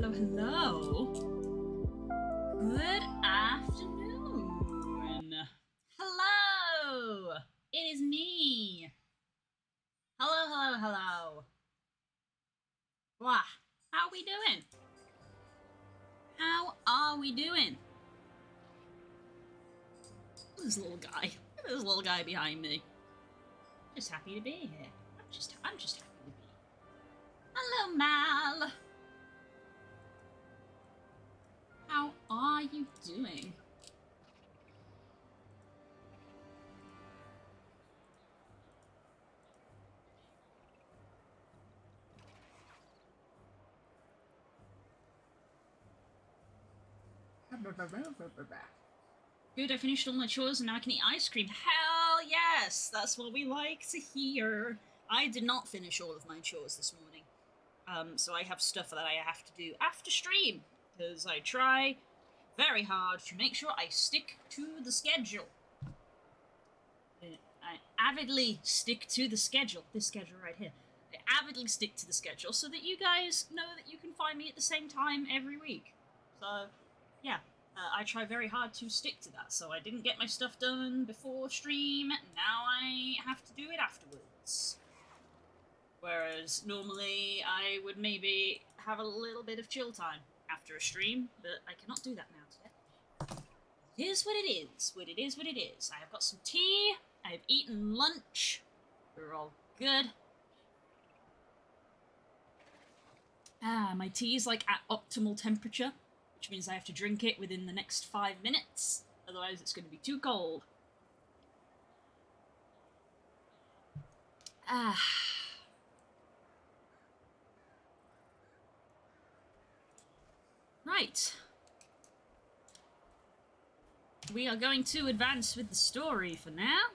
hello, hello. Good afternoon. Hello. It is me. Hello, hello, hello. Wow. How are we doing? How are we doing? Look at this little guy. Look at this little guy behind me. I'm just happy to be here. I'm just happy to be here. Hello, Mal. How are you doing? Good, I finished all my chores and now I can eat ice cream. Hell yes! That's what we like to hear. I did not finish all of my chores this morning. So I have stuff that I have to do after stream. Because I try very hard to make sure I stick to the schedule. I avidly stick to the schedule. This schedule right here. I avidly stick to the schedule so that you guys know that you can find me at the same time every week. So, yeah. I try very hard to stick to that, so I didn't get my stuff done before stream, now I have to do it afterwards. Whereas normally I would maybe have a little bit of chill time after a stream, but I cannot do that now today. It is what it is, what it is, what it is. I have got some tea, I have eaten lunch, we're all good. My tea is like at optimal temperature, which means I have to drink it within the next 5 minutes, otherwise it's going to be too cold. Right. We are going to advance with the story for now.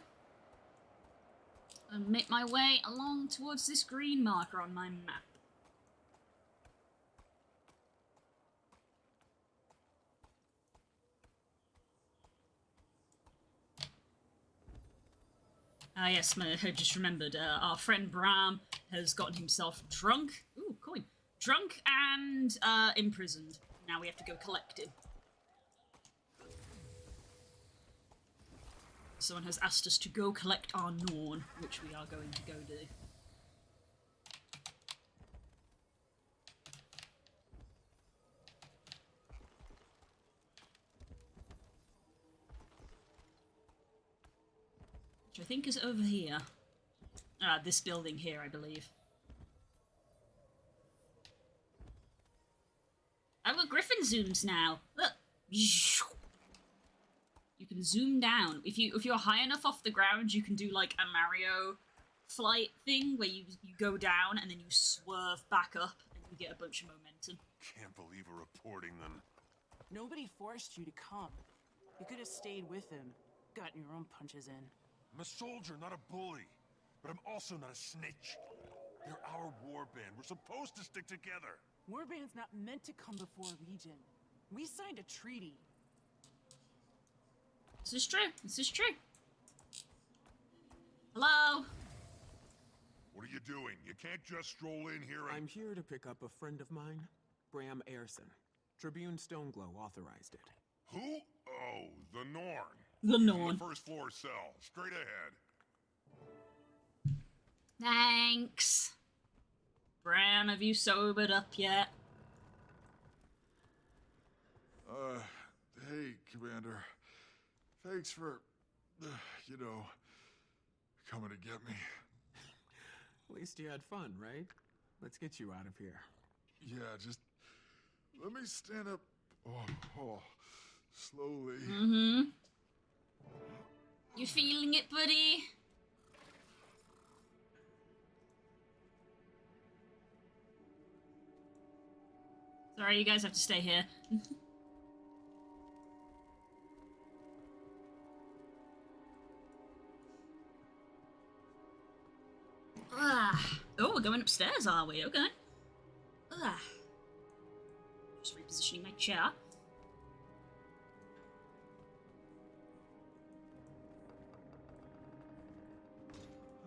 And make my way along towards this green marker on my map. Ah, yes, I just remembered. Our friend Bram has gotten himself drunk. Ooh, coin. Drunk and imprisoned. Now we have to go collect him. Someone has asked us to go collect our Norn, which we are going to go do. Which I think is over here. This building here, I believe. I've got Griffin zooms now. Look. You can zoom down. If you're high enough off the ground, you can do like a Mario flight thing where you go down and then you swerve back up and you get a bunch of momentum. Can't believe we're reporting them. Nobody forced you to come. You could have stayed with him, gotten your own punches in. I'm a soldier, not a bully. But I'm also not a snitch. They're our warband. We're supposed to stick together. Warband's not meant to come before Legion. We signed a treaty. This is true. This is true. Hello? What are you doing? You can't just stroll in here and... I'm here to pick up a friend of mine, Bram Ayrson. Tribune Stoneglow authorized it. Who? Oh, the Norn. The Norn. The first floor cell. Straight ahead. Thanks. Bram, have you sobered up yet? Hey, Commander. Thanks for, coming to get me. At least you had fun, right? Let's get you out of here. Yeah, just let me stand up. Oh, slowly. Mm-hmm. You feeling it, buddy? Sorry, you guys have to stay here. Oh, we're going upstairs, are we? Okay. Just repositioning my chair.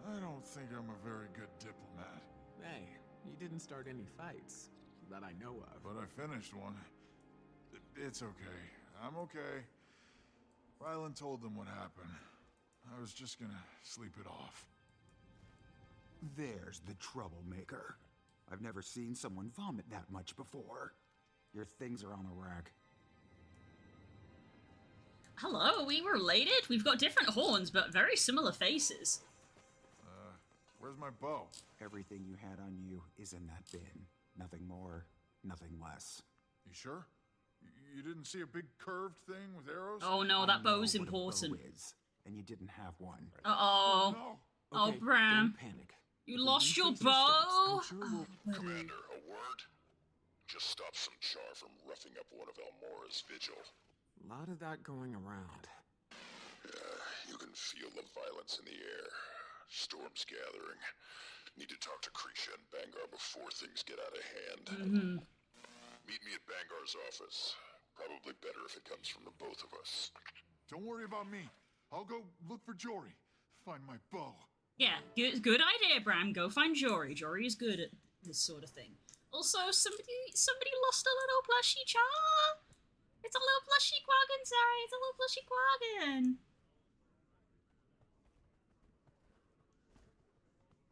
I don't think I'm a very good diplomat. Hey, you didn't start any fights. that I know of. But I finished one. It's okay. I'm okay. Rylan told them what happened. I was just gonna sleep it off. There's the troublemaker. I've never seen someone vomit that much before. Your things are on a rack. Hello, are we related? We've got different horns, but very similar faces. Where's my bow? Everything you had on you is in that bin. Nothing more, nothing less. You sure? You didn't see a big curved thing with arrows? Oh no, I that know bow's what a important. bow is, and you didn't have one. Uh-oh. No. Oh, Okay, Bram. don't panic. You If we lost your retrace our steps, bow? I'm sure we'll... Commander, a word? Just stop some char from roughing up one of Elmora's vigil. A lot of that going around. Yeah, you can feel the violence in the air. Storm's gathering. Need to talk to Krisha and Bangar before things get out of hand. Meet me at Bangar's office. Probably better if it comes from the both of us. Don't worry about me. I'll go look for Jory. Find my bow. Yeah, good idea, Bram. Go find Jory. Jory is good at this sort of thing. Also, somebody lost a little plushie char. It's a little plushie quaggan, sorry. It's a little plushie quaggan.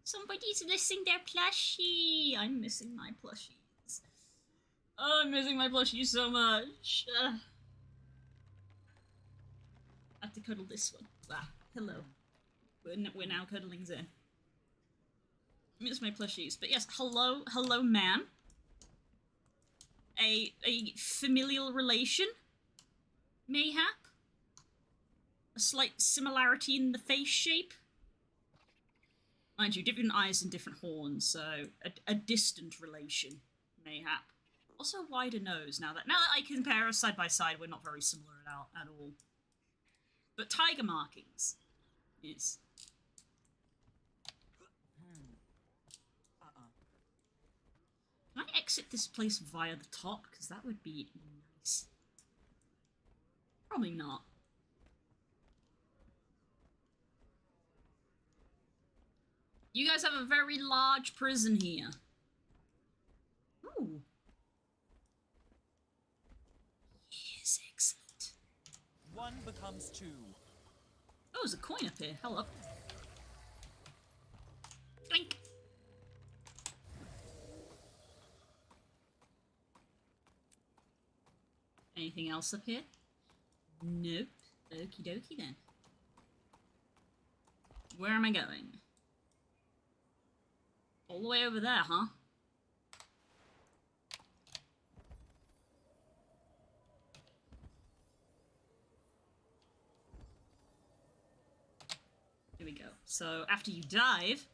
Somebody's missing their plushie. I'm missing my plushies. Oh, I'm missing my plushies so much. I have to cuddle this one. Ah, hello. We're now cuddling Zen. Miss my plushies. But yes, hello, ma'am. A familial relation? Mayhap? A slight similarity in the face shape? Mind you, different eyes and different horns, so a distant relation, mayhap. Also a wider nose, now that I compare us side by side, we're not very similar at all. But tiger markings is... Can I exit this place via the top? Because that would be nice. Probably not. You guys have a very large prison here. Ooh. Yes, excellent. One becomes two. Oh, there's a coin up here. Hello. Blink. Anything else up here? Nope. Okie dokie then. Where am I going? All the way over there, huh? Here we go. So, after you dive,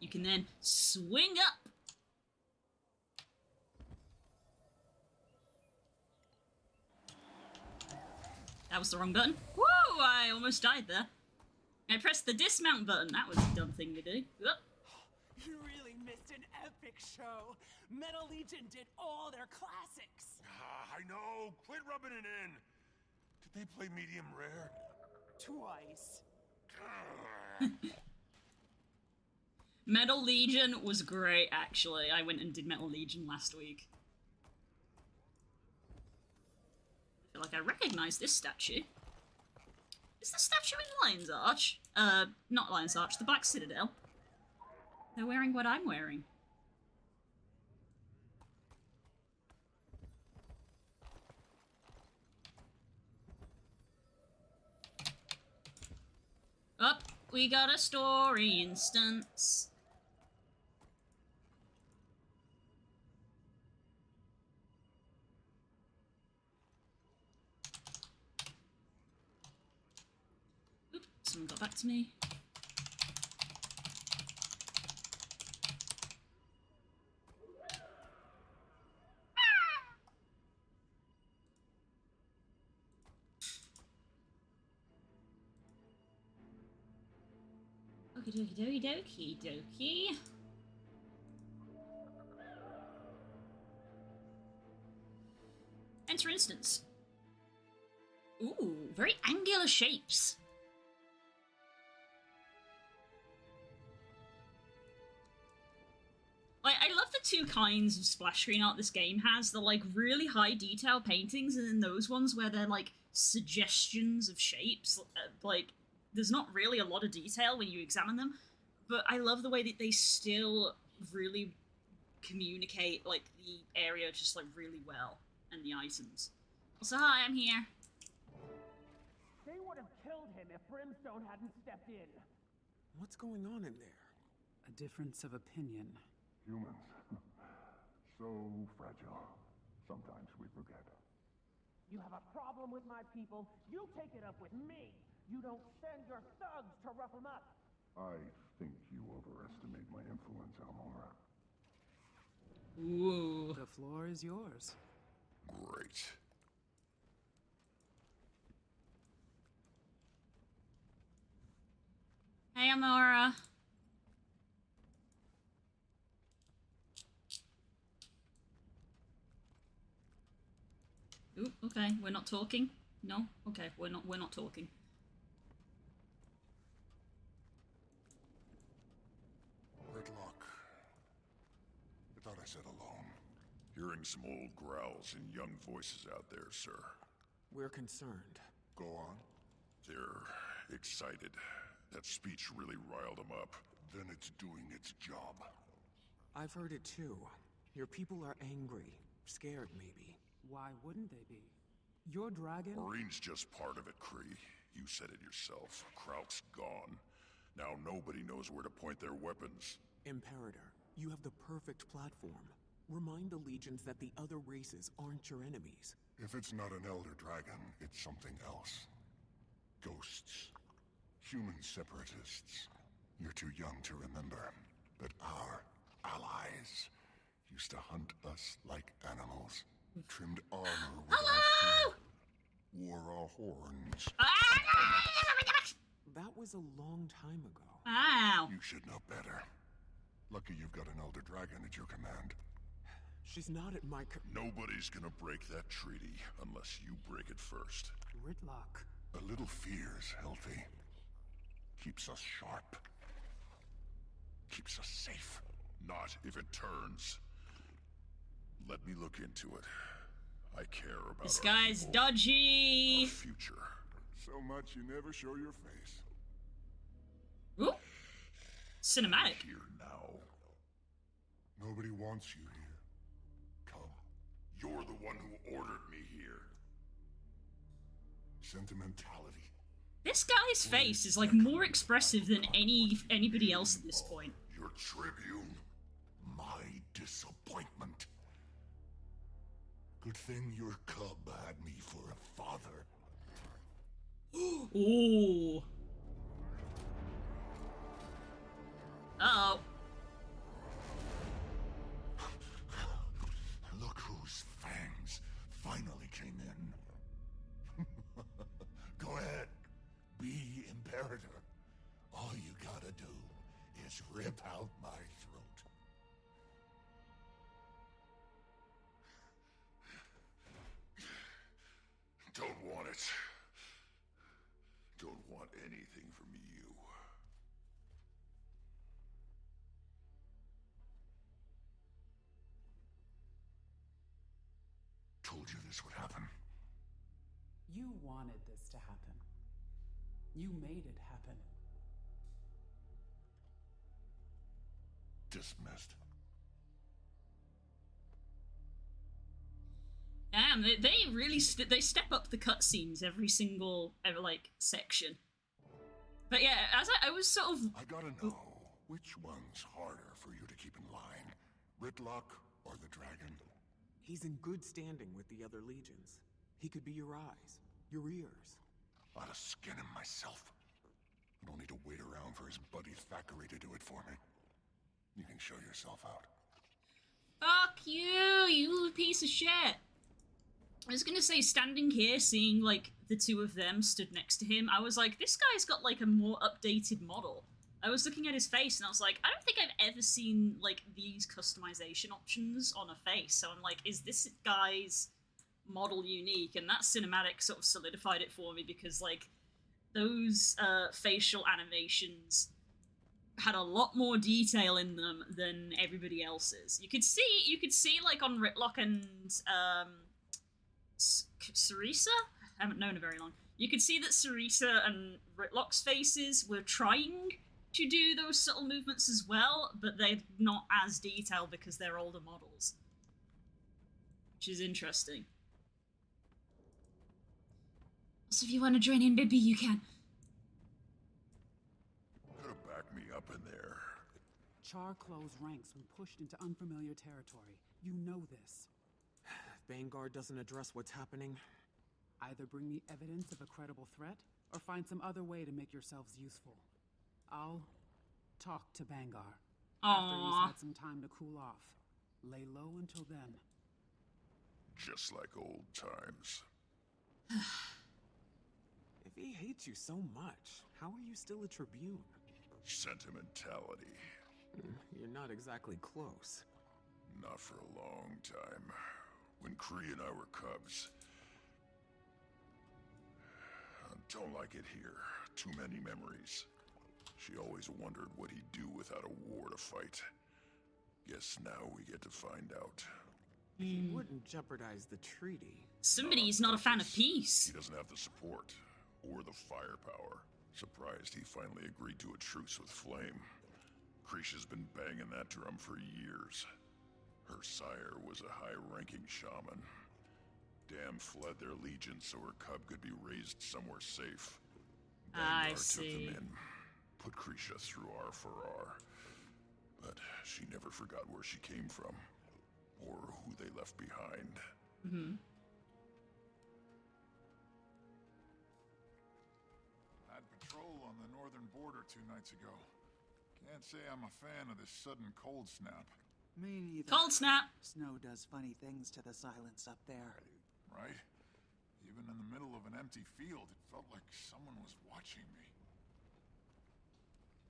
you can then swing up. That was the wrong button. Woo! I almost died there. I pressed the dismount button. That was a dumb thing to do. Whoop. You really missed an epic show. Metal Legion did all their classics. I know. Quit rubbing it in. Did they play medium rare? Twice. Metal Legion was great, actually. I went and did Metal Legion last week. I feel like I recognize this statue. Is the statue in Lion's Arch? Not Lion's Arch, the Black Citadel. They're wearing what I'm wearing. Up, we got a story instance. Oop, someone got back to me. Okie dokie dokie dokie. Enter instance. Ooh, very angular shapes. Like, I love the two kinds of splash screen art this game has. The, like, really high detail paintings, and then those ones where they're, like, suggestions of shapes. Like, there's not really a lot of detail when you examine them, but I love the way that they still really communicate, like, the area just, like, really well, and the items. Also, hi, I'm here. They would have killed him if Brimstone hadn't stepped in. What's going on in there? A difference of opinion. Humans. So fragile. Sometimes we forget. You have a problem with my people, you take it up with me. You don't send your thugs to rough them up. I think you overestimate my influence, Almora. Ooh. The floor is yours. Great. Hey, Amora. Ooh, okay, we're not talking. No? Okay, we're not talking. Gridlock. I thought I said alone. Hearing some old growls and young voices out there, sir. We're concerned. Go on. They're excited. That speech really riled them up. Then it's doing its job. I've heard it too. Your people are angry. Scared, maybe. Why wouldn't they be? Your dragon... Marine's just part of it, Kree. You said it yourself. Kraut's gone. Now nobody knows where to point their weapons. Imperator, you have the perfect platform. Remind the legions that the other races aren't your enemies. If it's not an Elder Dragon, it's something else. Ghosts. Human separatists. You're too young to remember, but our allies used to hunt us like animals. Trimmed armor with our fear, wore our horns. That was a long time ago. Wow. You should know better. Lucky you've got an Elder Dragon at your command. She's not at my Nobody's gonna break that treaty unless you break it first. Gridlock. A little fear's healthy. Keeps us sharp. Keeps us safe. Not if it turns. Let me look into it. I care about This our guy's people, dodgy. our future. So much you never show your face. Ooh. Cinematic. Here now. Nobody wants you here. Come. You're the one who ordered me here. Sentimentality. This guy's face is like more expressive than anybody else at this point. Your tribune. My disappointment. Good thing your cub had me for a father. Ooh. Uh-oh. Look whose fangs finally came in. Go ahead. Be Imperator. All you gotta do is rip out my throat. Don't want it. Don't want anything from you. Told you this would happen. You wanted this to happen. You made it happen. Dismissed. Damn, they really they step up the cutscenes every single section. But yeah, as I was sort of... I gotta know, which one's harder for you to keep in line? Ritlock or the dragon? He's in good standing with the other legions. He could be your eyes, your ears. I'd have skin him myself. I don't need to wait around for his buddy Thackeray to do it for me. You can show yourself out. Fuck you, you piece of shit. I was gonna say, standing here, seeing, like, the two of them stood next to him, I was like, this guy's got, like, a more updated model. I was looking at his face, and I was like, I don't think I've ever seen, like, these customization options on a face. So I'm like, is this guy's model unique? And that cinematic sort of solidified it for me, because, like, those facial animations had a lot more detail in them than everybody else's. You could see like on Ritlock and Sarisa? I haven't known her very long. You could see that Sarisa and Ritlock's faces were trying to do those subtle movements as well, but they're not as detailed because they're older models. Which is interesting. So if you want to join in, baby, you can. Could have backed me up in there. Char closed ranks when pushed into unfamiliar territory. You know this. Vanguard doesn't address what's happening. Either bring me evidence of a credible threat, or find some other way to make yourselves useful. I'll talk to Bangar. After he's had some time to cool off. Lay low until then. Just like old times. If he hates you so much, how are you still a Tribune? Sentimentality. You're not exactly close. Not for a long time. When Kree and I were cubs. I don't like it here. Too many memories. She always wondered what he'd do without a war to fight. Guess now we get to find out. He wouldn't jeopardize the treaty. Somebody's not a fan of peace. He doesn't have the support. Or the firepower. Surprised he finally agreed to a truce with Flame. Krisha's been banging that drum for years. Her sire was a high-ranking shaman. Dam fled their legion so her cub could be raised somewhere safe. I Vanguard see. took them in, put Krisha through R for R. But she never forgot where she came from, or who they left behind. Had patrol on the northern border 2 nights ago. Can't say I'm a fan of this sudden cold snap. Me neither. Cold snap. Snow does funny things to the silence up there. Right? Even in the middle of an empty field, it felt like someone was watching me.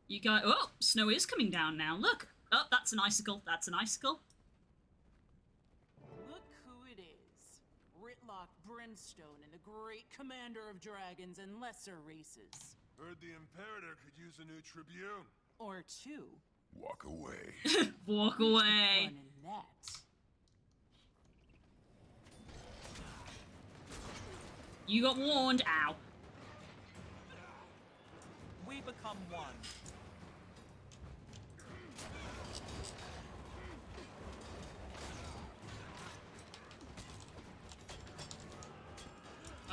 You got. Oh, snow is coming down now. Look. Oh, that's an icicle. That's an icicle. Look who it is. Ritlock Brimstone and the great commander of dragons and lesser races. Heard the Imperator could use a new Tribune. Or 2. Walk away. Walk away. Fun in that. You got warned. Ow. We become one.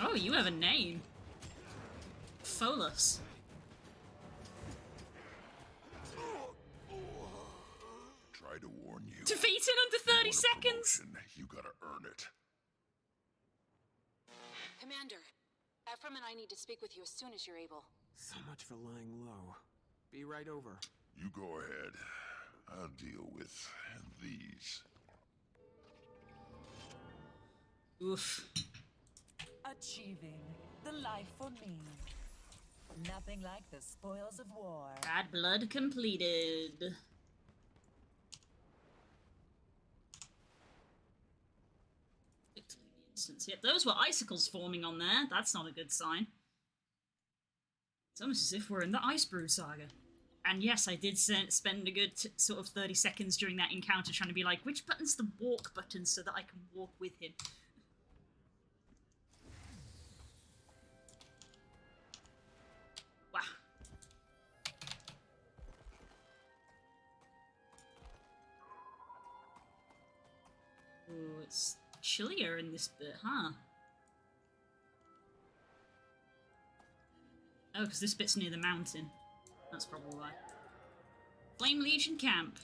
Oh, you have a name. Pholus. Try to warn you. Defeat in under 30 seconds. Promotion, you gotta earn it. Commander, Ephraim and I need to speak with you as soon as you're able. So much for lying low. Be right over. You go ahead. I'll deal with these. Oof. Achieving the life for me. Nothing like the spoils of war. Bad blood completed. Yep, those were icicles forming on there. That's not a good sign. It's almost as if we're in the Icebrood saga. And yes, I did spend a good sort of 30 seconds during that encounter trying to be like, which button's the walk button so that I can walk with him? Wow. Ooh, it's chillier in this bit, huh? Oh, because this bit's near the mountain. That's probably why. Flame Legion camp.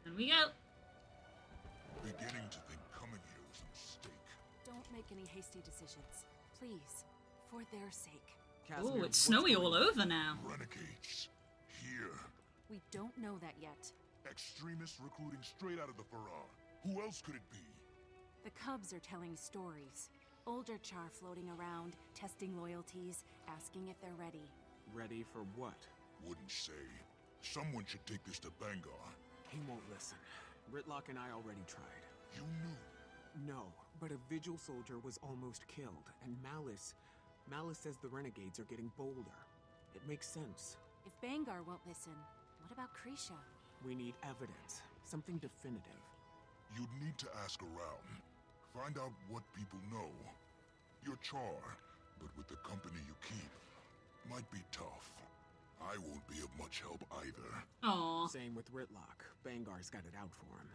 And we go. Beginning to think coming here was a mistake. Don't make any hasty decisions. Please. For their sake. Oh, it's snowy all over now. Renegades. Here. We don't know that yet. Extremists recruiting straight out of the Farah. Who else could it be? The Cubs are telling stories. Older Char floating around, testing loyalties, asking if they're ready. Ready for what? Wouldn't say. Someone should take this to Bangar. He won't listen. Ritlock and I already tried. You knew? No, but a Vigil soldier was almost killed, and Malice says the renegades are getting bolder. It makes sense. If Bangar won't listen, what about Krisha? We need evidence. Something definitive. You'd need to ask around. Find out what people know. You're Char, but with the company you keep, might be tough. I won't be of much help either. Aww. Same with Ritlock. Bangar's got it out for him.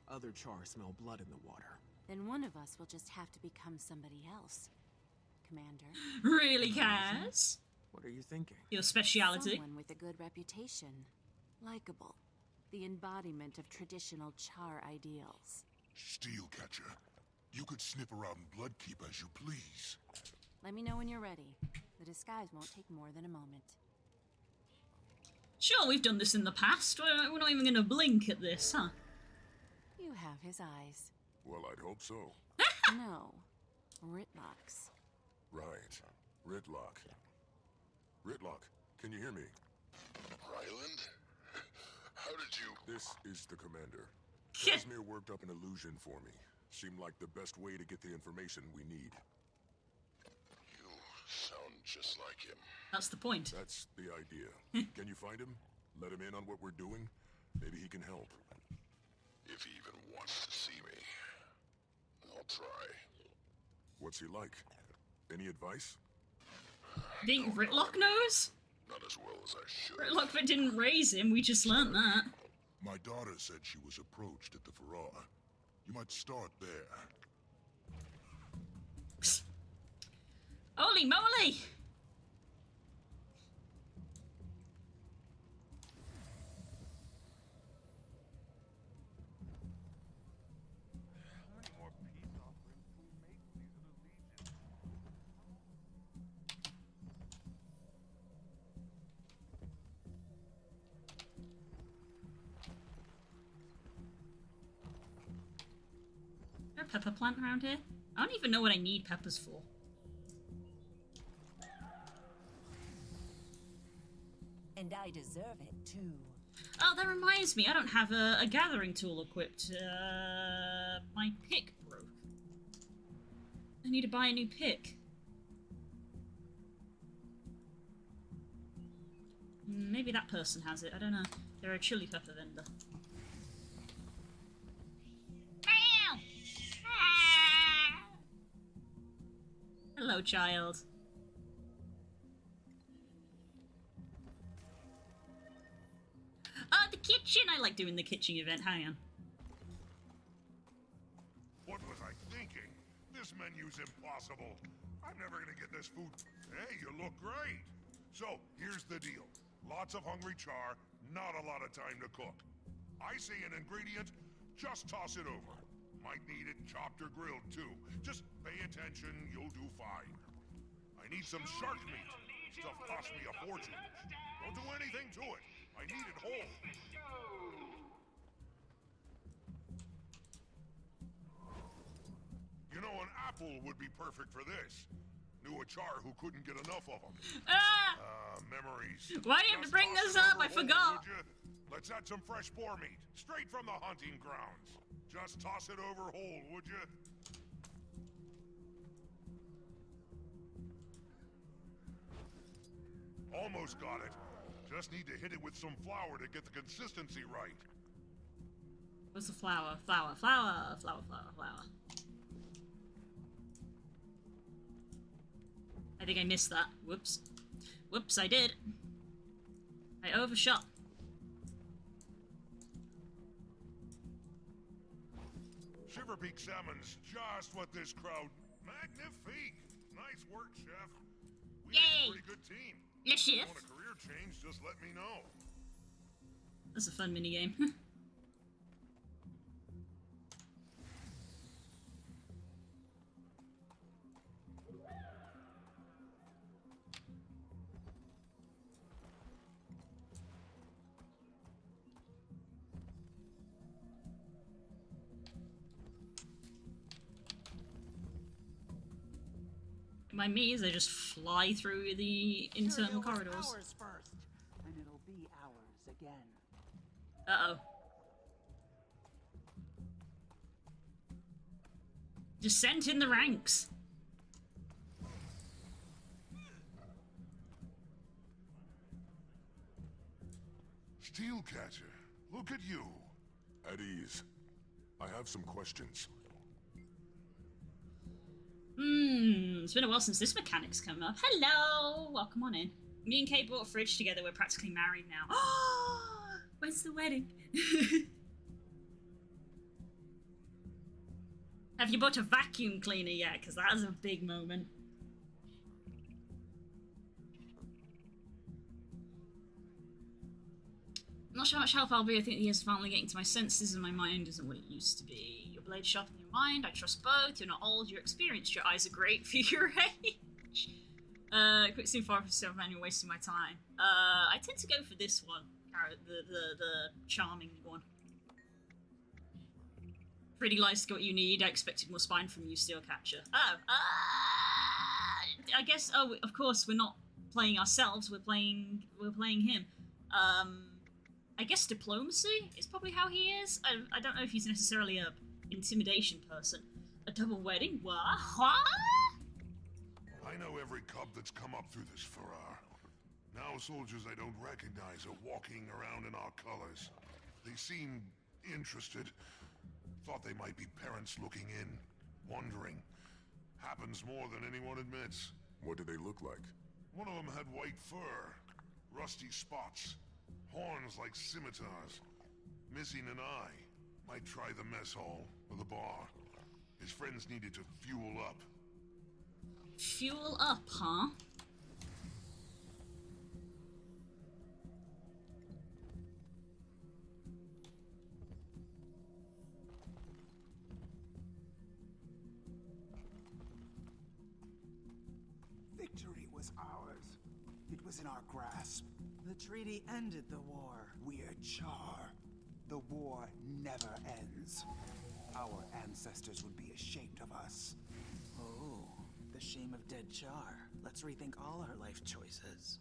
Other Char smell blood in the water. Then one of us will just have to become somebody else. Commander. Really, Cass? What are you thinking? Your speciality? Someone with a good reputation. Likeable. The embodiment of traditional Char ideals. Steelcatcher. You could sniff around Bloodkeep as you please. Let me know when you're ready. The disguise won't take more than a moment. Sure, we've done this in the past. We're not even going to blink at this, huh? You have his eyes. Well, I'd hope so. No. Ritlock's. Right. Ritlock. Ritlock, can you hear me? Ryland? How did you... This is the commander. Casimir worked up an illusion for me. Seemed like the best way to get the information we need. You sound just like him. That's the point. That's the idea. Can you find him? Let him in on what we're doing? Maybe he can help. If he even wants to see me, I'll try. What's he like? Any advice? Think Ritlock knows? Not as well as I should. Ritlock didn't raise him, we just learnt that. My daughter said she was approached at the Farah. You might start there. Holy moly! Is there a pepper plant around here? I don't even know what I need peppers for. And I deserve it, too. Oh, that reminds me, I don't have a gathering tool equipped. My pick broke. I need to buy a new pick. Maybe that person has it, I don't know. They're a chili pepper vendor. Hello, child. The kitchen! I like doing the kitchen event. Hang on. What was I thinking? This menu's impossible. I'm never gonna get this food. Hey, you look great. So, here's the deal. Lots of hungry Char, not a lot of time to cook. I see an ingredient, just toss it over. Might need it chopped or grilled, too. Just pay attention, you'll do fine. I need some shark meat. Stuff cost me a fortune. Don't do anything to it. I need it whole. You know, an apple would be perfect for this. Knew a Char who couldn't get enough of them. Memories. Why do you have to bring this up? I forgot. Let's add some fresh boar meat, straight from the hunting grounds. Just toss it over whole, would you? Almost got it. Just need to hit it with some flour to get the consistency right. What's the flour? Flour, flour, flour, flour, flour. I think I missed that. Whoops. Whoops, I did. I overshot. Shiver Peak salmon's just what this crowd... Magnifique! Nice work, chef. We make a pretty good team. Yes, chef. If you want a career change, just let me know. That's a fun minigame. by me as I just fly through the internal corridors. Ours first, and it'll be ours again. Uh-oh. Descent in the ranks. Steelcatcher, look at you. At ease. I have some questions. It's been a while since this mechanic's come up. Hello! Welcome on in. Me and Kay bought a fridge together. We're practically married now. Oh, where's the wedding? Have you bought a vacuum cleaner yet? Because that is a big moment. I'm not sure how much help I'll be. I think the years are finally getting to my senses and my mind isn't what it used to be. Your blade sharp in your mind. I trust both. You're not old. You're experienced. Your eyes are great for your age. Quick scene far from yourself, man. You're wasting my time. I tend to go for this one. The charming one. Pretty lies to get what you need. I expected more spine from you, Steelcatcher. Oh, I guess. Oh, of course, we're not playing ourselves. We're playing him. I guess diplomacy is probably how he is. I don't know if he's necessarily a intimidation person. A double wedding? What? I know every cub that's come up through this Farrar. Now soldiers I don't recognize are walking around in our colors. They seem interested. Thought they might be parents looking in, wondering. Happens more than anyone admits. What do they look like? One of them had white fur, rusty spots, horns like scimitars, missing an eye. Might try the mess hall or the bar. His friends needed to fuel up. Fuel up, huh? Victory was ours. It was in our grasp. The treaty ended the war. We're Char. The war never ends. Our ancestors would be ashamed of us. Oh, the shame of dead Char. Let's rethink all our life choices.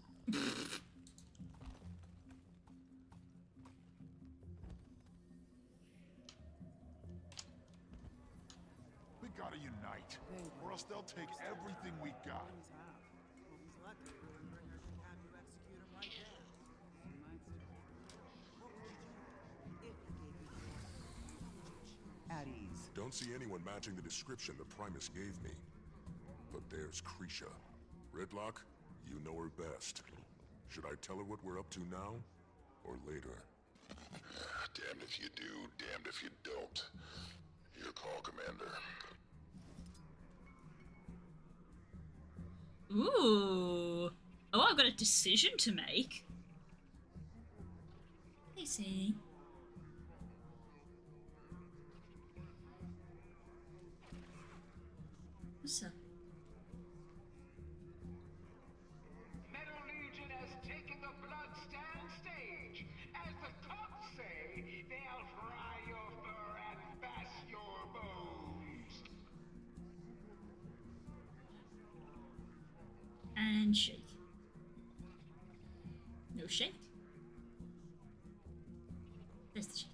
We gotta unite, or else they'll take everything we got. At ease. Don't see anyone matching the description the Primus gave me. But there's Krisha. Ridlock, you know her best. Should I tell her what we're up to now, or later? Damned if you do, damned if you don't. Your call, Commander. Ooh. Oh, I've got a decision to make. Hey, Sadie. What's up? Metal Legion has taken the bloodstand stage. As the cops say, they'll fry your fur and bash your bones. And shake. No shake. There's the shake.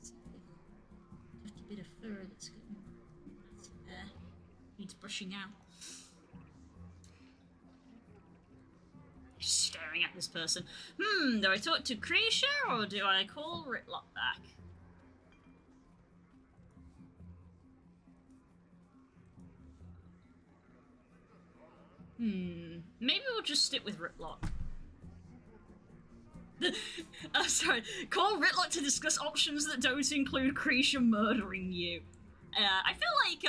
Just a bit of fur that's good. Needs brushing out. Just staring at this person. Do I talk to Krisha or do I call Ritlock back? Maybe we'll just stick with Ritlock. Sorry. Call Ritlock to discuss options that don't include Krisha murdering you. I feel like,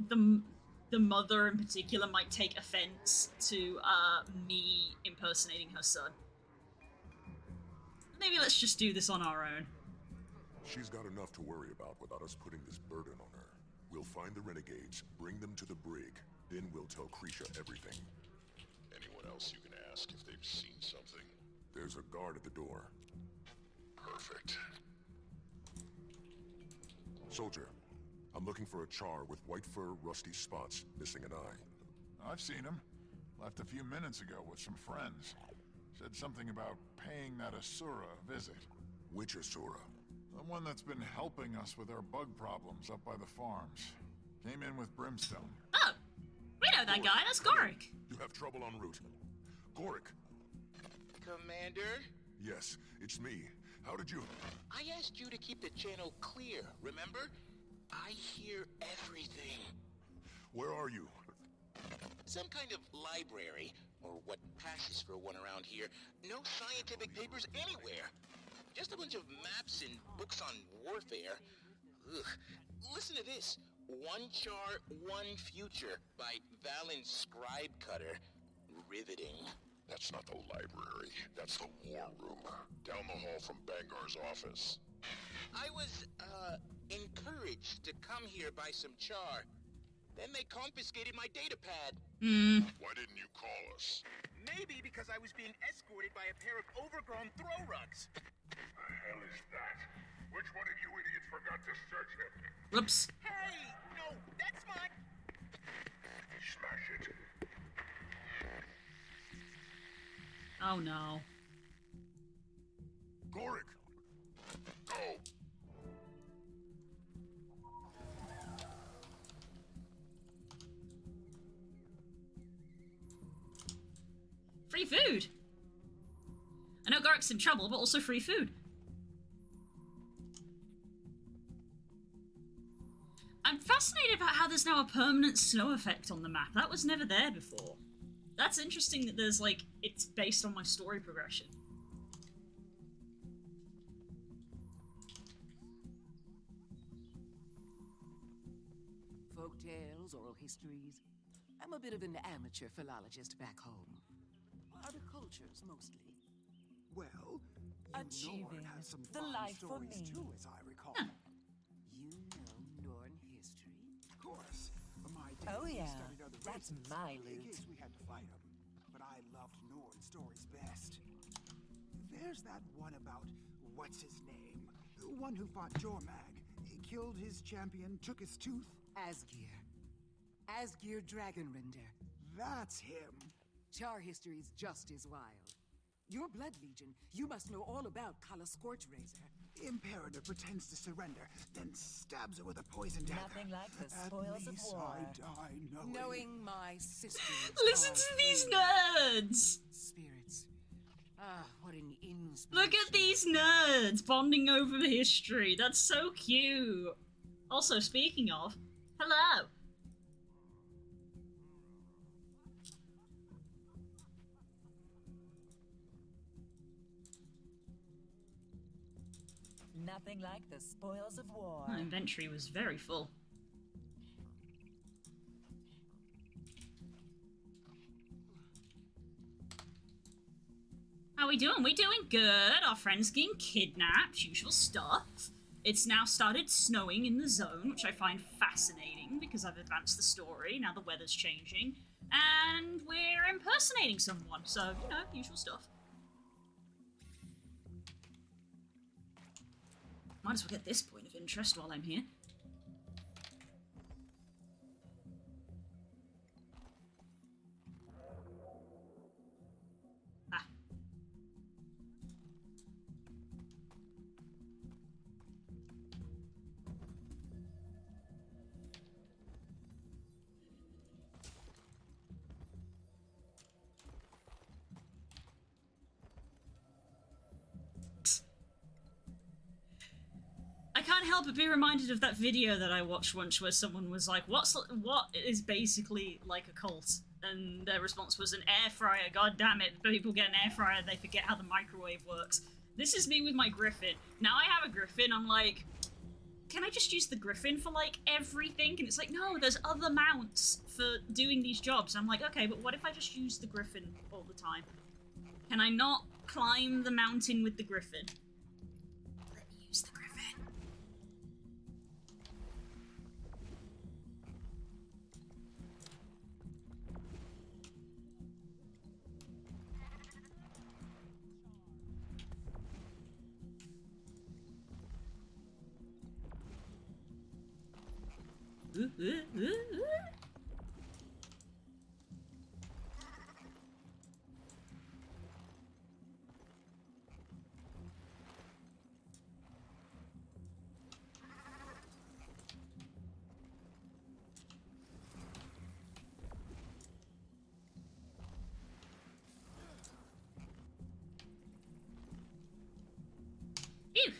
the mother in particular might take offense to, me impersonating her son. Maybe let's just do this on our own. She's got enough to worry about without us putting this burden on her. We'll find the renegades, bring them to the brig, then we'll tell Krisha everything. Anyone else you can ask if they've seen something? There's a guard at the door. Perfect. Soldier, I'm looking for a char with white fur, rusty spots, missing an eye. I've seen him. Left a few minutes ago with some friends. Said something about paying that Asura a visit. Which Asura? The one that's been helping us with our bug problems up by the farms. Came in with brimstone. Oh, we know that guy. That's Gorik. You have trouble en route. Gorik. Commander? Yes, it's me. How did you... I asked you to keep the channel clear, remember? I hear everything. Where are you? Some kind of library, or what passes for one around here. No scientific papers anywhere. Just a bunch of maps and books on warfare. Ugh. Listen to this. One Char, One Future by Valen Scribe Cutter. Riveting. That's not the library. That's the war room. Down the hall from Bangar's office. I was, encouraged to come here by some Char. Then they confiscated my datapad. Why didn't you call us? Maybe because I was being escorted by a pair of overgrown throw rugs. The hell is that? Which one of you idiots forgot to search him? Whoops. Hey! No, that's mine! Smash it. Oh no. Gorik! Go! Free food! I know Gorik's in trouble, but also free food. I'm fascinated about how there's now a permanent snow effect on the map. That was never there before. That's interesting that there's, like, it's based on my story progression. Folk tales, oral histories. I'm a bit of an amateur philologist back home. Other cultures, mostly. Well, Achieving has some the fine life for stories me. too, as I recall. You know Norn history? Of course. My Oh, days we yeah. studied other That's races my in loot. case we had to fight them. But I loved Norn stories best. There's that one about what's his name? The one who fought Jormag. He killed his champion, took his tooth. Asgir. Asgir Dragonrender. That's him. Char history's just as wild. Your Blood Legion, you must know all about Kala Scorchrazor. Imperator pretends to surrender, then stabs her with a poison dagger. Nothing like the At spoils of least war. I die Knowing my sisters. Listen to these nerds! Spirits. Ah, what an inspiration. Look at these nerds bonding over history. That's so cute. Also, speaking of, hello. Nothing like the spoils of war. My inventory was very full. How we doing? We doing good. Our friend's getting kidnapped. Usual stuff. It's now started snowing in the zone, which I find fascinating because I've advanced the story. Now the weather's changing. And we're impersonating someone. So, you know, usual stuff. Might as well get this point of interest while I'm here. Ah. I can't help but be reminded of that video that I watched once where someone was like, what is basically like a cult? And their response was an air fryer. God damn it, people get an air fryer, they forget how the microwave works. This is me with my Griffin. Now I have a Griffin, I'm like, can I just use the Griffin for like everything? And it's like, no, there's other mounts for doing these jobs. I'm like, okay, but what if I just use the Griffin all the time? Can I not climb the mountain with the Griffin? Let me use the Griffin. Phew.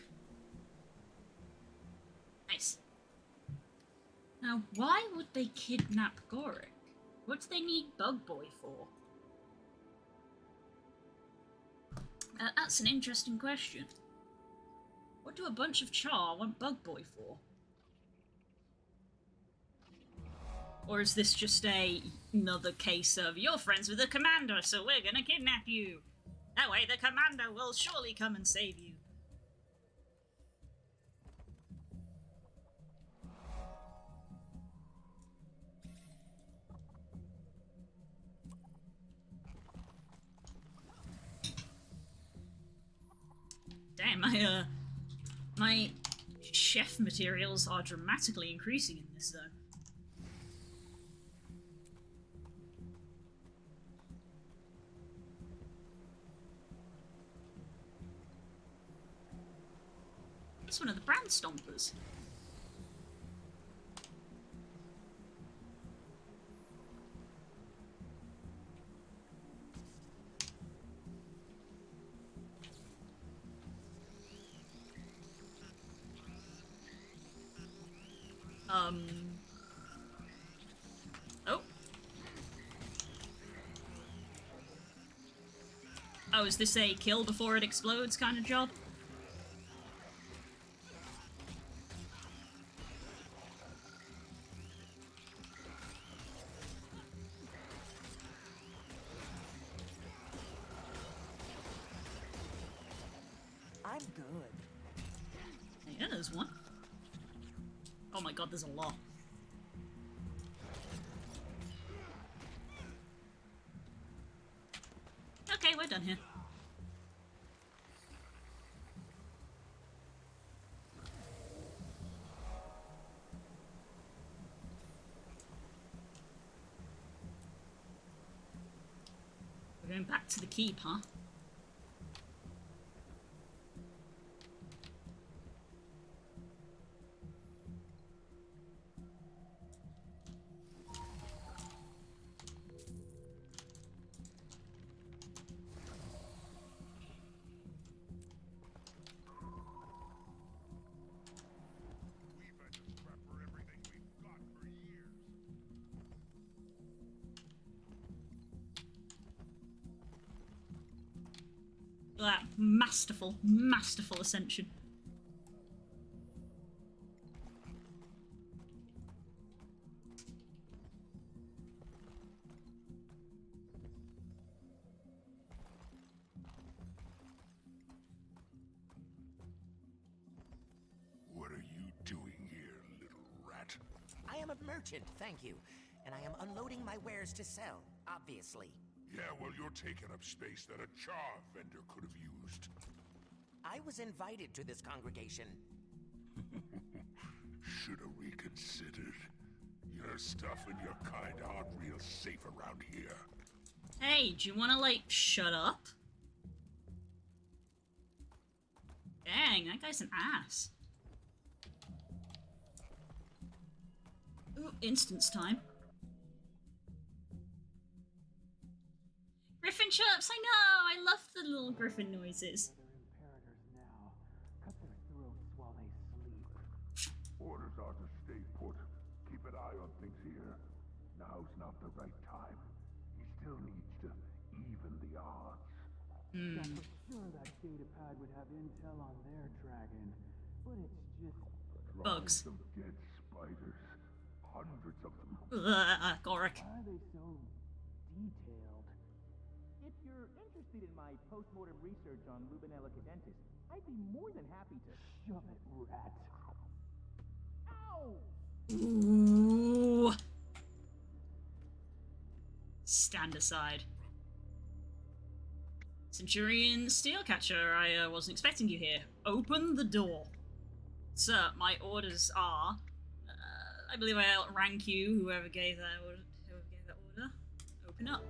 Nice. Now, why would they kidnap Gorick? What do they need Bug Boy for? That's an interesting question. What do a bunch of Char want Bug Boy for? Or is this just another case of, you're friends with the commander, so we're gonna kidnap you? That way the commander will surely come and save you. Damn, my chef materials are dramatically increasing in this, though. It's one of the brand stompers. Oh. Oh, is this a kill before it explodes kind of job? I'm good. Yeah, there's one. Oh my god, there's a lot. Okay, we're done here. We're going back to the keep, huh? That masterful, masterful ascension. What are you doing here, little rat? I am a merchant, thank you. And I am unloading my wares to sell, obviously. Yeah, well, you're taking up space that a char vendor could have used. I was invited to this congregation. Should have reconsidered. Your stuff and your kind aren't real safe around here. Hey, do you wanna, like, shut up? Dang, that guy's an ass. Ooh, instance time. Griffin chirps, I know! I love the little griffin noises. Orders are to stay put. Keep an eye on things here. Now's not the right time. He still needs to even the odds. Yeah, for sure that datapad would have intel on their dragon, but it's just bugs. Of dead spiders. Hundreds of them. Gorick. Why are they so detailed? If you're interested in my post-mortem research on Lubinella cadentis, I'd be more than happy to shove it, rat. Ow! Ooh. Stand aside. Centurion Steelcatcher, I wasn't expecting you here. Open the door. Sir, my orders are... I believe I outrank you, whoever gave that order. Open up.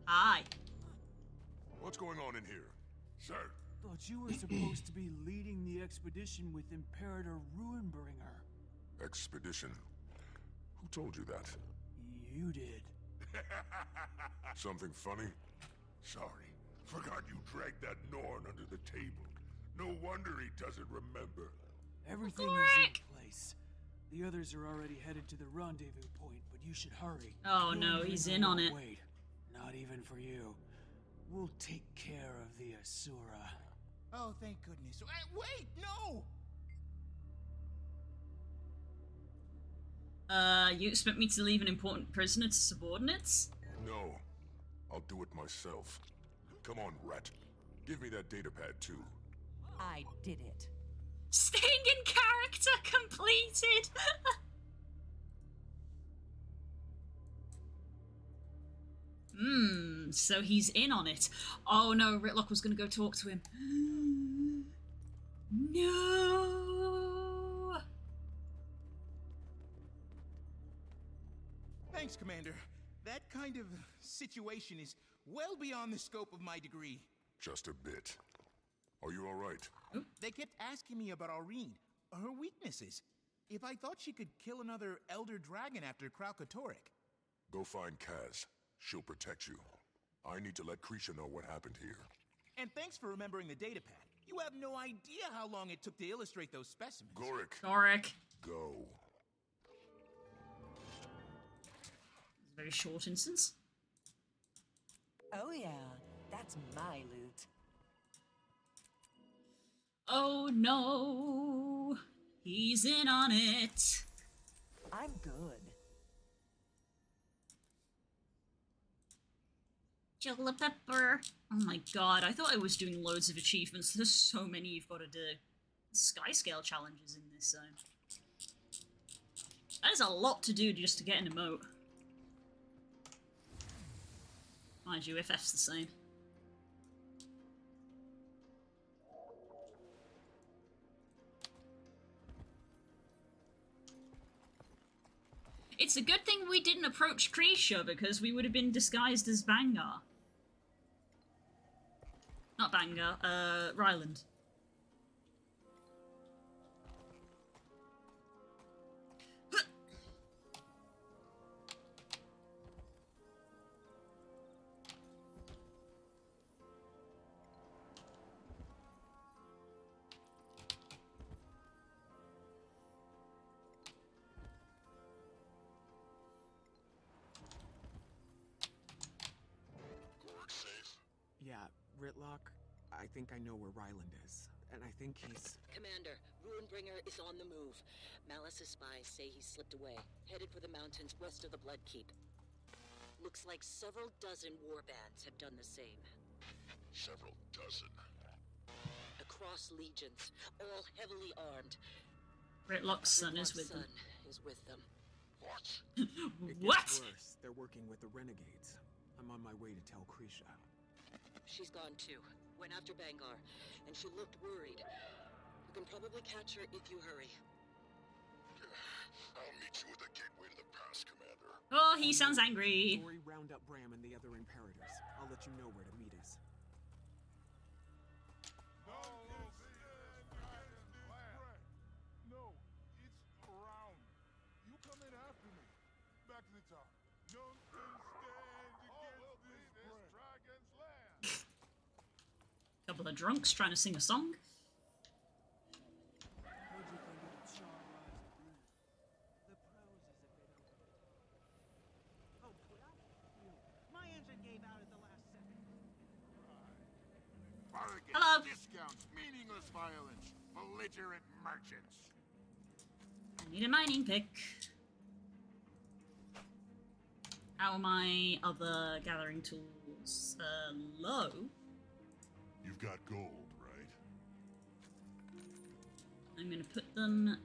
Hi. What's going on in here? Sir. Thought you were supposed to be leading the expedition with Imperator Ruinbringer. Expedition? Who told you that? You did. Something funny? Sorry. Forgot you dragged that Norn under the table. No wonder he doesn't remember. Everything is in place. The others are already headed to the rendezvous point, but you should hurry. Oh no, he's in on it. Wait, not even for you. We'll take care of the Asura. Oh, thank goodness. Wait, no! You expect me to leave an important prisoner to subordinates? No. I'll do it myself. Come on, rat. Give me that datapad too. I did it. Staying in character completed! So he's in on it. Oh no, Ritlock was gonna go talk to him. No! Thanks, Commander. That kind of situation is well beyond the scope of my degree. Just a bit. Are you alright? They kept asking me about Aurene, her weaknesses. If I thought she could kill another Elder Dragon after Kralkatorrik. Go find Kaz. She'll protect you. I need to let Krisha know what happened here. And thanks for remembering the datapad. You have no idea how long it took to illustrate those specimens. Gorik. Go. It's a very short instance. Oh yeah, that's my loot. Oh no, he's in on it. I'm good. Chilla Pepper. Oh my god, I thought I was doing loads of achievements. There's so many you've got to do. Sky scale challenges in this zone. That is a lot to do just to get an emote. Mind you, if F's the same. It's a good thing we didn't approach Krisha, because we would have been disguised as Bangar. Not Bangar, Ryland. Yeah, Ritlock, I think I know where Ryland is. And I think he's... Commander, Ruinbringer is on the move. Malice's spies say he slipped away, headed for the mountains west of the Bloodkeep. Looks like several dozen warbands have done the same. Several dozen? Across legions, all heavily armed. Ritlock's son is with them. Is with them. What? It What? gets worse. They're working with the renegades. I'm on my way to tell Krisha. She's gone too. Went after Bangar, and she looked worried. You can probably catch her if you hurry. I'll meet you at the gateway to the pass, Commander. Oh, he sounds angry. Tori, round up Bram and the other Imperators. I'll let you know where to meet us. No, it's around. You come in after me. Back to the top. None can stand against this dragon's land. Couple of drunks trying to sing a song. My engine gave out at the last second. Bargain, Hello. discounts, meaningless violence, belligerent merchants. I need a mining pick. How are my other gathering tools? Low. You've got gold, right? I'm gonna put them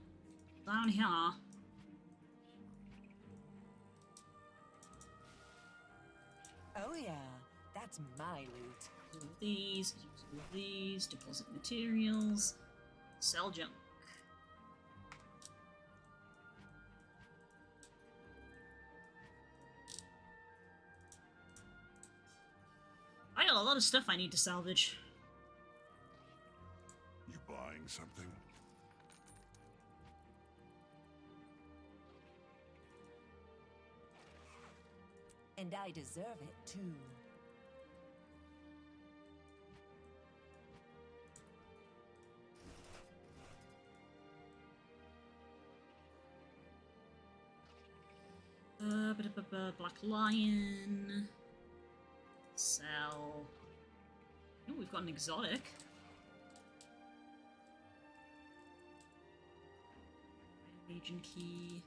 down here. Oh yeah, that's my loot. Use all of these, use all of these, deposit materials, Sell junk. I got a lot of stuff I need to salvage. You buying something? And I deserve it, too. Black Lion. Sell. Oh, we've got an exotic. Legion key.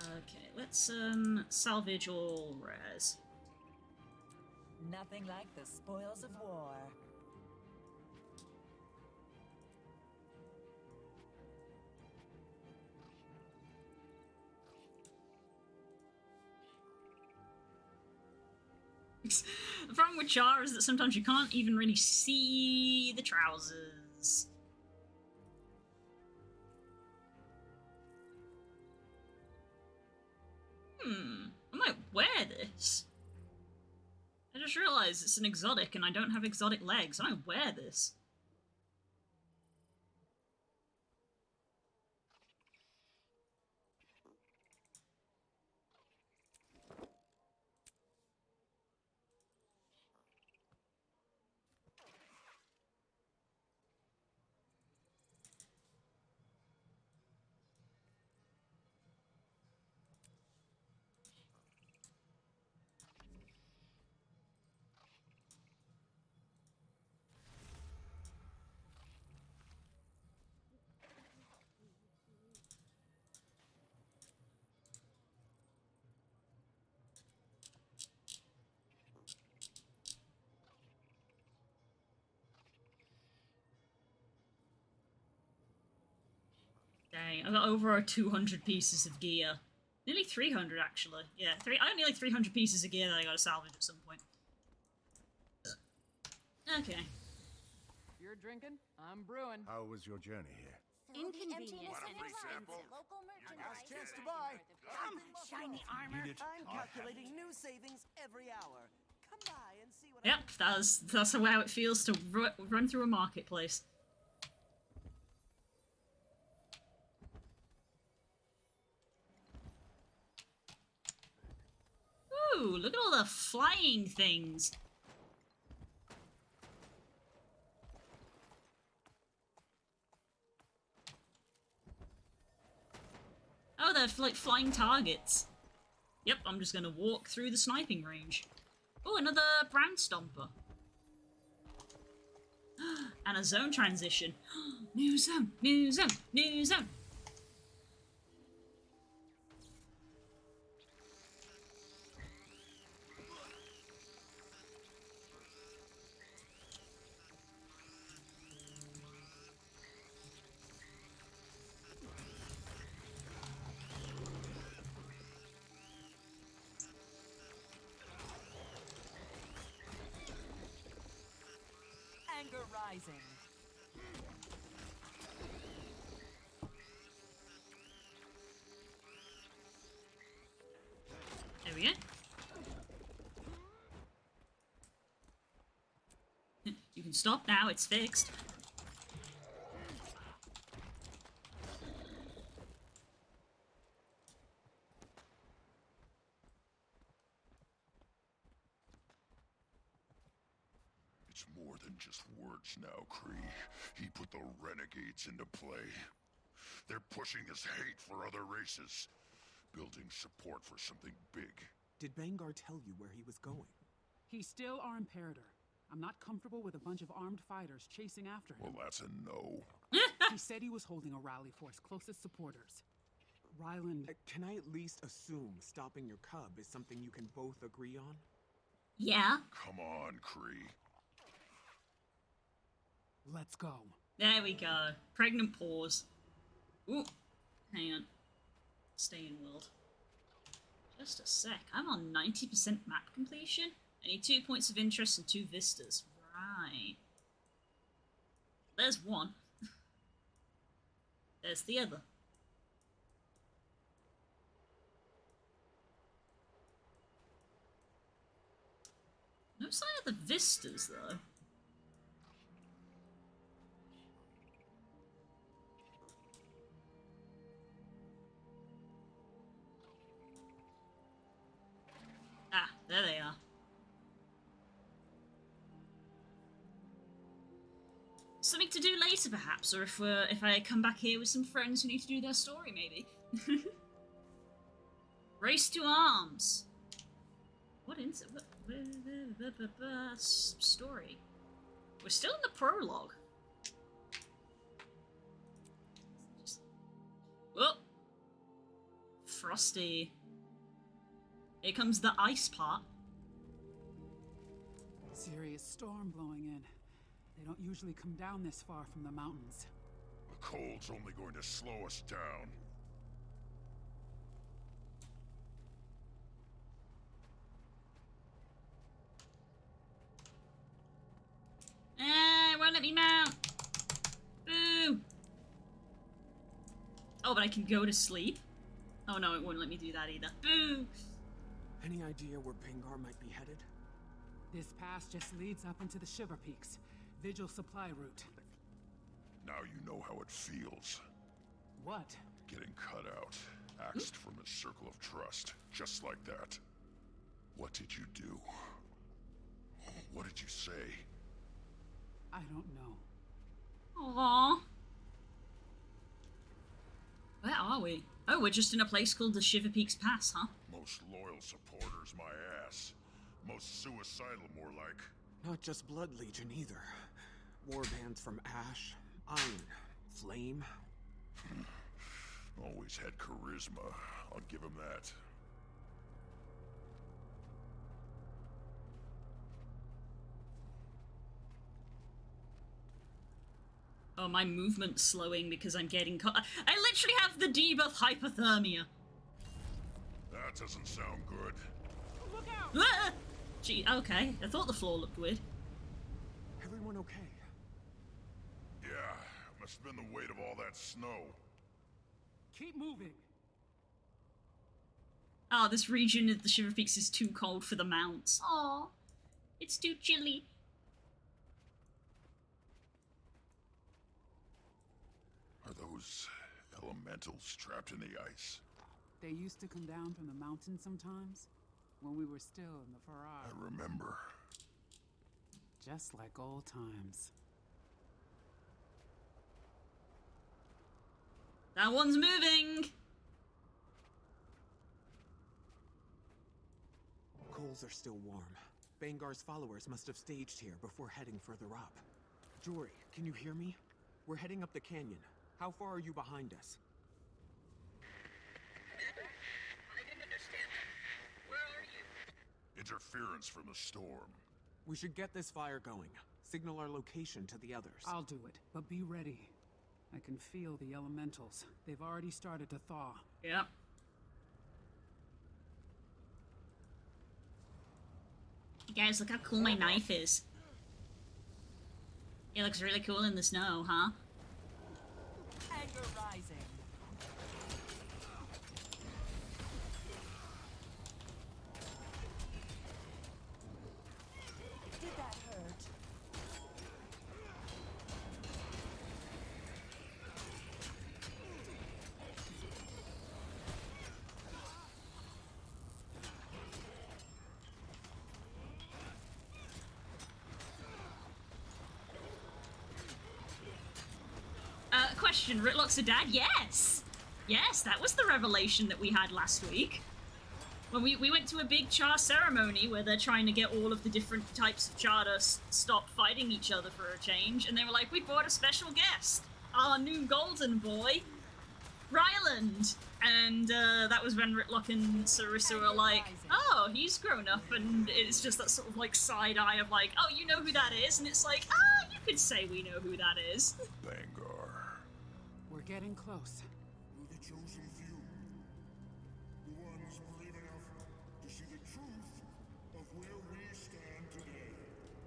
Okay, let's salvage all rares. Nothing like the spoils of war. The problem with Char is that sometimes you can't even really see the trousers. I might wear this. I just realised it's an exotic and I don't have exotic legs. I might wear this. Dang, I got over 200 pieces of gear. Nearly 300, actually. Yeah, I got nearly 300 pieces of gear that I gotta salvage at some point. Okay. You're drinking, I'm brewing. How was your journey here? Inconvenience Want a free sample? local Last chance to buy. Come, shiny armor. Need it? I'm calculating new savings every hour. Come by and see what Yep, that's how it feels to run through a marketplace. Ooh, look at all the flying things. Oh, they're like flying targets. Yep, I'm just gonna walk through the sniping range. Oh, another brand stomper. And a zone transition. New zone, new zone, new zone. Anger rising. There we go. You can stop now, it's fixed. It's more than just words now, Kree. He put the renegades into play. They're pushing his hate for other races, building support for something big. Did Bangar tell you where he was going? He's still our Imperator. I'm not comfortable with a bunch of armed fighters chasing after him. Well, that's a no. He said he was holding a rally for his closest supporters. Ryland... Can I at least assume stopping your cub is something you can both agree on? Yeah. Come on, Kree. Let's go. There we go. Pregnant pause. Ooh. Hang on. Stay in world. Just a sec. I'm on 90% map completion. I need 2 points of interest and 2 vistas. Right. There's one. There's the other. No sign of the vistas, though. Ah, there they are. Something to do later, perhaps, or if I come back here with some friends who need to do their story, maybe. Race to arms. What is it? Story. We're still in the prologue. Whoa. Frosty. Here comes the ice part. Serious storm blowing in. They don't usually come down this far from the mountains. The cold's only going to slow us down. It won't let me mount. Boo. Oh, but I can go to sleep? Oh no, it won't let me do that either. Boo. Any idea where Bangar might be headed? This pass just leads up into the Shiver Peaks. Vigil supply route. Now you know how it feels. What? Getting cut out. Axed from a circle of trust. Just like that. What did you do? What did you say? I don't know. Aww. Where are we? Oh, we're just in a place called the Shiver Peaks Pass, huh? Most loyal supporters, my ass. Most suicidal, more like. Not just Blood Legion, either. Warbands from Ash, Iron, Flame. Always had charisma. I'll give him that. Oh, my movement's slowing because I'm getting caught. I literally have the debuff hypothermia. That doesn't sound good. Look out! Ah! Gee, okay. I thought the floor looked weird. Everyone okay? Yeah, must have been the weight of all that snow. Keep moving. Oh, this region of the Shiver Peaks is too cold for the mounts. Aw, it's too chilly. Are those elementals trapped in the ice? They used to come down from the mountain sometimes, when we were still in the Farrar. I remember. Just like old times. That one's moving! Coals are still warm. Bangar's followers must have staged here before heading further up. Jory, can you hear me? We're heading up the canyon. How far are you behind us? I didn't understand that. Where are you? Interference from the storm. We should get this fire going. Signal our location to the others. I'll do it, but be ready. I can feel the elementals. They've already started to thaw. Yep. Hey guys, look how cool my knife is. It looks really cool in the snow, huh? Anger rising. Did that hurt? Question, Ritlock's a dad? Yes! Yes, that was the revelation that we had last week. When we went to a big Char ceremony where they're trying to get all of the different types of Char to stop fighting each other for a change, and they were like, we brought a special guest, our new golden boy, Ryland. And that was when Ritlock and Sarissa were like, oh, he's grown up, and it's just that sort of like side eye of like, oh, you know who that is? And it's like, you could say we know who that is. Bangar. We're getting close. For the chosen few. The ones brave enough to see the truth of where we stand today.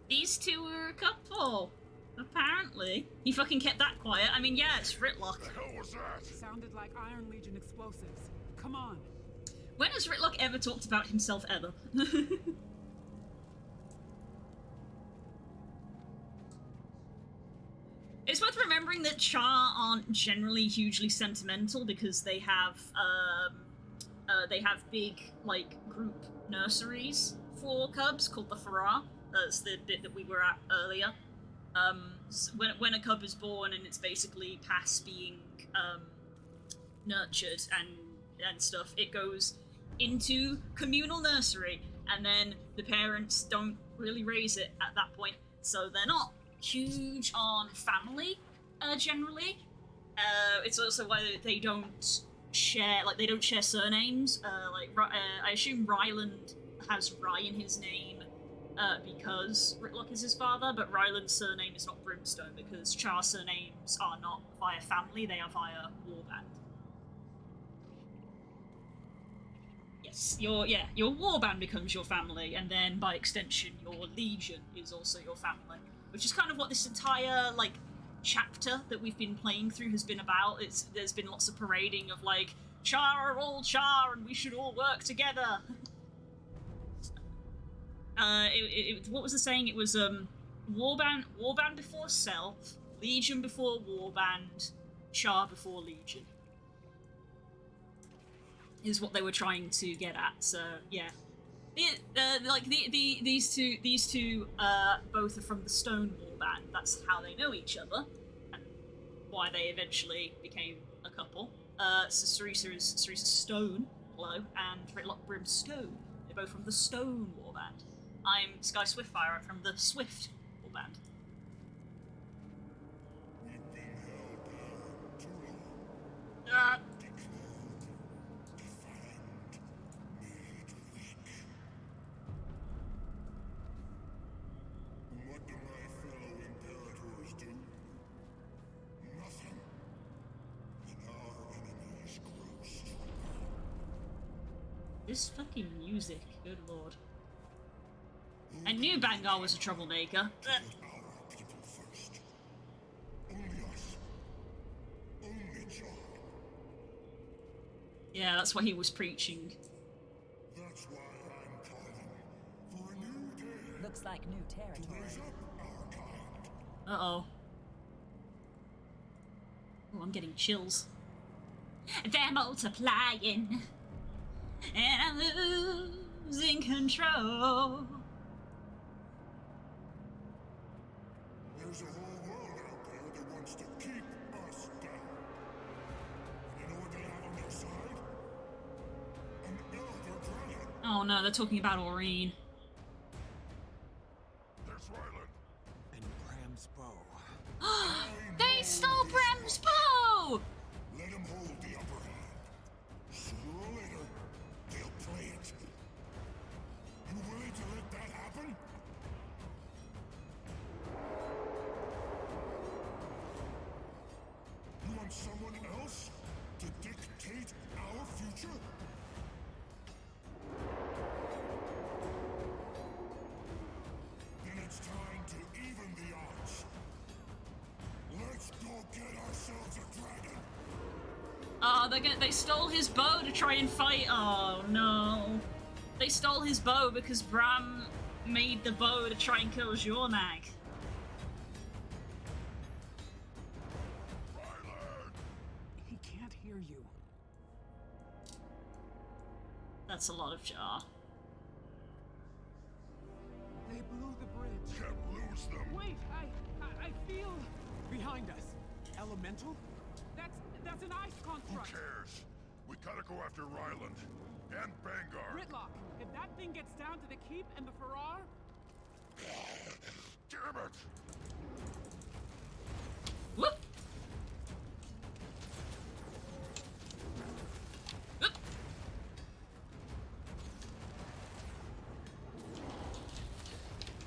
These two were a couple. Apparently. He fucking kept that quiet. I mean, yeah, it's Ritlock. The hell was that? Sounded like Iron Legion explosives. Come on. When has Ritlock ever talked about himself ever? It's worth remembering that Char aren't generally hugely sentimental because they have big, like, group nurseries for cubs called the Farah. That's the bit that we were at earlier. So when a cub is born and it's basically past being nurtured and stuff, it goes into communal nursery, and then the parents don't really raise it at that point, so they're not huge on family generally. It's also why they don't share surnames. I assume Ryland has Rye in his name because Ritlock is his father, but Ryland's surname is not Brimstone because Char surnames are not via family, they are via warband. Yes, your warband becomes your family, and then by extension your legion is also your family, which is kind of what this entire like chapter that we've been playing through has been about. There's been lots of parading of like Char are all Char and we should all work together. What was the saying? It was warband before self, legion before warband, Char before legion. Is what they were trying to get at. So yeah, these two both are from the Stone Warband. That's how they know each other, and why they eventually became a couple. So Sarisa is Sarisa Stone, hello, and Ritlock Brimstone. They're both from the Stone Warband. I'm Sky Swiftfire. I'm from the Swift Warband. We've been held down too long. What do my fellow Imperators do? Nothing. And our enemies grow stronger. This fucking music, good lord. I knew Bangar was a troublemaker. Our people first. Only us. Only John. Yeah, that's what he was preaching. That's why I'm calling for a new day. Looks like new territory. To raise up our kind. Uh-oh. Oh, I'm getting chills. They're multiplying, and I'm losing control. There's a whole world out there that wants to keep us down. And you know what they have on their side? An elder dragon. Oh no, they're talking about Aurene. There's Ryland. And Bram's bow. They stole Bram's bow! Let him hold the upper hand. Sooner or later, they'll play it. You willing to let that happen? You want someone else to dictate our future? Then it's time to even the odds. Let's go get ourselves a dragon. Oh, they stole his bow to try and fight. Oh no. They stole his bow because Bram made the bow to try and kill Jormag. He can't hear you. That's a lot of Jar. They blew the bridge. Can't lose them. Wait, I feel Behind us. Elemental? that's an ice Who construct. cares? We gotta go after Ryland and Bangar. Ritlock, if that thing gets down to the keep and the Farrar, Damn it! Whoop! Whoop!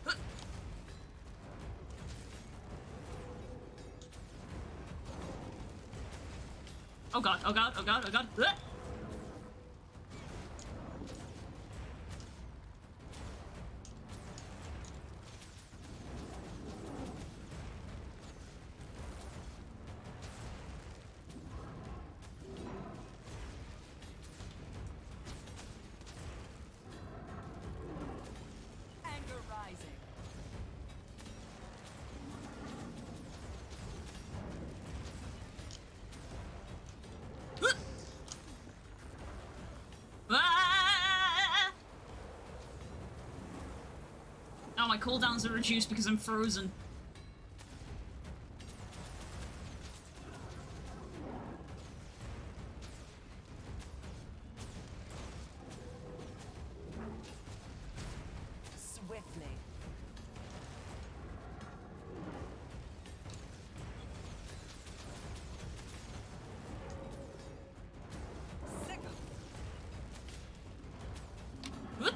Whoop! Oh god, oh god, oh god, oh god. Blech! Anger rising. Ah! Oh, my cooldowns are reduced because I'm frozen. Swiftly. Sickle. Whoop.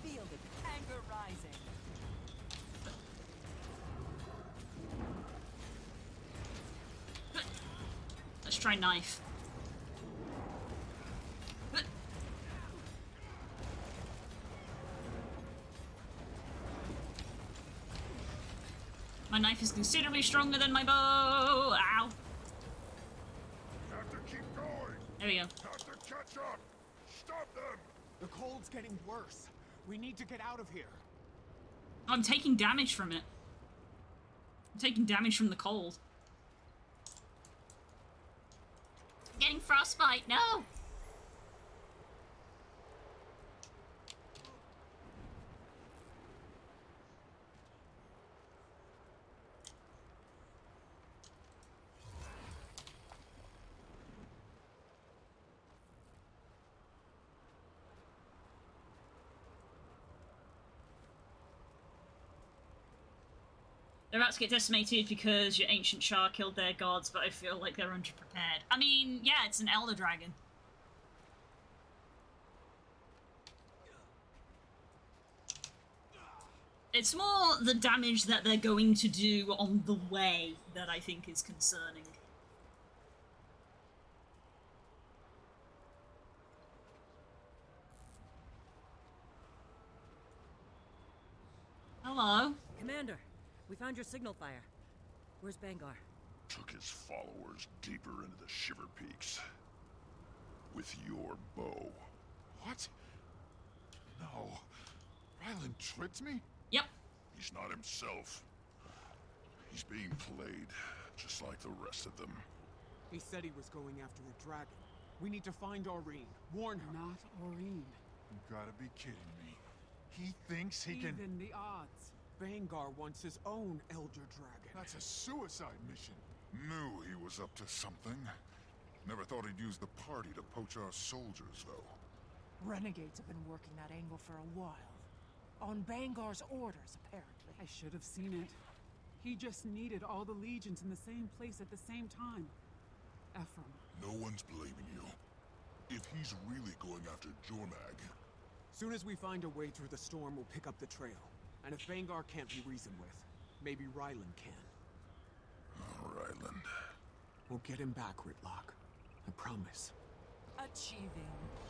Fielded. Anger rising. Let's try knife. My knife is considerably stronger than my bow. Ow. Have to keep going. There we go. Have to catch up. Stop them. The cold's getting worse. We need to get out of here. I'm taking damage from it. I'm taking damage from the cold. Getting frostbite, no! They're about to get decimated because your ancient Char killed their gods, but I feel like they're underprepared. I mean, yeah, it's an Elder Dragon. It's more the damage that they're going to do on the way that I think is concerning. Hello? Commander, we found your signal fire. Where's Bangar? Took his followers deeper into the Shiver Peaks. With your bow. What? No. Ryland tricked me? Yep. He's not himself. He's being played, just like the rest of them. He said he was going after a dragon. We need to find Aurene. Warn her. Not Aurene. You gotta be kidding me. He thinks he can... Even the odds. Bangar wants his own Elder Dragon. That's a suicide mission. Knew he was up to something. Never thought he'd use the party to poach our soldiers, though. Renegades have been working that angle for a while. On Bangar's orders, apparently. I should have seen it. He just needed all the legions in the same place at the same time. Ephraim. No one's blaming you. If he's really going after Jormag... Soon as we find a way through the storm, we'll pick up the trail. And if Bangar can't be reasoned with, maybe Ryland can. Oh, Ryland. We'll get him back, Ritlock. I promise. Achieving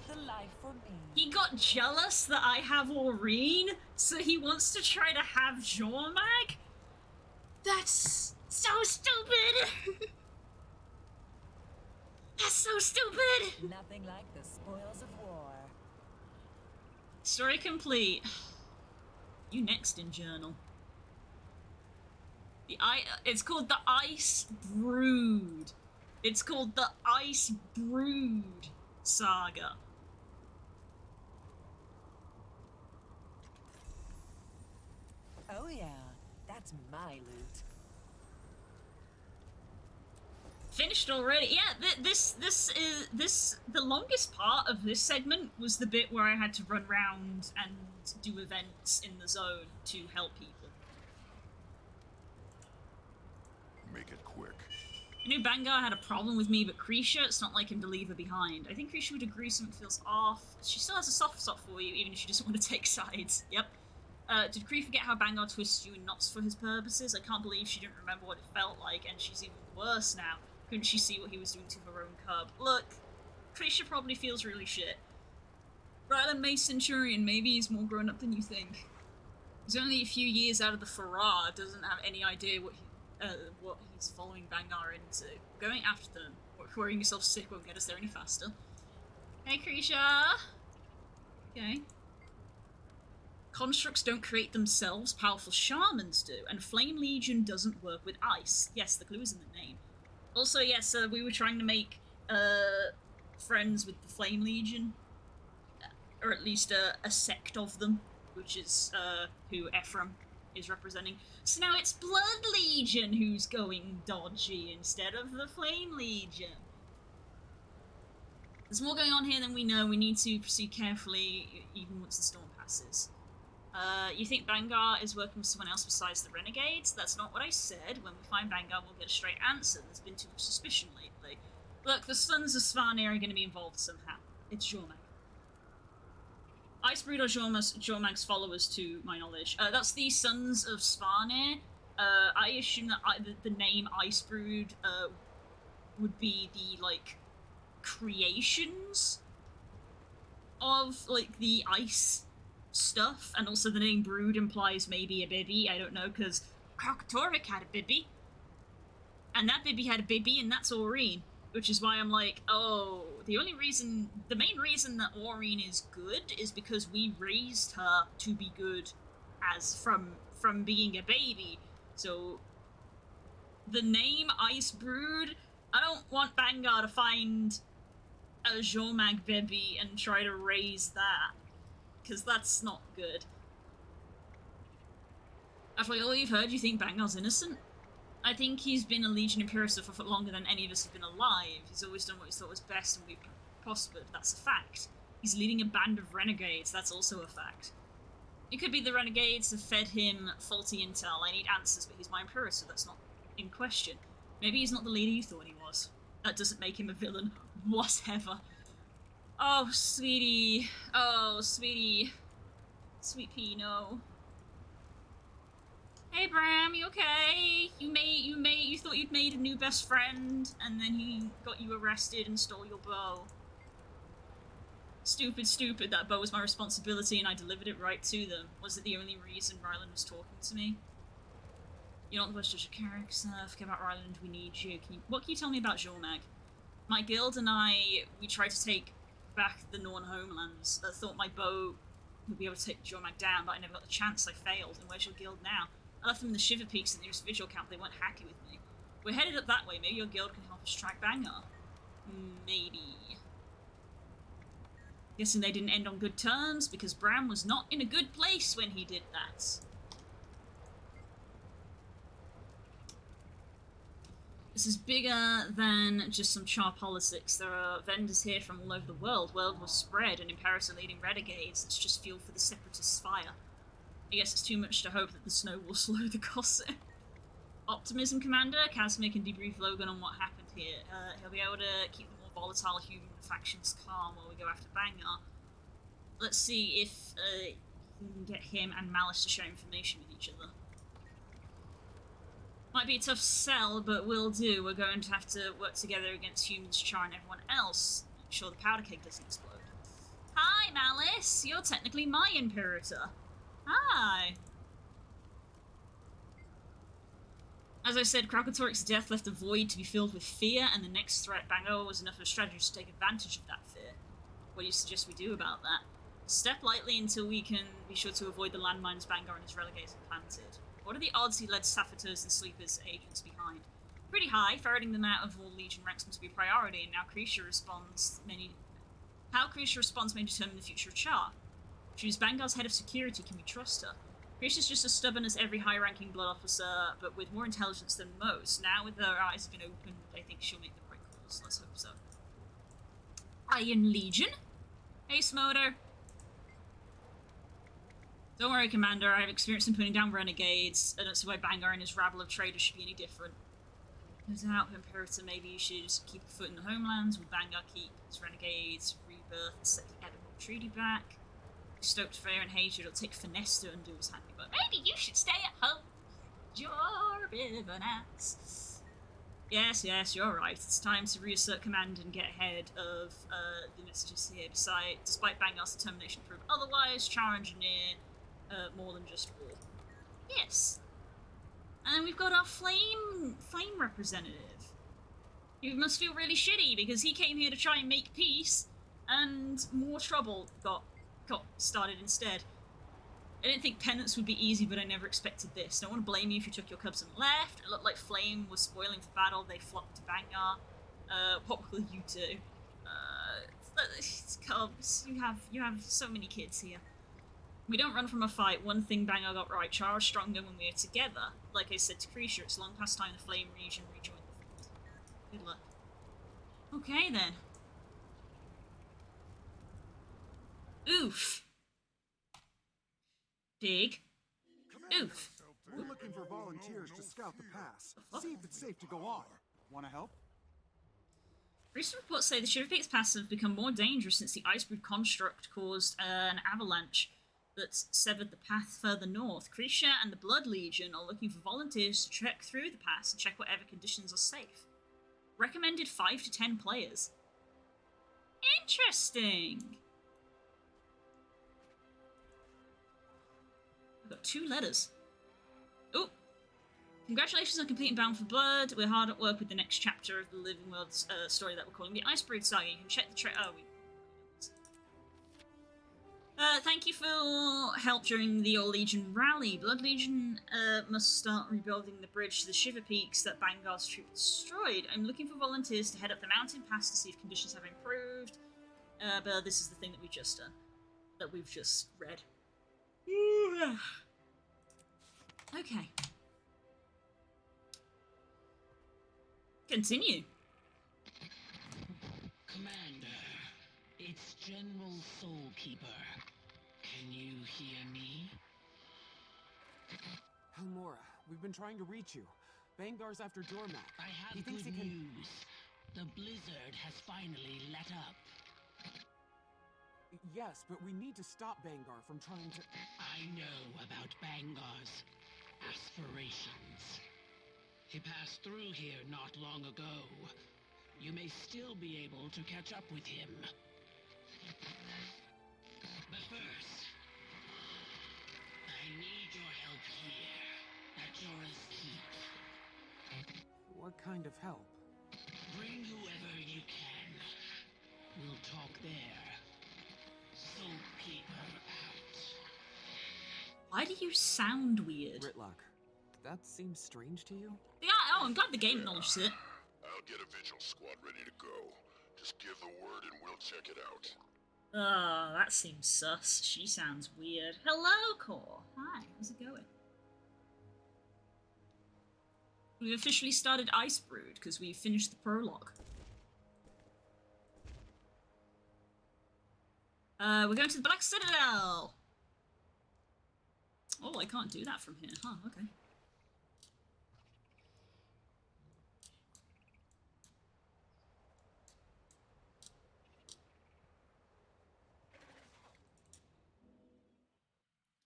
the life for me. He got jealous that I have Aurene, so he wants to try to have Jormag? That's so stupid! That's so stupid! Nothing like the spoils of war. Story complete. You next in journal. It's called the Icebrood. It's called the Icebrood saga. Oh yeah, that's my loot. Finished already? Yeah, the longest part of this segment was the bit where I had to run around and do events in the zone to help people. Make it quick. I knew Bangar had a problem with me, but Krisha, it's not like him to leave her behind. I think Krisha would agree something feels off. She still has a soft spot for you, even if she doesn't want to take sides. Yep. Did Kree forget how Bangar twists you in knots for his purposes? I can't believe she didn't remember what it felt like, and she's even worse now. Couldn't she see what he was doing to her own cub? Look, Krisha probably feels really shit. Rylan May Centurion, maybe he's more grown up than you think. He's only a few years out of the Farah, doesn't have any idea what he's following Bangar into. Going after them, worrying yourself sick won't get us there any faster. Hey, Krisha! Okay. Constructs don't create themselves, powerful shamans do, and Flame Legion doesn't work with ice. Yes, the clue is in the name. Also, yes, we were trying to make friends with the Flame Legion, or at least a sect of them, which is who Ephraim is representing. So now it's Blood Legion who's going dodgy instead of the Flame Legion. There's more going on here than we know. We need to proceed carefully, even once the storm passes. You think Bangar is working with someone else besides the Renegades? That's not what I said. When we find Bangar, we'll get a straight answer. There's been too much suspicion lately. Look, the Sons of Svanir are going to be involved somehow. It's Jormag. Icebrood are Jormag's followers, to my knowledge. That's the Sons of Svanir. I assume that the name Icebrood would be the, like, creations of, like, the ice stuff, and also the name Brood implies maybe a Bibby, I don't know, because Kralkatorvik had a Bibby, and that Bibby had a Bibby, and that's Aurene, which is why I'm like, oh, the main reason that Aurene is good is because we raised her to be good as from being a baby, so the name Icebrood, I don't want Bangar to find a Jormag Bibby and try to raise that, because that's not good. After all you've heard, you think Bangar's innocent? I think he's been a Legion Imperator for longer than any of us have been alive. He's always done what he thought was best and we've prospered. That's a fact. He's leading a band of renegades. That's also a fact. It could be the renegades have fed him faulty intel. I need answers, but he's my Imperator, so that's not in question. Maybe he's not the leader you thought he was. That doesn't make him a villain. Whatever. Oh, sweetie. Oh, sweetie. Sweet pea, no. Hey, Bram, you okay? You thought you'd made a new best friend, and then he got you arrested and stole your bow. Stupid, stupid. That bow was my responsibility, and I delivered it right to them. Was it the only reason Ryland was talking to me? You're not the best judge of character. Forget about Ryland. We need you. What can you tell me about Jormag? My guild and we tried to take back the Norn homelands. I thought my bow would be able to take Jormag down, but I never got the chance. I failed. And where's your guild now? I left them in the Shiver Peaks at the nearest visual camp. They weren't happy with me. We're headed up that way. Maybe your guild can help us track Bangar. Maybe. Guessing they didn't end on good terms, because Bram was not in a good place when he did that. This is bigger than just some char politics. There are vendors here from all over the world. Word was spread, and Imperator leading renegades. It's just fuel for the Separatists' fire. I guess it's too much to hope that the snow will slow the gossip. Optimism, Commander. Casimir can debrief Logan on what happened here. He'll be able to keep the more volatile human factions calm while we go after Bangar. Let's see if we can get him and Malice to share information with each other. Might be a tough sell, but we'll do. We're going to have to work together against humans, Char, and everyone else. Make sure the powder keg doesn't explode. Hi, Malice! You're technically my Imperator. Hi! As I said, Kralkatorvik's death left a void to be filled with fear, and the next threat, Bangar, was enough of a strategy to take advantage of that fear. What do you suggest we do about that? Step lightly until we can be sure to avoid the landmines Bangar and his renegades have planted. What are the odds he led Sapphires and Sleepers agents behind? Pretty high. Ferreting them out of all Legion ranks must be a priority, and now how Krisha responds may determine the future of Char. She's Bangar's head of security. Can we trust her? Krisha's just as stubborn as every high-ranking blood officer, but with more intelligence than most. Now, with her eyes have been opened, I think she'll make the right calls. Let's hope so. Iron Legion? Hey, Smoder. Don't worry, Commander. I have experience in putting down renegades. I don't see why Bangar and his rabble of traitors should be any different. Who's out, Imperator, maybe you should keep a foot in the homelands. Will Vanguard keep its renegades, rebirth, and set the Edinburgh Treaty back? Stoked fear and hatred, it'll take finesse to undo what's happening, but maybe you should stay at home. You're a bit of an ass. Yes, you're right. It's time to reassert command and get ahead of the messages here. Despite Bangar's determination to prove otherwise, Char engineer more than just war. Yes. And we've got our flame representative. You must feel really shitty because he came here to try and make peace, and more trouble got started instead. I didn't think penance would be easy, but I never expected this. Don't want to blame you if you took your cubs and left. It looked like Flame was spoiling for battle. They flocked to Bangar. What will you do? It's cubs. You have so many kids here. We don't run from a fight. One thing Bangar got right. Char is stronger when we are together. Like I said to Krisha, it's long past time the Flame region rejoined the field. Good luck. Okay then. Oof. Big. Oof. We're looking for volunteers to scout the pass. See if it's safe to go on. Wanna help? Recent reports say the Shiverpeaks Pass have become more dangerous since the Icebrood construct caused an avalanche that severed the path further north. Krisha and the Blood Legion are looking for volunteers to trek through the pass and check whatever conditions are safe. Recommended 5 to 10 players. Interesting. I've got 2 letters. Oh! Congratulations on completing Bound for Blood. We're hard at work with the next chapter of the Living World story that we're calling the Icebrood Saga. You can check the thank you for help during the Old Legion rally. Blood Legion must start rebuilding the bridge to the Shiver Peaks that Bangar's troops destroyed. I'm looking for volunteers to head up the mountain pass to see if conditions have improved. But this is the thing that we've just read. Okay. Continue. Commander, it's General Soulkeeper. Can you hear me? Helmora, we've been trying to reach you. Bangar's after Jormak. I have he thinks good he can... news. The blizzard has finally let up. Yes, but we need to stop Bangar from trying to... I know about Bangar's aspirations. He passed through here not long ago. You may still be able to catch up with him. But first, I need your help here, at Jorah's Keep. What kind of help? Bring whoever you can. We'll talk there. Soulkeeper out. Why do you sound weird? Ritlock, that seems strange to you? Yeah, I'm glad the game acknowledges it. I'll get a vigil squad ready to go. Just give the word and we'll check it out. That seems sus. She sounds weird. Hello, Core. Hi, how's it going? We've officially started Icebrood because we finished the prologue. We're going to the Black Citadel! Oh, I can't do that from here. Huh, okay.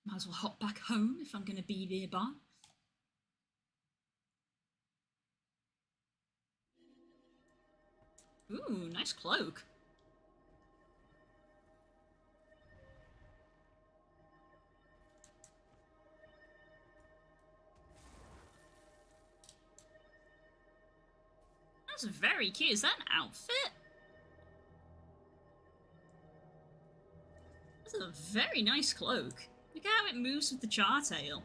Might as well hop back home if I'm going to be nearby. Ooh, nice cloak. That's very cute. Is that an outfit? That's a very nice cloak. Look how it moves with the chartail.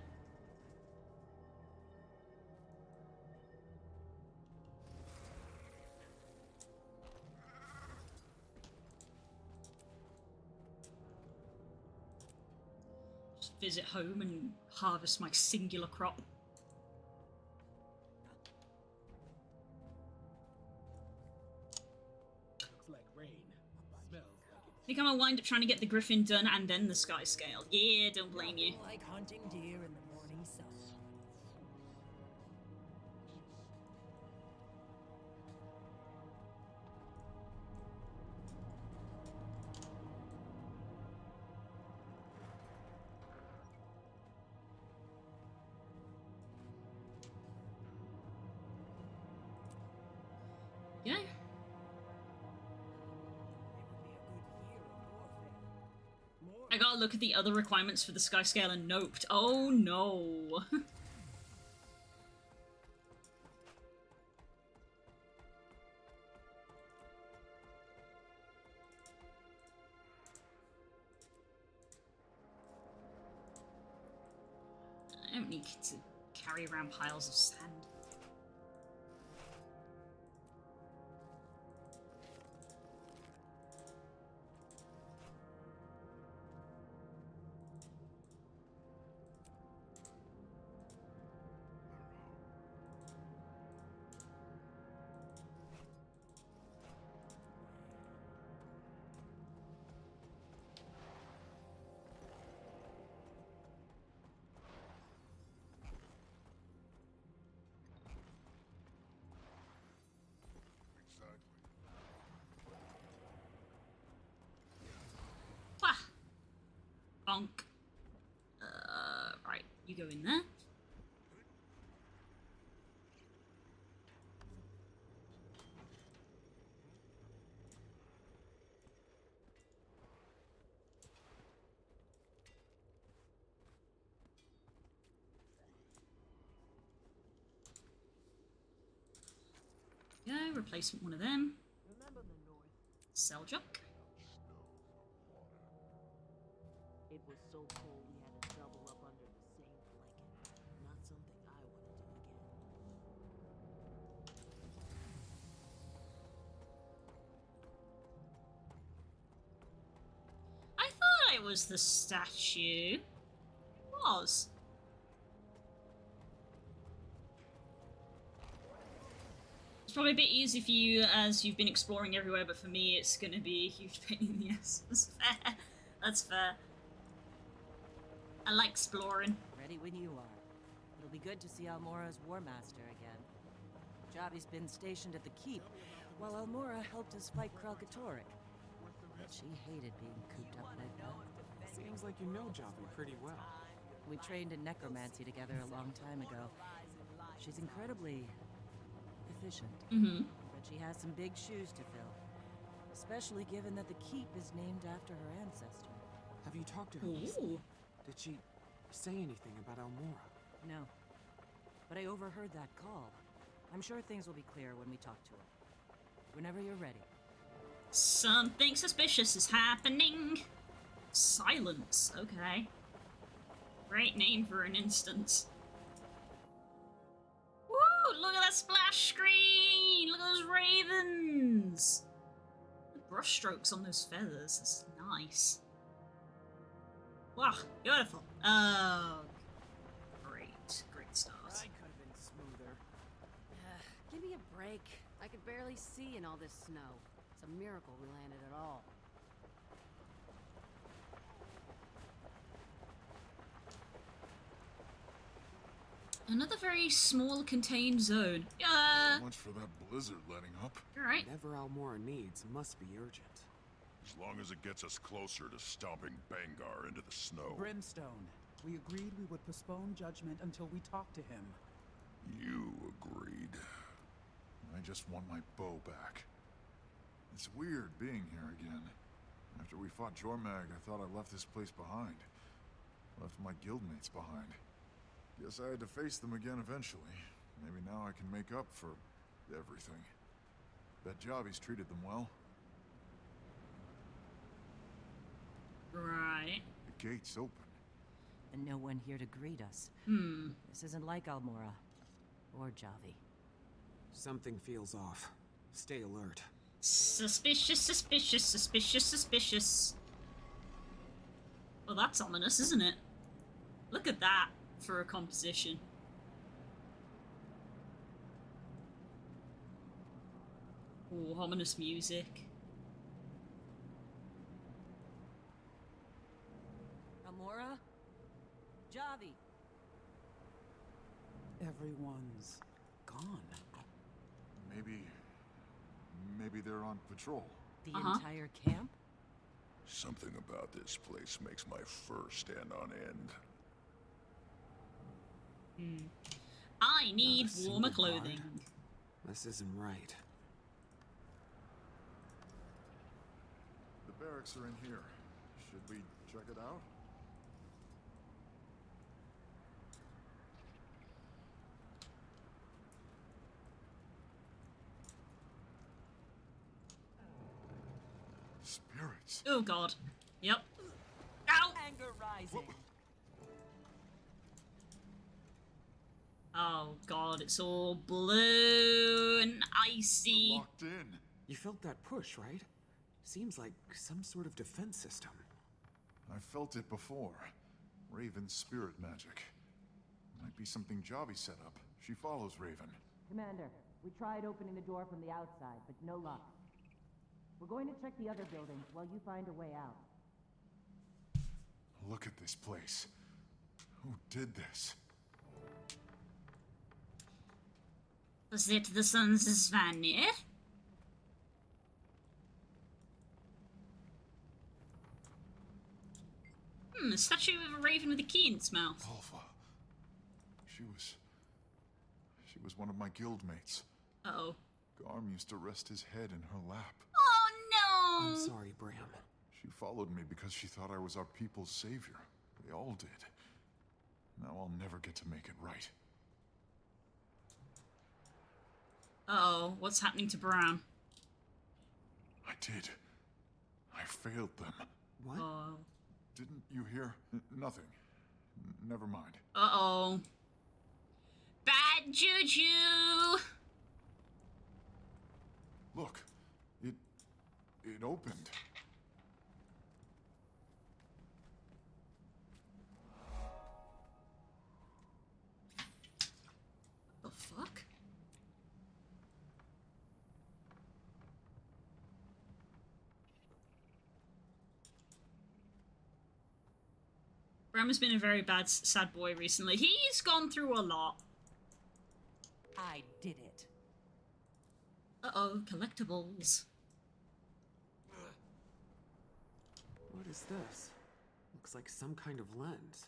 Just visit home and harvest my singular crop. Looks like rain. Smells like it. I think I'm gonna wind up trying to get the Griffin done and then the Sky Scale. Yeah, don't blame you. Like hunting deer in the morning sun. I gotta look at the other requirements for the sky scale and noped. Oh no. I don't need to carry around piles of sand. Bonk. Right, you go in there. Go, replacement one of them. Seljuk. It was so cold we had to double up under the same blanket. Not something I want to do again. I thought it was the statue. It was. It's probably a bit easy for you as you've been exploring everywhere, but for me it's gonna be a huge pain in the ass. That's fair. That's fair. I like exploring. Ready when you are. It'll be good to see Almora's War Master again. Javi's been stationed at the keep, while Almora helped us fight Kralkatorrik. But she hated being cooped up like that. Seems like you know Javi pretty well. We trained in necromancy together a long time ago. She's incredibly efficient. But she has some big shoes to fill. Especially given that the keep is named after her ancestor. Have you talked to her recently? Did she say anything about Almora? No. But I overheard that call. I'm sure things will be clear when we talk to her. Whenever you're ready. Something suspicious is happening. Silence, okay. Great name for an instance. Woo! Look at that splash screen! Look at those ravens! The brush strokes on those feathers, that's nice. Wow, beautiful. Oh, great. Great stars. Ride could have been smoother. Give me a break. I could barely see in all this snow. It's a miracle we landed at all. Another very small contained zone. So much for that blizzard letting up. Alright. Whatever Almora needs must be urgent. As long as it gets us closer to stomping Bangar into the snow. Brimstone, we agreed we would postpone judgment until we talked to him. You agreed. I just want my bow back. It's weird being here again. After we fought Jormag, I thought I left this place behind. Left my guildmates behind. Guess I had to face them again eventually. Maybe now I can make up for everything. Bet Javi's treated them well. Right. The gate's open. And no one here to greet us. This isn't like Almora. Or Javi. Something feels off. Stay alert. Suspicious, suspicious, suspicious, suspicious. Well, that's ominous, isn't it? Look at that for a composition. Ooh, ominous music. Almora? Javi? Everyone's gone. Maybe they're on patrol. The entire camp? Something about this place makes my fur stand on end. I need warmer clothing. This isn't right. The barracks are in here. Should we check it out? Spirits. Oh god. Yep. Ow! Anger rising. Oh god, it's all blue and icy. Locked in. You felt that push, right? Seems like some sort of defense system. I felt it before. Raven's spirit magic. Might be something Javi set up. She follows Raven. Commander, we tried opening the door from the outside, but no luck. We're going to check the other buildings while you find a way out. Look at this place. Who did this? Was it the Sons of Svanir? A statue of a raven with a key in its mouth. Alpha. She was one of my guildmates. Uh-oh. Garm used to rest his head in her lap. Oh no! I'm sorry, Bram. She followed me because she thought I was our people's savior. They all did. Now I'll never get to make it right. Uh-oh, what's happening to Bram? I did. I failed them. What? Didn't you hear? Nothing. Never mind. Uh-oh. Bad juju! Look. It opened. The fuck? Bram has been a very bad, sad boy recently. He's gone through a lot. I did it. Uh-oh, collectibles. What is this? Looks like some kind of lens.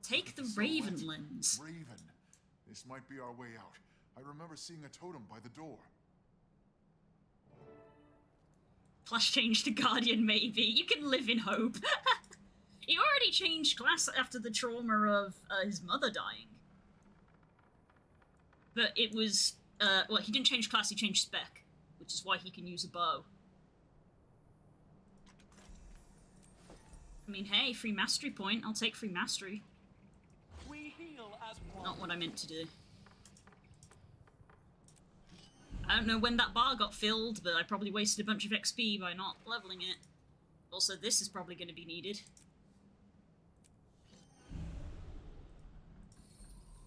Take the So Raven what? lens. Raven. This might be our way out. I remember seeing a totem by the door. Class change to Guardian, maybe. You can live in hope. He already changed class after the trauma of his mother dying. But it was, well, he didn't change class, he changed spec, which is why he can use a bow. I mean, hey, free mastery point. I'll take free mastery. We heal as one. Not what I meant to do. I don't know when that bar got filled, but I probably wasted a bunch of XP by not leveling it. Also, this is probably going to be needed.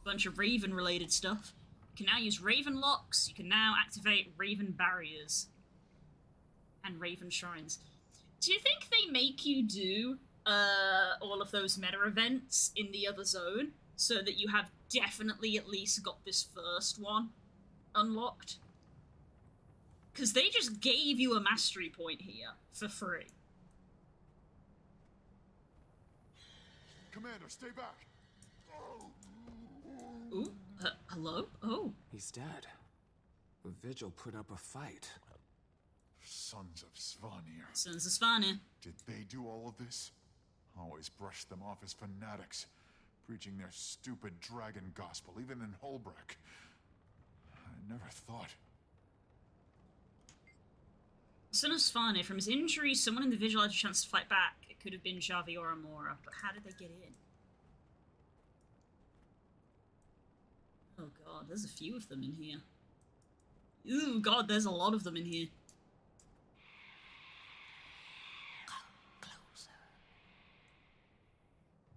Bunch of Raven-related stuff. You can now use Raven locks. You can now activate Raven barriers. And Raven shrines. Do you think they make you do all of those meta events in the other zone so that you have definitely at least got this first one unlocked? Because they just gave you a mastery point here for free. Commander, stay back. Ooh, hello? Oh. He's dead. The Vigil put up a fight. Sons of Svanir. Sons of Svanir. Did they do all of this? Always brushed them off as fanatics, preaching their stupid dragon gospel, even in Holbrook. I never thought. Son of Svanir, from his injury, someone in the Vigil had a chance to fight back. It could have been Javi or Amora, but how did they get in? Oh god, there's a few of them in here. Ooh, god, there's a lot of them in here. Closer.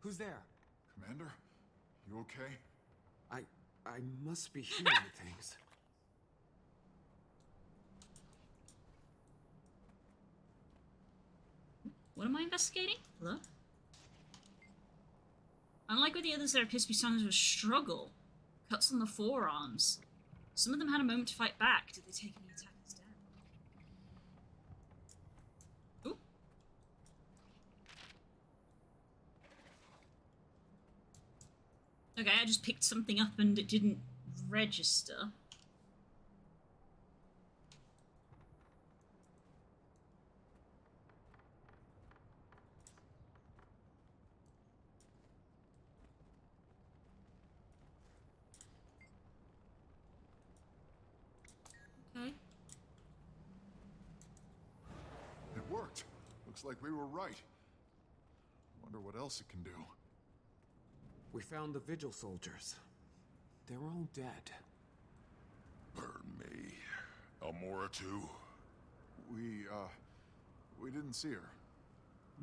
Who's there? Commander, you okay? I must be hearing things. What am I investigating? Hello? Unlike with the others, there appears to be signs of a struggle. Cuts on the forearms. Some of them had a moment to fight back. Did they take any attackers down? Ooh. Okay, I just picked something up and it didn't register. worked. Looks like we were right. Wonder what else it can do. We found the Vigil soldiers. They're all dead. Burn me. Almora too? We didn't see her.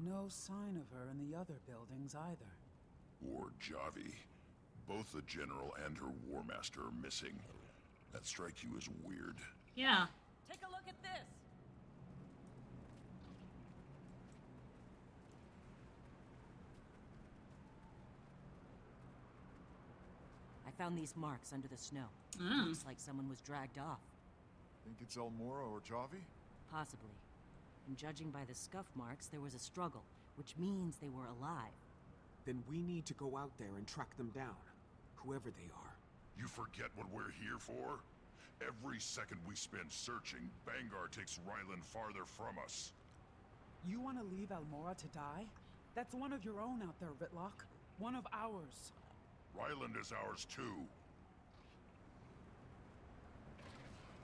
No sign of her in the other buildings either. Or Javi. Both the General and her War Master are missing. That strike you as weird? Yeah. Take a look at this. I found these marks under the snow. Looks like someone was dragged off. Think it's Elmora or Javi? Possibly. And judging by the scuff marks, there was a struggle, which means they were alive. Then we need to go out there and track them down, whoever they are. You forget what we're here for? Every second we spend searching, Bangar takes Ryland farther from us. You want to leave Elmora to die? That's one of your own out there, Ritlock. One of ours. Ryland is ours too.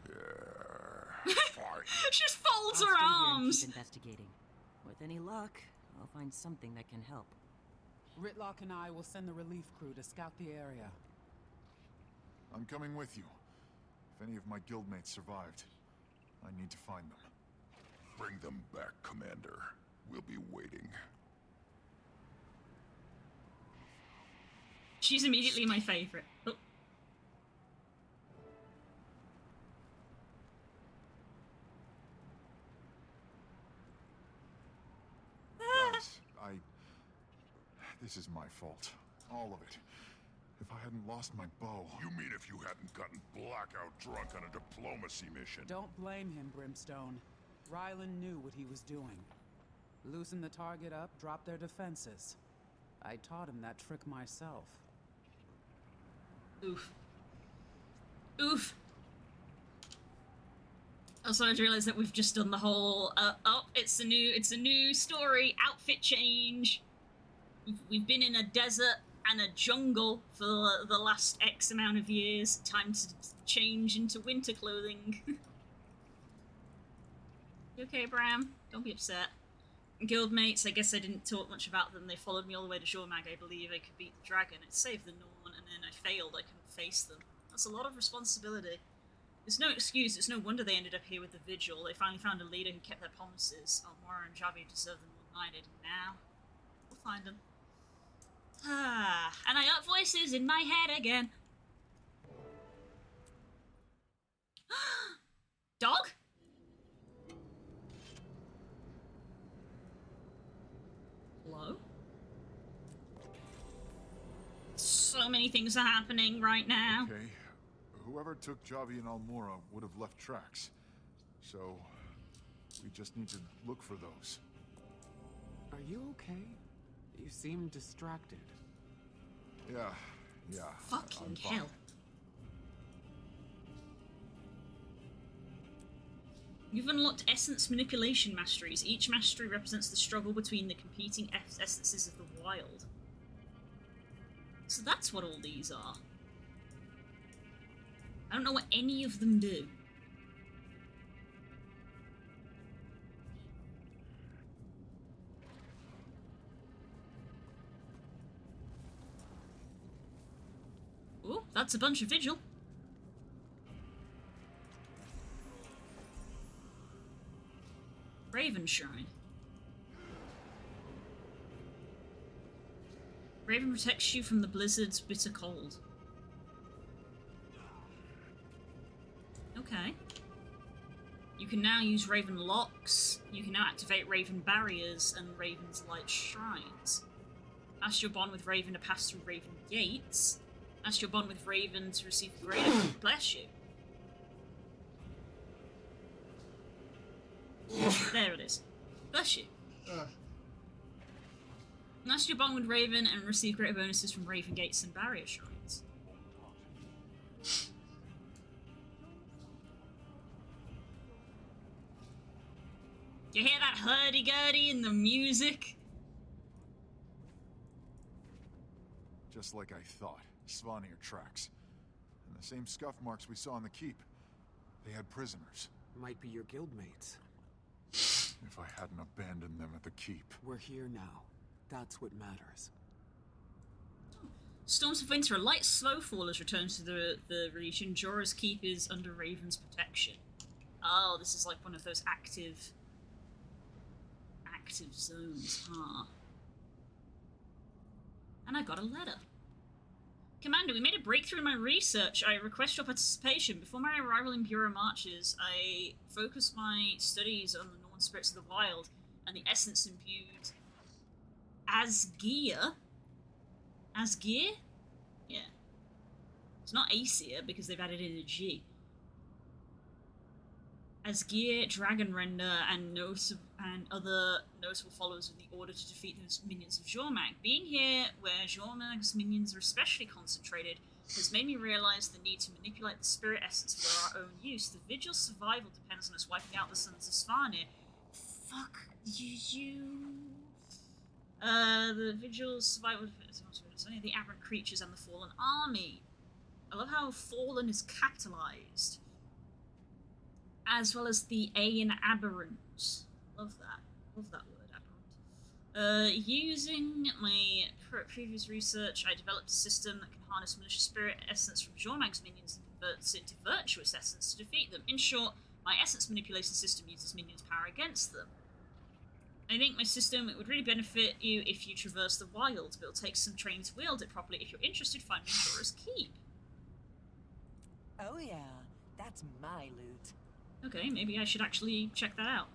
Yeah. Fine. She just folds I'll her stay here and arms. keep investigating. With any luck, I'll find something that can help. Ritlock and I will send the relief crew to scout the area. I'm coming with you. If any of my guildmates survived, I need to find them. Bring them back, Commander. We'll be waiting. She's immediately my favorite. Oh. Guys, this is my fault. All of it. If I hadn't lost my bow... You mean if you hadn't gotten blackout drunk on a diplomacy mission? Don't blame him, Brimstone. Ryland knew what he was doing. Loosen the target up, drop their defenses. I taught him that trick myself. Oof. Oof. Also, I just realized that we've just done the whole, it's a new story, outfit change. We've been in a desert and a jungle for the last X amount of years. Time to change into winter clothing. You okay, Bram? Don't be upset. Guildmates, I guess I didn't talk much about them. They followed me all the way to Jormag, I believe. I could beat the dragon. It saved the Norn, and then I failed. I couldn't face them. That's a lot of responsibility. There's no excuse. It's no wonder they ended up here with the Vigil. They finally found a leader who kept their promises. Elmora and Javi deserve them more than I did. Now, we'll find them. Ah, and I got voices in my head again. Dog? Hello? So many things are happening right now. Okay. Whoever took Javi and Elmora would have left tracks. So, we just need to look for those. Are you okay? You seem distracted. Yeah. Fucking hell. You've unlocked essence manipulation masteries. Each mastery represents the struggle between the competing essences of the wild. So that's what all these are. I don't know what any of them do. Oh, that's a bunch of Vigil. Raven Shrine. Raven protects you from the blizzard's bitter cold. Okay. You can now use Raven Locks. You can now activate Raven Barriers and Raven's Light Shrines. Ask your bond with Raven to pass through Raven Gates. Ask your bond with Raven to receive greater... Bless you. There it is. Bless you. Ask your bond with Raven and receive greater bonuses from Raven Gates and Barrier Shrines. You hear that hurdy-gurdy in the music? Just like I thought. Svanir tracks. And the same scuff marks we saw on the keep. They had prisoners. Might be your guildmates. If I hadn't abandoned them at the keep. We're here now. That's what matters. Storms of winter, a light snowfall has returned to the region. Jorah's keep is under Raven's protection. Oh, this is like one of those active zones, huh? And I got a letter. Commander, we made a breakthrough in my research. I request your participation. Before my arrival in Bureau Marches, I focused my studies on the Northern spirits of the wild and the essence imbued Asgeir. Asgeir? Yeah. It's not Aesir because they've added in a G. Asgeir, Dragonrender, and other notable followers of the Order to defeat the minions of Jormag. Being here, where Jormag's minions are especially concentrated, has made me realize the need to manipulate the spirit essence for our own use. The Vigil's survival depends on us wiping out the sons of Svanir. Fuck you. The Vigil's survival depends on the aberrant creatures and the fallen army. I love how fallen is capitalized. As well as the A in aberrant. Love that. Love that word, aberrant. Using my previous research, I developed a system that can harness malicious spirit essence from Jormag's minions and converts it to virtuous essence to defeat them. In short, my essence manipulation system uses minions' power against them. I think my system would really benefit you if you traverse the wild, but it'll take some training to wield it properly. If you're interested, find me in Jorah's Keep. Oh yeah, that's my loot. Okay, maybe I should actually check that out.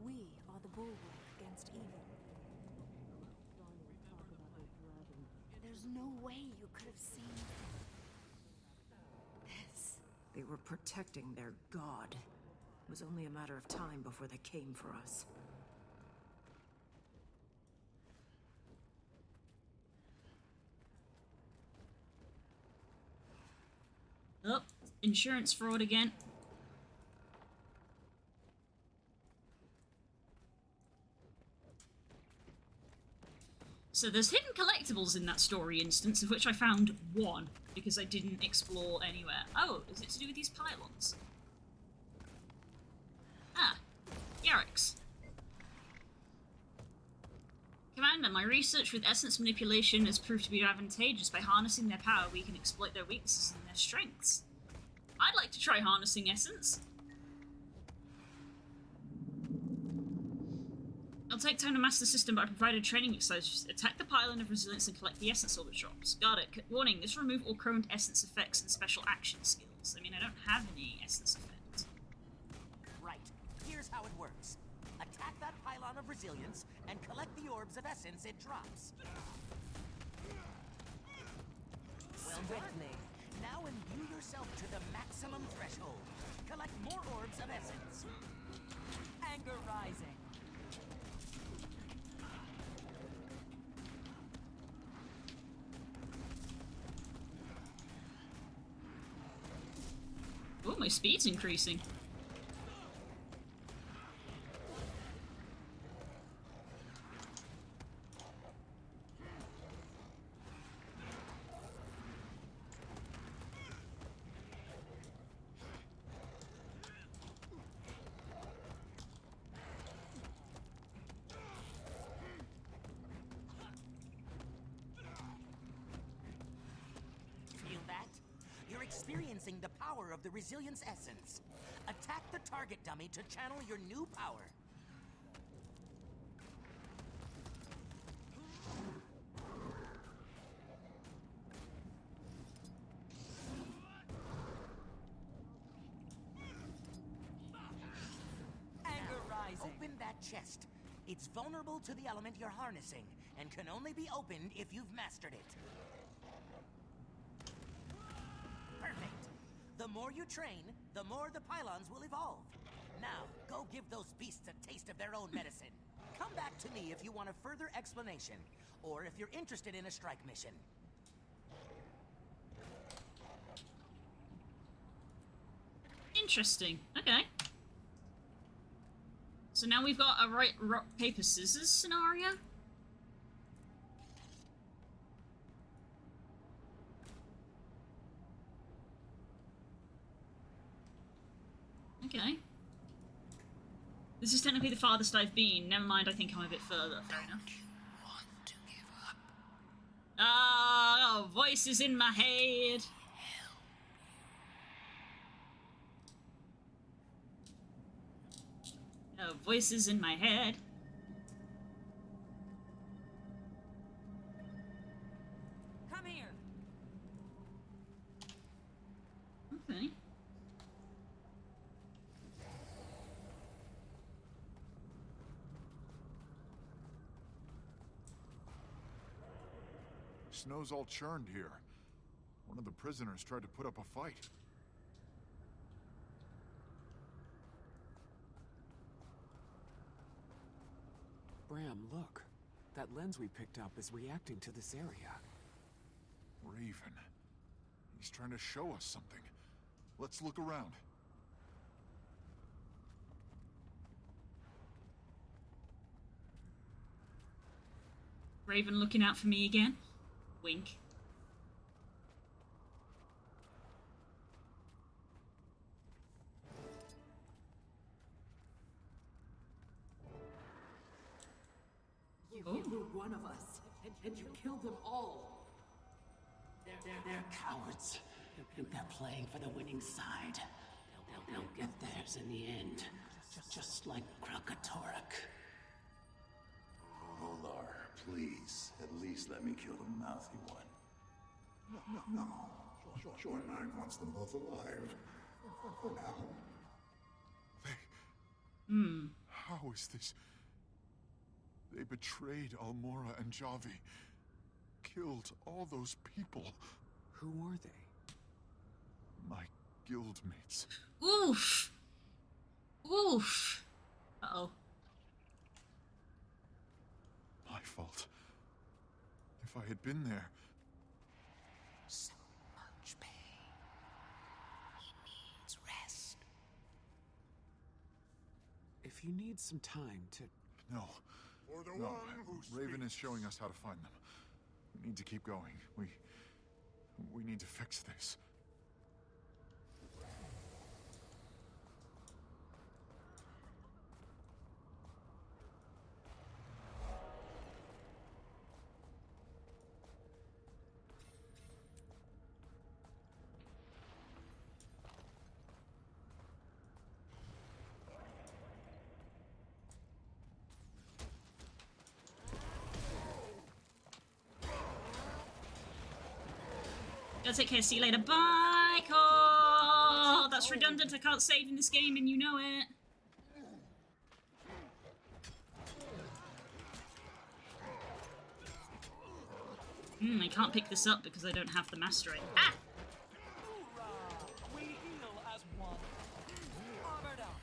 We are the bulwark against evil. There's no way you could have seen this. They were protecting their god. It was only a matter of time before they came for us. Oh, insurance fraud again. So there's hidden collectibles in that story instance, of which I found one, because I didn't explore anywhere. Oh, is it to do with these pylons? Ah, Yarrick's. Commander, my research with essence manipulation has proved to be advantageous. By harnessing their power, we can exploit their weaknesses and their strengths. I'd like to try harnessing essence. It'll take time to master the system, but I provided training exercises. Attack the pylon of resilience and collect the essence orbit drops. Got it. Warning, this will remove all current essence effects and special action skills. I mean, I don't have any essence effects. Right. Here's how it works. Attack that pylon of resilience and collect the orbs of essence it drops. Well done. Now imbue yourself to the maximum threshold. Collect more orbs of essence. Anger rising. Oh, my speed's increasing. Feel that? You're experiencing the power of the resilience essence. Attack the target dummy to channel your new power. Anger rising. Open that chest. It's vulnerable to the element you're harnessing, and can only be opened if you've mastered it. Perfect. The more you train, the more the pylons will evolve. Now, go give those beasts a taste of their own medicine. Come back to me if you want a further explanation, or if you're interested in a strike mission. Interesting. Okay. So now we've got a rock, paper, scissors scenario. Okay. This is technically the farthest I've been. Never mind, I think I'm a bit further. Fair enough. Ah, voices in my head. Voices in my head. Come here. Okay. Snow's all churned here. One of the prisoners tried to put up a fight. Bram, look. That lens we picked up is reacting to this area. Raven. He's trying to show us something. Let's look around. Raven looking out for me again. Wink. You were one of us, and you killed them all. They're cowards. They're playing for the winning side. They'll get theirs in the end. Just like Krakatorik. Volar, please, at least let me kill the mouthy one. No. Jormag wants them both alive. For now. How is this? They betrayed Almora and Javi. Killed all those people. Who were they? My guildmates. Oof. Oof. Uh-oh. My fault. If I had been there... So much pain. He needs rest. If you need some time to... No. For the No. one who Raven speaks. is showing us how to find them. We need to keep going. We need to fix this. Gotta take care, see you later. Bye, Cole! That's redundant, I can't save in this game and you know it. I can't pick this up because I don't have the mastering. Ah! We heal as one. Armored up.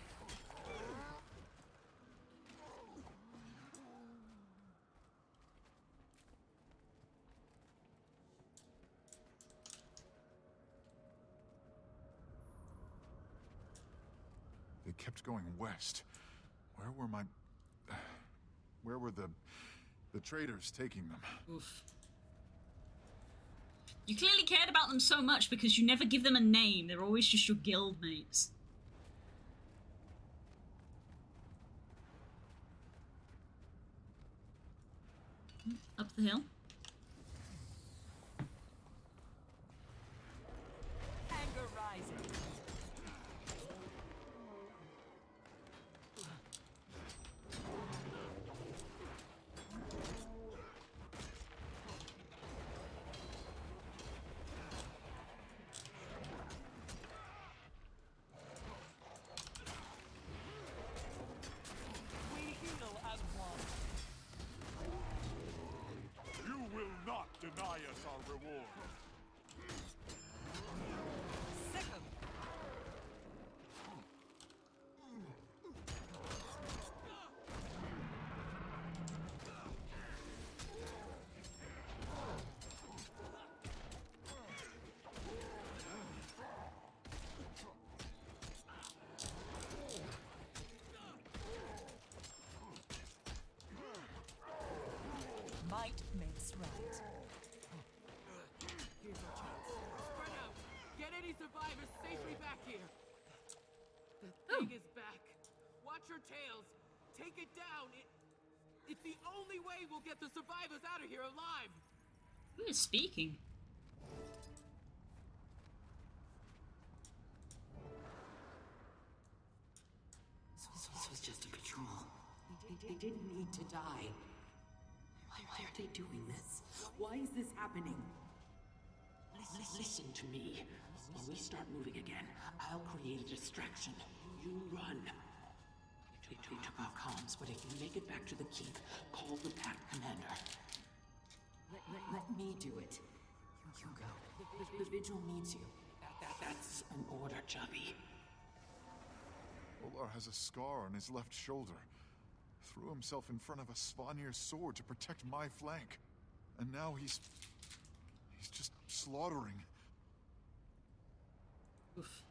They kept going west. Where were the traders taking them? Oof. You clearly cared about them so much because you never give them a name. They're always just your guild mates. Up the hill. Anger rising. We heal as one. You will not deny us our reward. Sick 'em. Might makes right. Here's our chance. Spread out. Get any survivors safely back here. The thing is back. Watch your tails. Take it down. It's the only way we'll get the survivors out of here alive. Who is speaking? This was just a patrol. They didn't need to die. Why are they doing this? Why is this happening? Listen to me. When we start moving again, I'll create a distraction. You run. They took our comms, but if you make it back to the keep, call the pack commander. Let me do it. You go. The vigil needs you. That's an order, Javi. Olar has a scar on his left shoulder. Threw himself in front of a Svanir's sword to protect my flank. And now he's just slaughtering. Oof.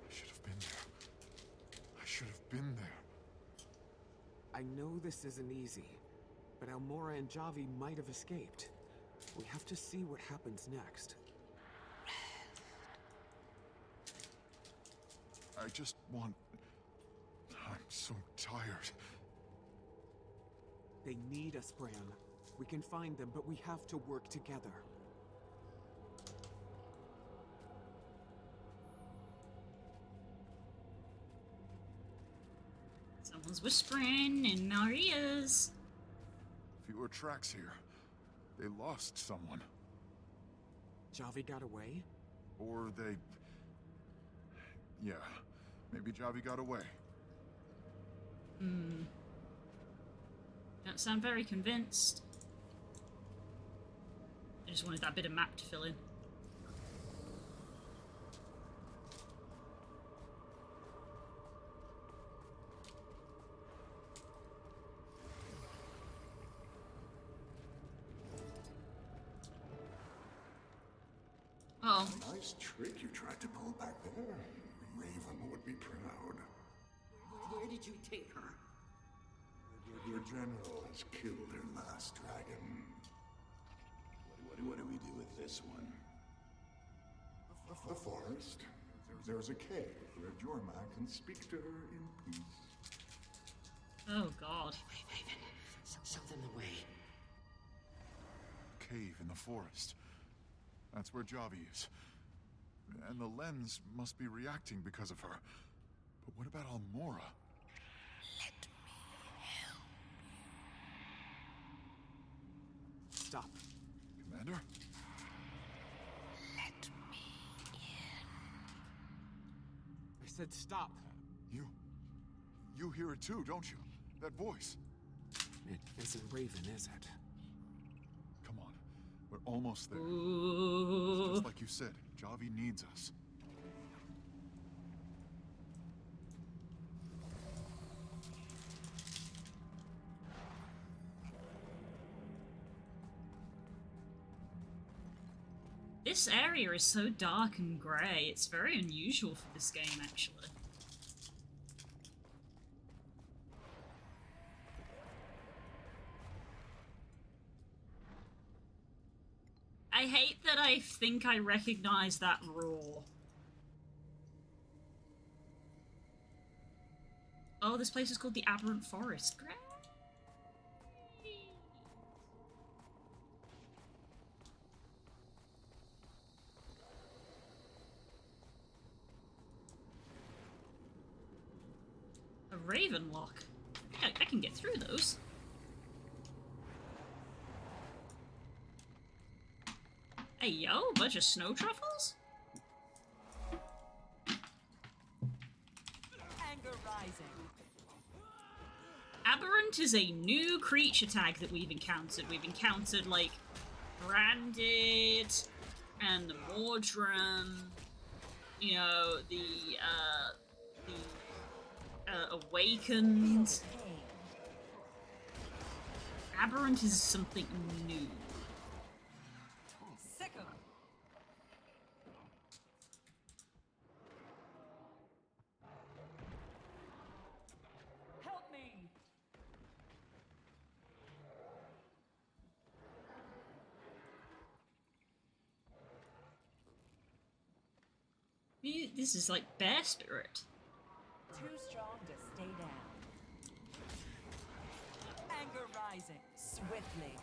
I should have been there. I should have been there. I know this isn't easy, but Almora and Javi might have escaped. We have to see what happens next. I just want... I'm so tired. They need us, Bran. We can find them, but we have to work together. Someone's whispering in our ears. Fewer tracks here. They lost someone. Javi got away? Or they... Yeah. Maybe Javi got away. Don't sound very convinced. I just wanted that bit of map to fill in. Uh-oh. Nice trick you tried to pull back there. Raven would be proud. Where did you take her? Your general has killed her last dragon. What do we do with this one? The forest. There's a cave where Jormak can speak to her in peace. Oh god. Raven, show them the way. Cave in the forest. That's where Javi is. And the lens must be reacting because of her. But what about Almora? Let me help you. Stop. Commander? Let me in. I said stop. You hear it too, don't you? That voice. It isn't Raven, is it? Come on. We're almost there. Ooh. Just like you said, Javi needs us. This area is so dark and grey. It's very unusual for this game, actually. I hate that I think I recognize that roar. Oh, this place is called the Aberrant Forest. Great! A Raven lock. I can get through those. Hey yo, bunch of snow truffles? Anger rising. Aberrant is a new creature tag that we've encountered. We've encountered, like, Branded, and the Mordrum, you know, the Awakened. Aberrant is something new. Sick 'em. Help me. This is like Bear Spirit. Too strong to stay down. Anger rising swiftly.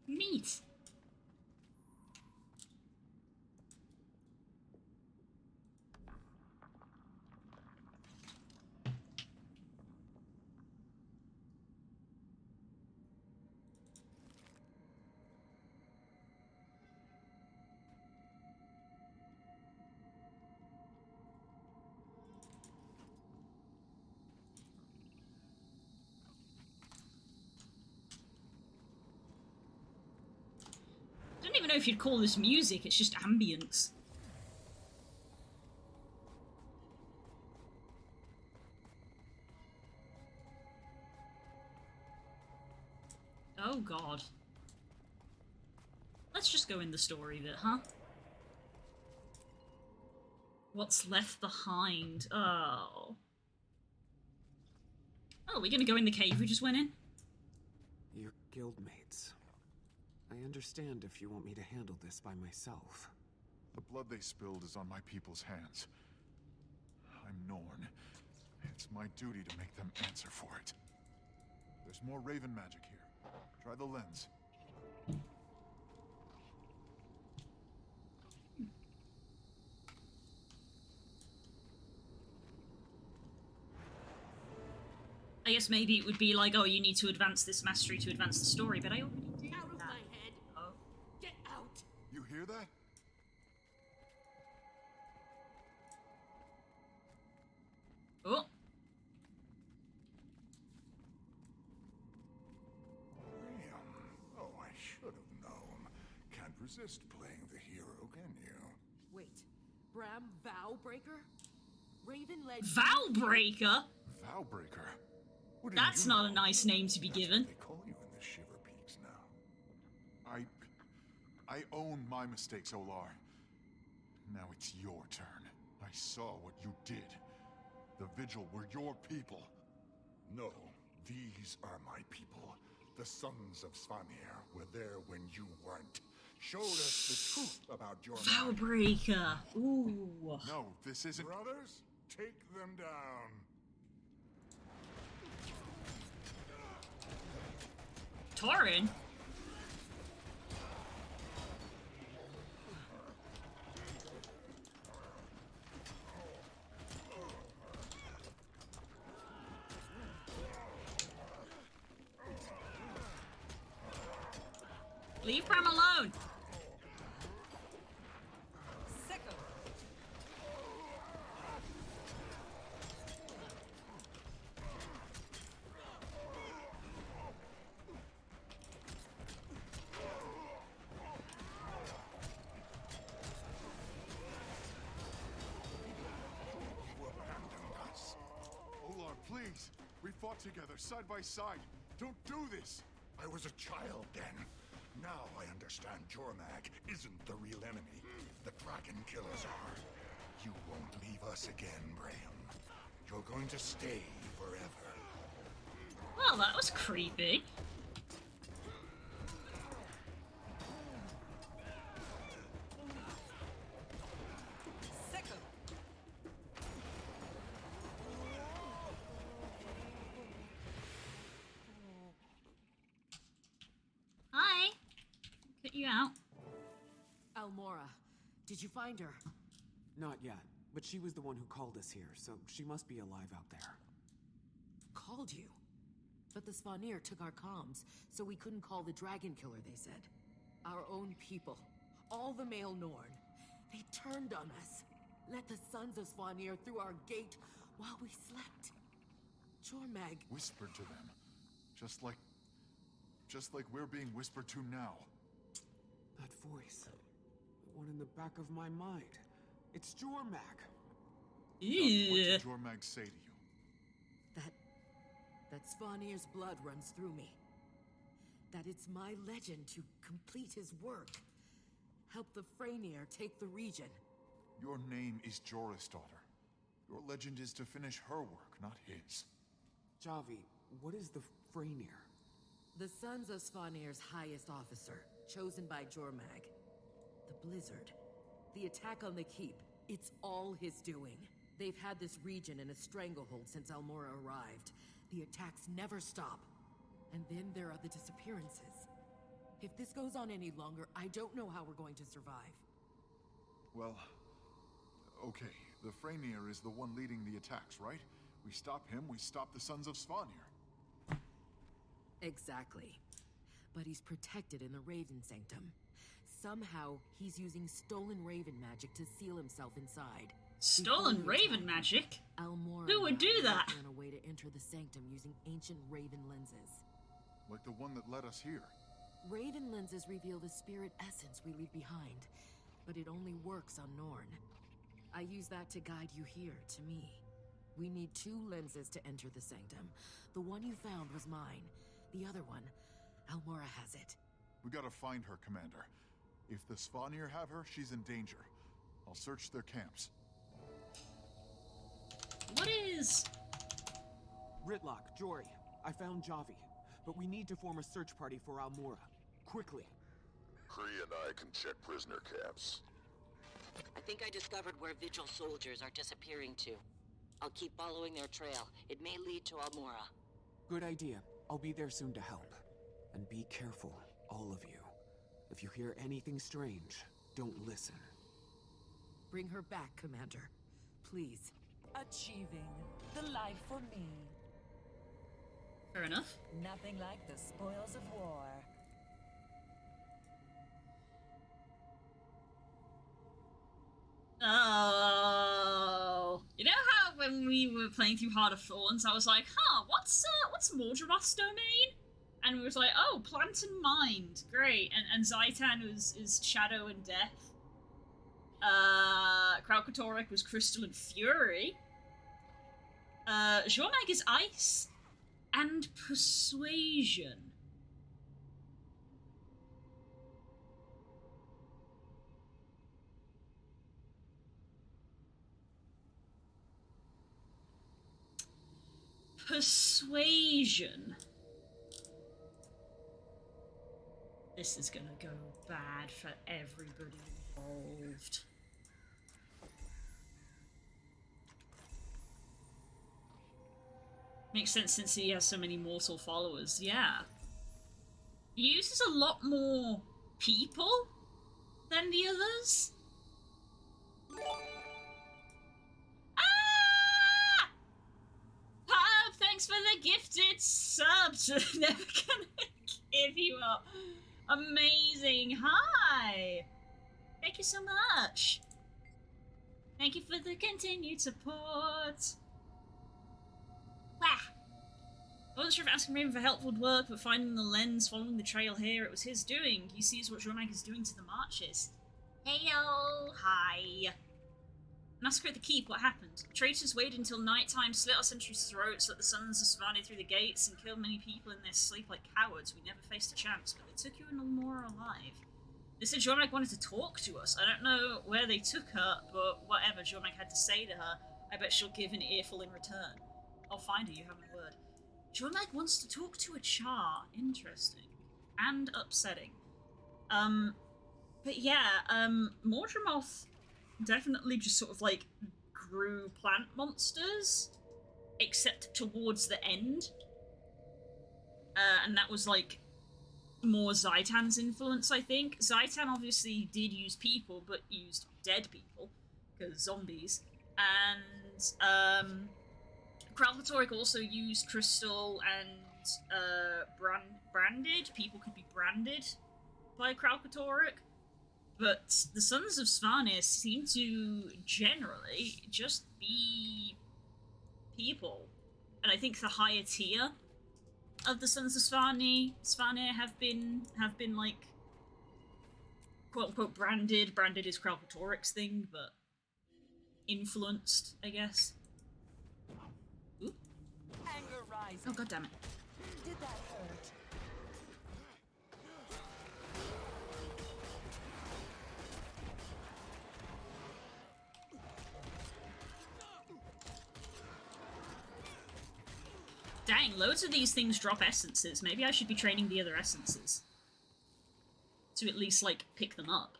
Neat. I don't even know if you'd call this music, it's just ambience. Oh god. Let's just go in the story bit, huh? What's left behind? Oh. Oh, we're gonna go in the cave we just went in? Your guildmates. I understand if you want me to handle this by myself. The blood they spilled is on my people's hands. I'm Norn. It's my duty to make them answer for it. There's more Raven magic here. Try the lens. I guess maybe it would be like, oh, you need to advance this mastery to advance the story, but I already did Out of that. my head! Oh. Get out! You hear that? Oh. Oh, I should have known. Can't resist playing the hero, can you? Wait, Bram Vowbreaker? Raven led. Vowbreaker? Vowbreaker? That's not a nice name to be given. They call you in the Shiver Peaks now. I own my mistakes, Olar. Now it's your turn. I saw what you did. The Vigil were your people. No, these are my people. The sons of Svanir were there when you weren't. Showed us the truth about your Vowbreaker. Ooh. No, this isn't. Brothers, take them down. Torin? Leave Bram alone! Sickle. You abandoned us. Olar, please. We fought together, side by side. Don't do this. I was a child then. Now I understand Jormag isn't the real enemy. The Dragon Killers are. You won't leave us again, Graham. You're going to stay forever. Well, that was creepy. Sickle. Hi. Cut you out. Almora, did you find her? Not yet, but she was the one who called us here, so she must be alive out there. Called you? But the Svanir took our comms, so we couldn't call the Dragon Killer, they said. Our own people. All the male Norn. They turned on us. Let the sons of Svanir through our gate while we slept. Jormag Whispered to them. Just like we're being whispered to now. That voice. The one in the back of my mind. It's Jormag. What did Jormag say to you? That that Svanir's blood runs through me. That it's my legend to complete his work. Help the Freyr take the region. Your name is Jorah's daughter. Your legend is to finish her work, not his. Javi, what is the Freyr? The Sons of Svanir's highest officer, chosen by Jormag. The Blizzard. The attack on the Keep. It's all his doing. They've had this region in a stranglehold since Almora arrived. The attacks never stop. And then there are the disappearances. If this goes on any longer, I don't know how we're going to survive. Well, okay. The Freyr is the one leading the attacks, right? We stop him, we stop the Sons of Svanir. Exactly. But he's protected in the Raven Sanctum. Somehow, he's using stolen Raven magic to seal himself inside. Stolen Raven magic? Almora Who would do that? On a way to enter the Sanctum using ancient Raven lenses. Like the one that led us here. Raven lenses reveal the spirit essence we leave behind, but it only works on Norn. I use that to guide you here, to me. We need 2 lenses to enter the Sanctum. The one you found was mine. The other one, Almora has it. We gotta find her, Commander. If the Svanir have her, she's in danger. I'll search their camps. What is... Ritlock, Jory, I found Javi. But we need to form a search party for Almora. Quickly. Kree and I can check prisoner camps. I think I discovered where Vigil soldiers are disappearing to. I'll keep following their trail. It may lead to Almora. Good idea. I'll be there soon to help. And be careful, all of you. If you hear anything strange, don't listen. Bring her back, Commander. Please. Achieving the life for me. Fair enough. Nothing like the spoils of war. Oh, you know how when we were playing through Heart of Thorns, I was like, "Huh, what's Mordramoth's domain?" And we was like, "Oh, Plant and Mind, great." And Zaitan is Shadow and Death. Kralkatorrik was Crystal and Fury. Jormag is Ice and Persuasion. Persuasion. This is gonna go bad for everybody involved. Makes sense since he has so many mortal followers, yeah. He uses a lot more people than the others. Ah! Pub, thanks for the gifted subs. Never gonna give you up. Amazing. Hi. Thank you so much. Thank you for the continued support. Wah. I wasn't sure if asking Raven for help would work, but finding the lens, following the trail here, it was his doing. He sees what Jormag is doing to the marches. Heyo! Hi. Massacre at the Keep, what happened? Traitors waited until nighttime, slit our sentries' throats, let the Sons of Svanir through the gates, and killed many people in their sleep like cowards. We never faced a chance, but they took you and Almora alive. They said Jormag wanted to talk to us. I don't know where they took her, but whatever Jormag had to say to her, I bet she'll give an earful in return. I'll find her, you have my word. Jormag wants to talk to a Char. Interesting. And upsetting. But yeah, Mordramoth definitely just sort of, like, grew plant monsters, except towards the end. And that was, like, more Zaitan's influence, I think. Zaitan obviously did use people, but used dead people, because zombies. And, Kralkatorrik also used crystal and branded. People could be branded by Kralkatorrik. But the Sons of Svanir seem to generally just be people. And I think the higher tier of the Sons of Svanir have been like quote unquote branded. Branded is Kralkatorrik's thing, but influenced, I guess. Ooh. Anger rising. Oh, god damn it. Did that hurt? Dang, loads of these things drop essences. Maybe I should be training the other essences. To at least, like, pick them up.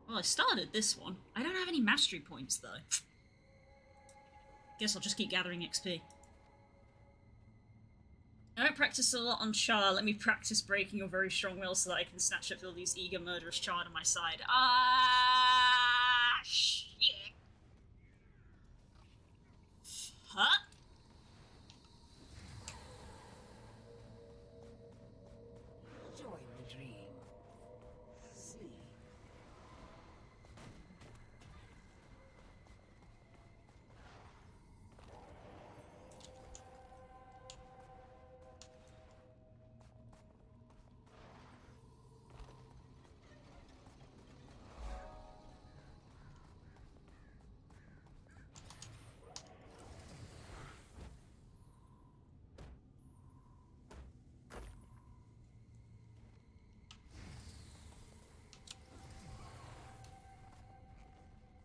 Well, I started this one. I don't have any mastery points, though. Guess I'll just keep gathering XP. I don't practice a lot on Char. Let me practice breaking your very strong will so that I can snatch up all these eager murderous Char to my side. Ah, shit. Huh? Join the dream. Sleep.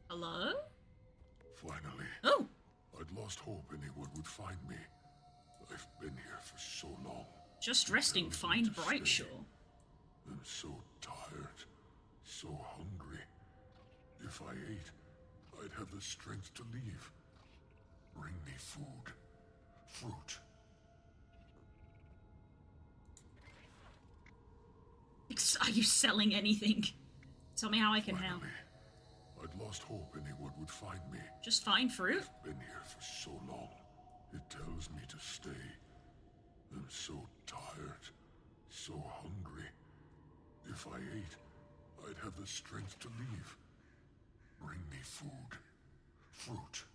Hello? Finally. Oh! I'd lost hope anyone would find me. I've been here for so long. Just resting, find Brightshaw. I'm so tired, so hungry. If I ate, I'd have the strength to leave. Bring me food. Fruit. Are you selling anything? Tell me how I can help. I'd lost hope anyone would find me. Just find fruit? I've been here for so long. It tells me to stay. I'm so tired, so hungry. If I ate, I'd have the strength to leave. Bring me food. Fruit.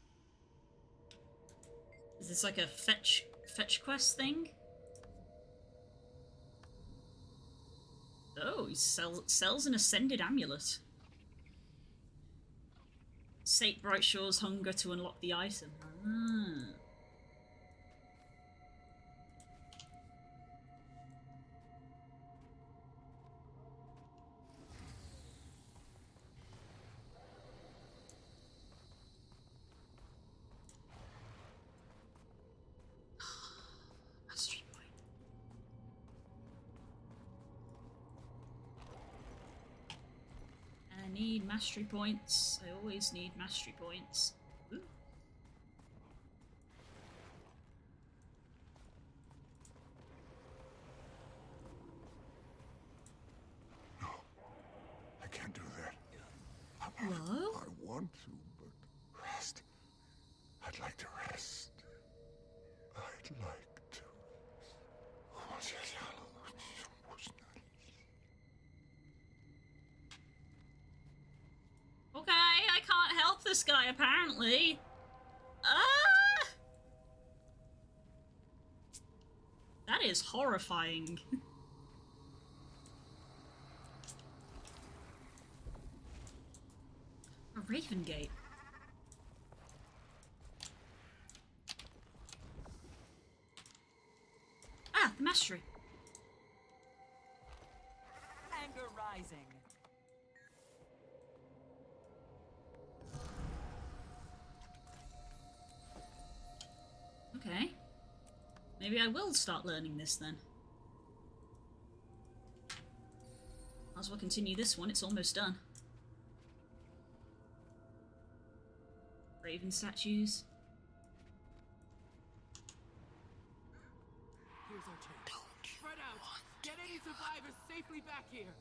Is this like a fetch quest thing? Oh, he sells an ascended amulet. Sate Brightshaw's hunger to unlock the item. Ah. Mastery point. I need mastery points. I always need mastery points. Ooh. No, I can't do that. Hello? I want to, but rest. I'd like to rest. I'd like to rest. Okay, I can't help this guy apparently. Ah! That is horrifying. A Raven Gate. Ah, the mastery. Anger rising. Okay. Maybe I will start learning this then. Might as well continue this one, it's almost done. Raven statues. Here's our chance. Spread out. Get any survivors safely back here.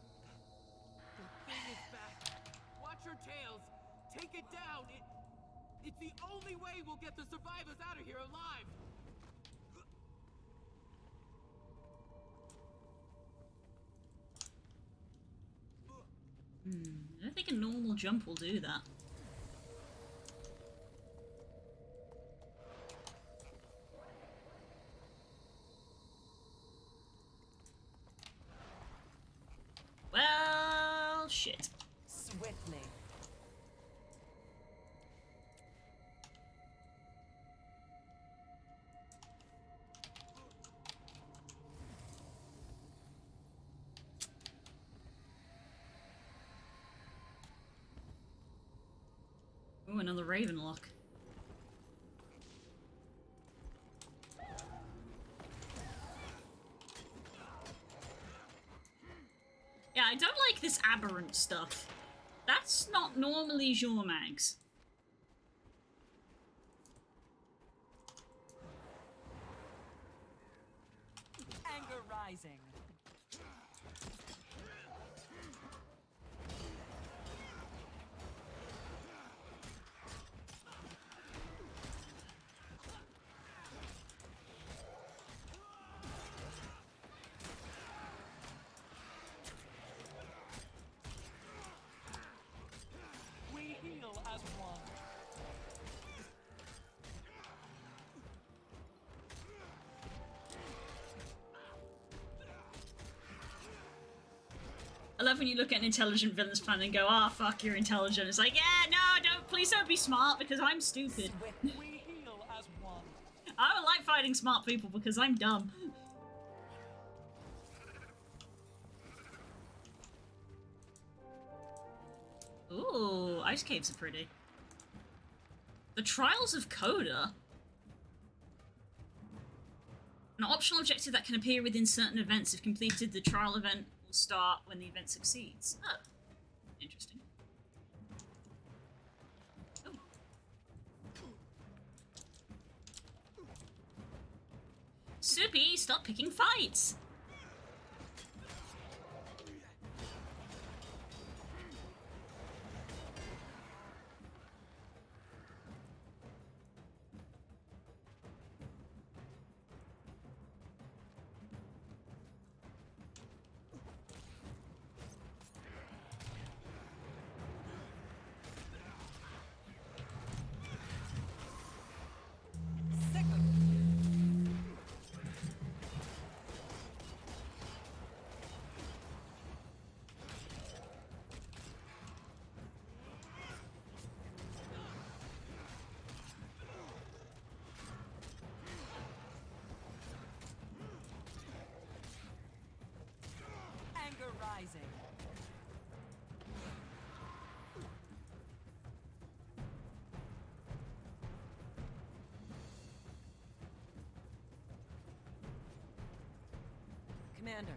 The thing is back. Watch your tails. Take it down. It's the only way we'll get the survivors out of here alive. I don't think a normal jump will do that. Well, shit. Swiftly. another Ravenlock. Yeah, I don't like this aberrant stuff. That's not normally Jormag's. Anger rising. We heal as one. I love when you look at an intelligent villain's plan and go, ah, fuck, you're intelligent. It's like, yeah, no, please don't be smart because I'm stupid. We heal as one. I don't like fighting smart people because I'm dumb. Ooh, ice caves are pretty. The Trials of Coda. An optional objective that can appear within certain events. If completed, the trial event will start when the event succeeds. Oh, interesting. Oh. Soupy, stop picking fights! Anger rising. Commander,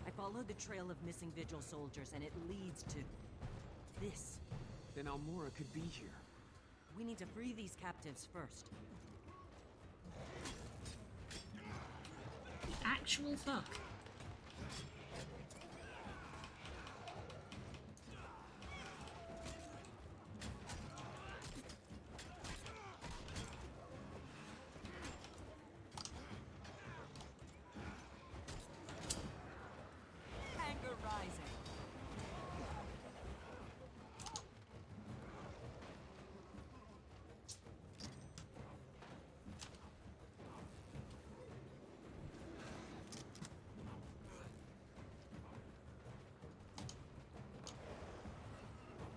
I followed the trail of missing Vigil soldiers, and it leads to this. Then Almora could be here. We need to free these captives first. The actual fuck. Anger rising.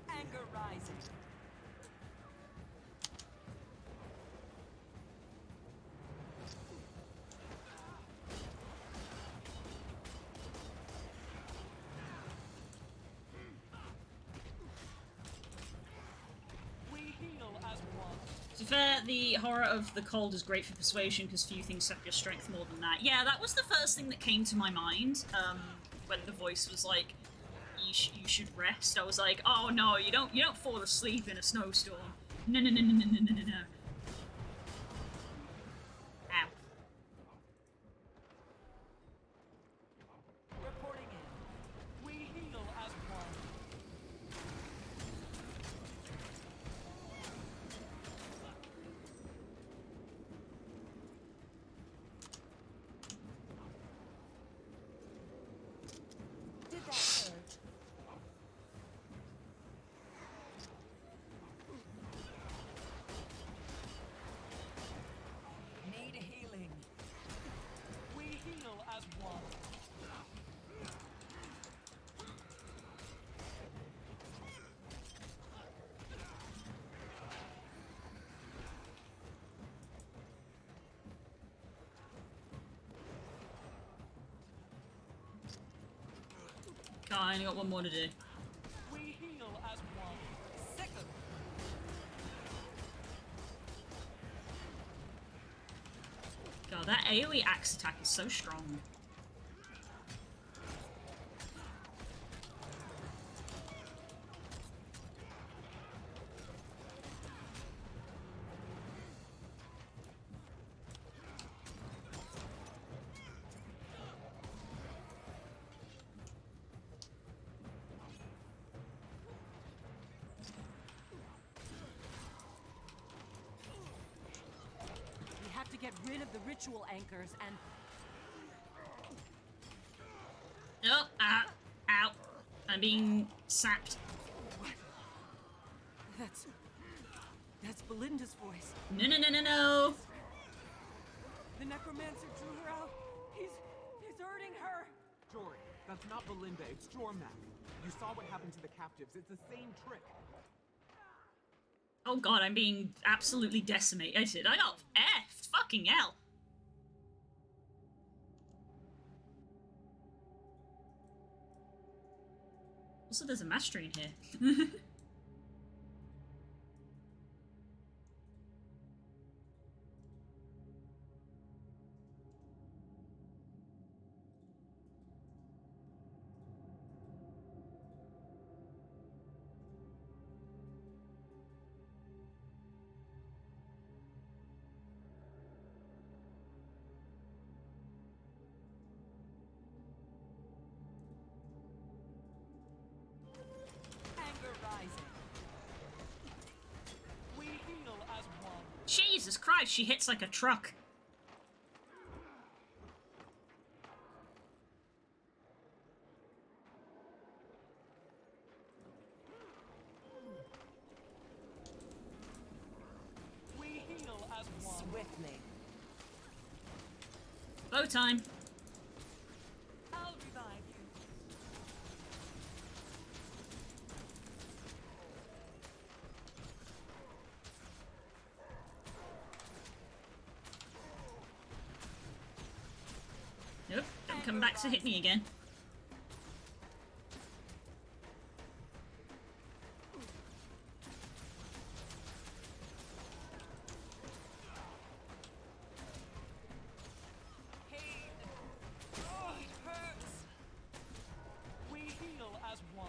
Anger rising. We heal as one. To be fair, the horror of the cold is great for persuasion because few things sap your strength more than that. Yeah, that was the first thing that came to my mind when the voice was like, you should rest. I was like, oh no, you don't fall asleep in a snowstorm. No. Ow. Reporting in. We heal as one. Did that hurt? Need healing. We heal as one. God, I only got one more to do. We heal as one. Second. God, that AoE axe attack is so strong. Get rid of the ritual anchors and... Oh, ow. I'm being sapped. What? That's Belinda's voice. No. The necromancer drew her out. He's hurting her. Jory, that's not Belinda, it's Jormak. You saw what happened to the captives. It's the same trick. Oh god, I'm being absolutely decimated. I got effed. Fucking hell. Also, there's a mastery in here. Jesus Christ, she hits like a truck. We heal as one. Swiftly. Bow time. I'll revive you. Nope, don't come back to hit me again. Oh, it hurts. We heal as one.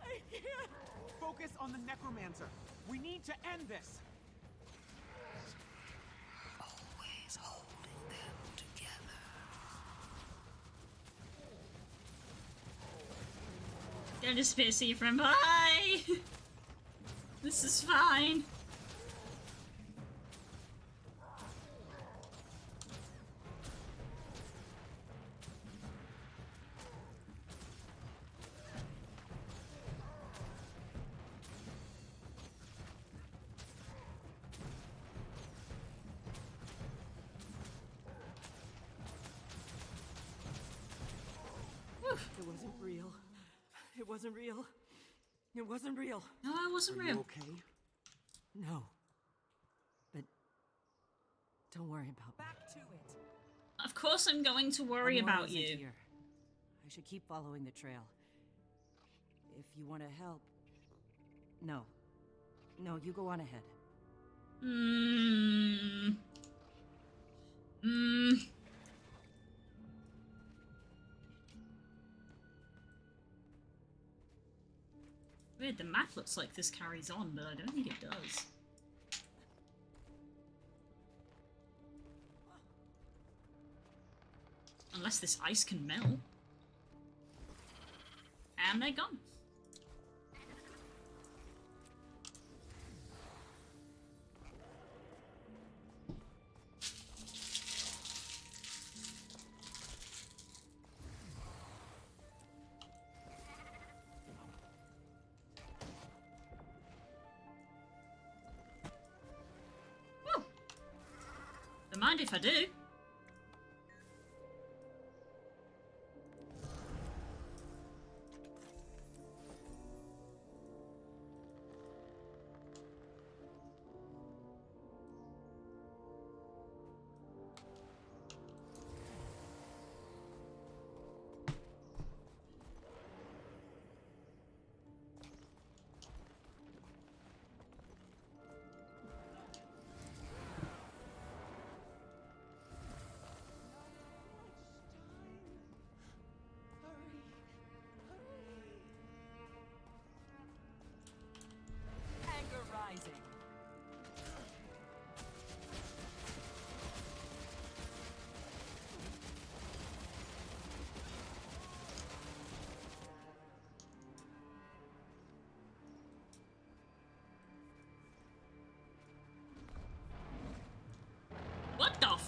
I can't. Focus on the necromancer. We need to end this. Always holding them together. Don't disappear, see you friend. Bye! This is fine. It wasn't real. It wasn't real. It wasn't real. No, it wasn't Are real. you okay? No. But don't worry about me. Back to it. Of course I'm going to worry Lenore about isn't you. here. I should keep following the trail. If you want to help... No. No, you go on ahead. Weird, the map looks like this carries on, but I don't think it does. Unless this ice can melt. And they're gone. Woo. Don't mind if I do.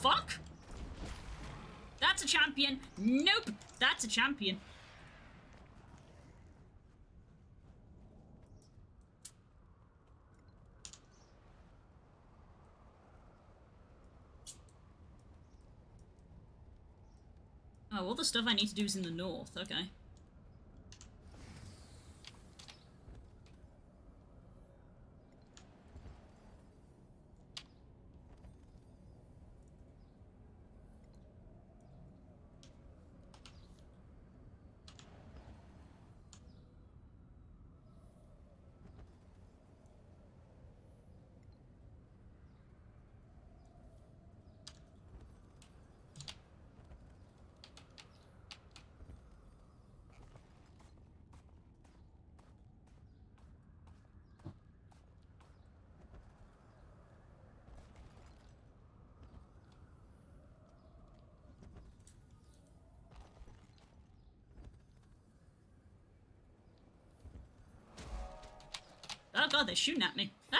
fuck? That's a champion. Nope. That's a champion. Oh, all the stuff I need to do is in the north. Okay. Oh god, they're shooting at me. Ah!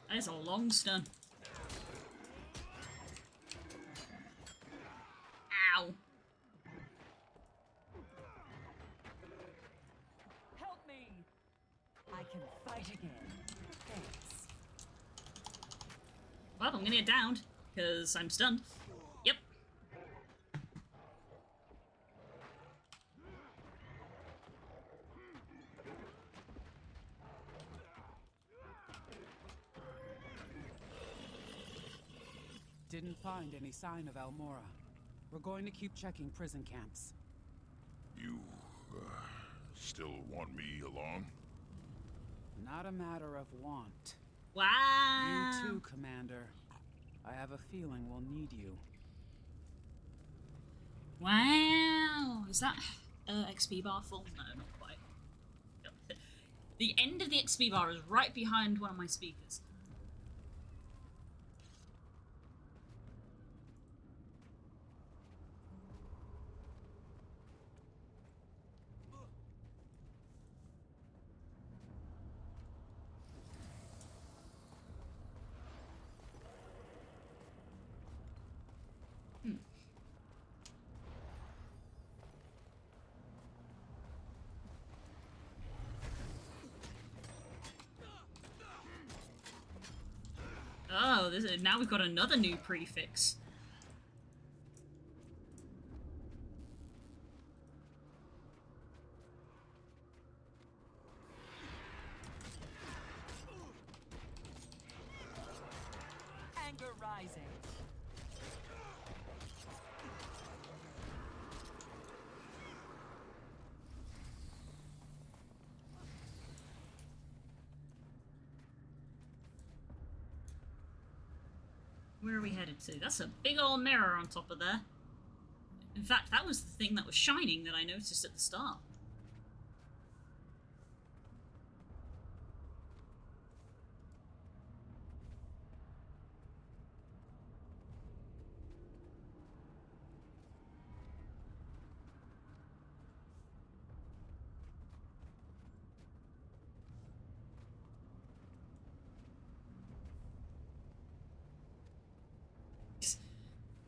That is a long stun. Ow. Help me! I can fight again. Thanks. Well, I'm gonna get downed, because I'm stunned. Yep. Didn't find any sign of Almora. We're going to keep checking prison camps. You, still want me along? Not a matter of want. Wow. You too, Commander. I have a feeling we'll need you. Wow. Is that XP bar full? No, not quite. The end of the XP bar is right behind one of my speakers. Oh, now we've got another new prefix. Anger rising. Where are we headed to? That's a big old mirror on top of there. In fact, that was the thing that was shining that I noticed at the start.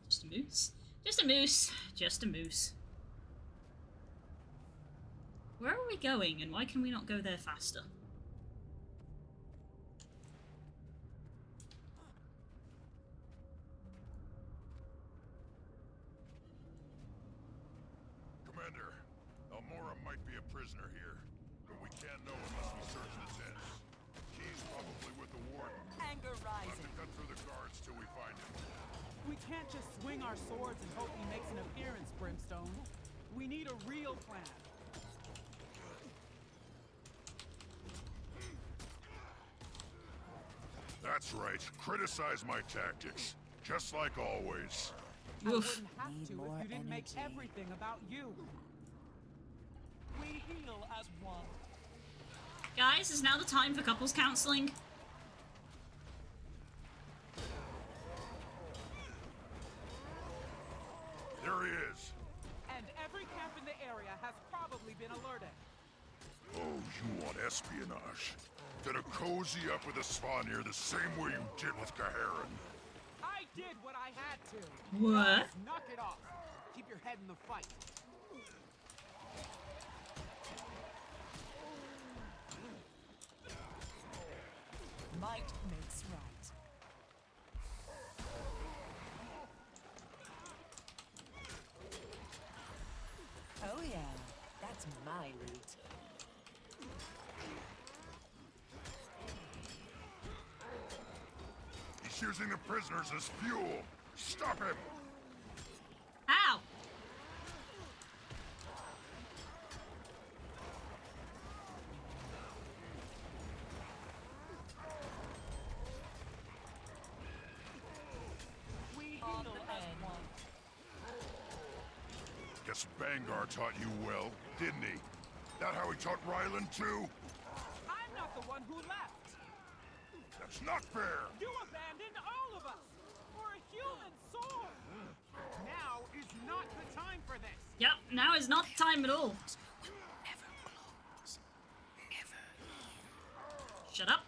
Just a moose. Just a moose. Just a moose. Where are we going, and why can we not go there faster? Commander, Almora might be a prisoner here, but we can't know unless we search the tents. He's probably with the warden. Anger We'll have rising. to cut through the guards till we find him. We can't just swing our swords and hope he makes an appearance, Brimstone. We need a real plan. That's right. Criticize my tactics. Just like always. I Oof. wouldn't have to if you didn't make everything about you. We heal as one. Guys, is now the time for couples counseling? There he is. And every camp in the area has probably been alerted. Oh, you want espionage? Then a cozy up with a Svanir the same way you did with Kaharin. I did what I had to. What? Knock it off. Keep your head in the fight. Might makes right. Oh yeah, that's my loot. He's using the prisoners as fuel. Stop him! Ow! We heal as one. Guess Bangar taught you well, didn't he? That how he taught Ryland too? I'm not the one who left. That's not fair! You abandoned all of us for a human sword. Now is not the time for this. Yep, now is not the time at all. Shut up.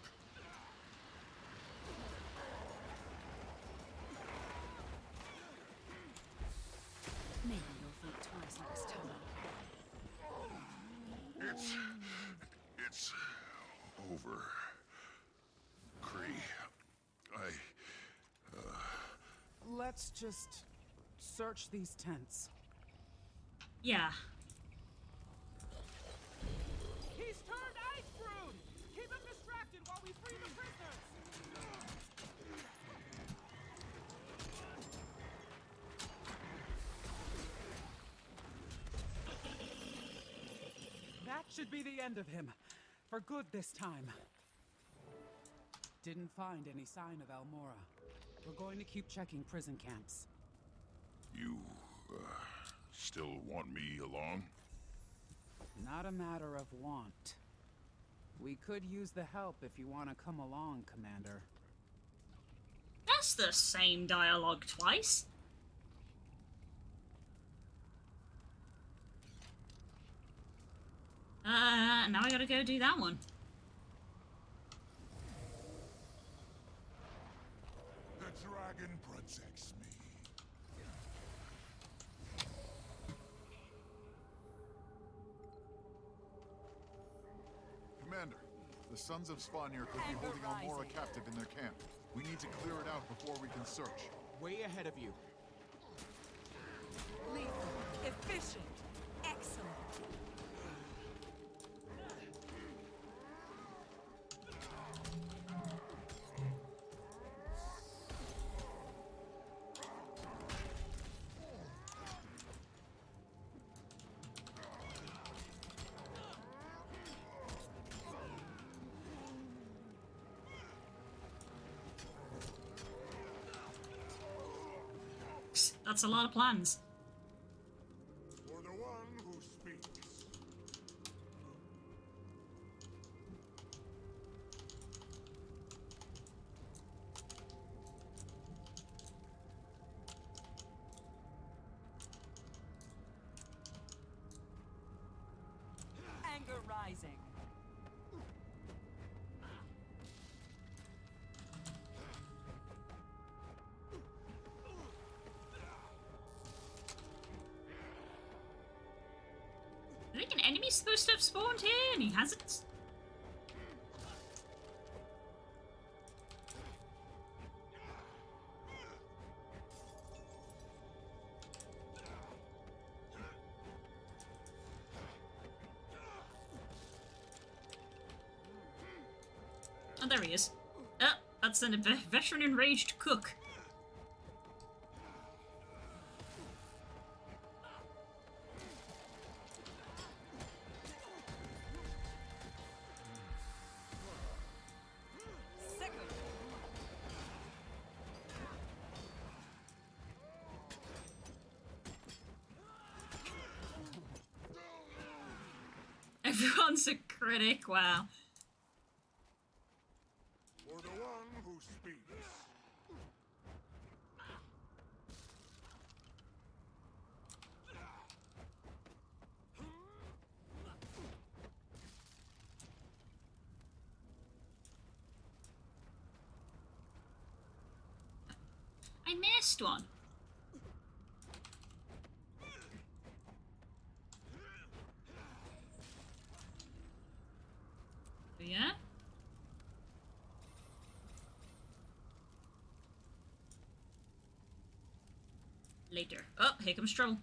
Maybe you'll think twice next time. It's over. Kree, Let's just search these tents. Yeah. He's turned Icebrood! Keep him distracted while we free the prisoners! That should be the end of him. For good this time. Didn't find any sign of Almora. We're going to keep checking prison camps. you, still want me along? Not a matter of want. We could use the help if you want to come along, Commander. That's the same dialogue twice. Now I gotta go do that one. The dragon protects me. Commander, the Sons of Svanir could be holding Almora captive in their camp. We need to clear it out before we can search. Way ahead of you. Lethal, efficient, excellent. That's a lot of plans. For the one who speaks. Anger rising. I think an enemy's supposed to have spawned here, and he hasn't. Oh, there he is. That's a veteran enraged cook. Everyone's a critic, wow. For the one who speaks. I missed one. Oh, yeah? Later. Oh, here comes trouble.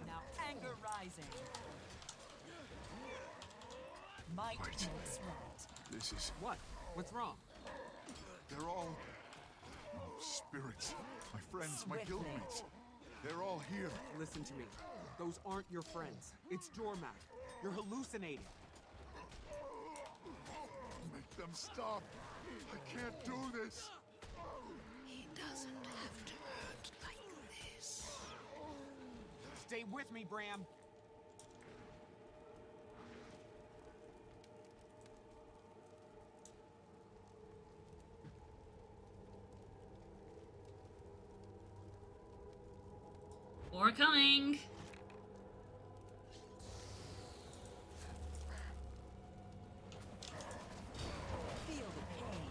Now anger rising. Might makes right. This is... What? What's wrong? They're all... Oh, spirits. My friends, my guildmates. They're all here. Listen to me. Those aren't your friends. It's Jormak. You're hallucinating. Make them stop. I can't do this. He doesn't have to hurt like this. Stay with me, Bram. More coming. Feel the pain.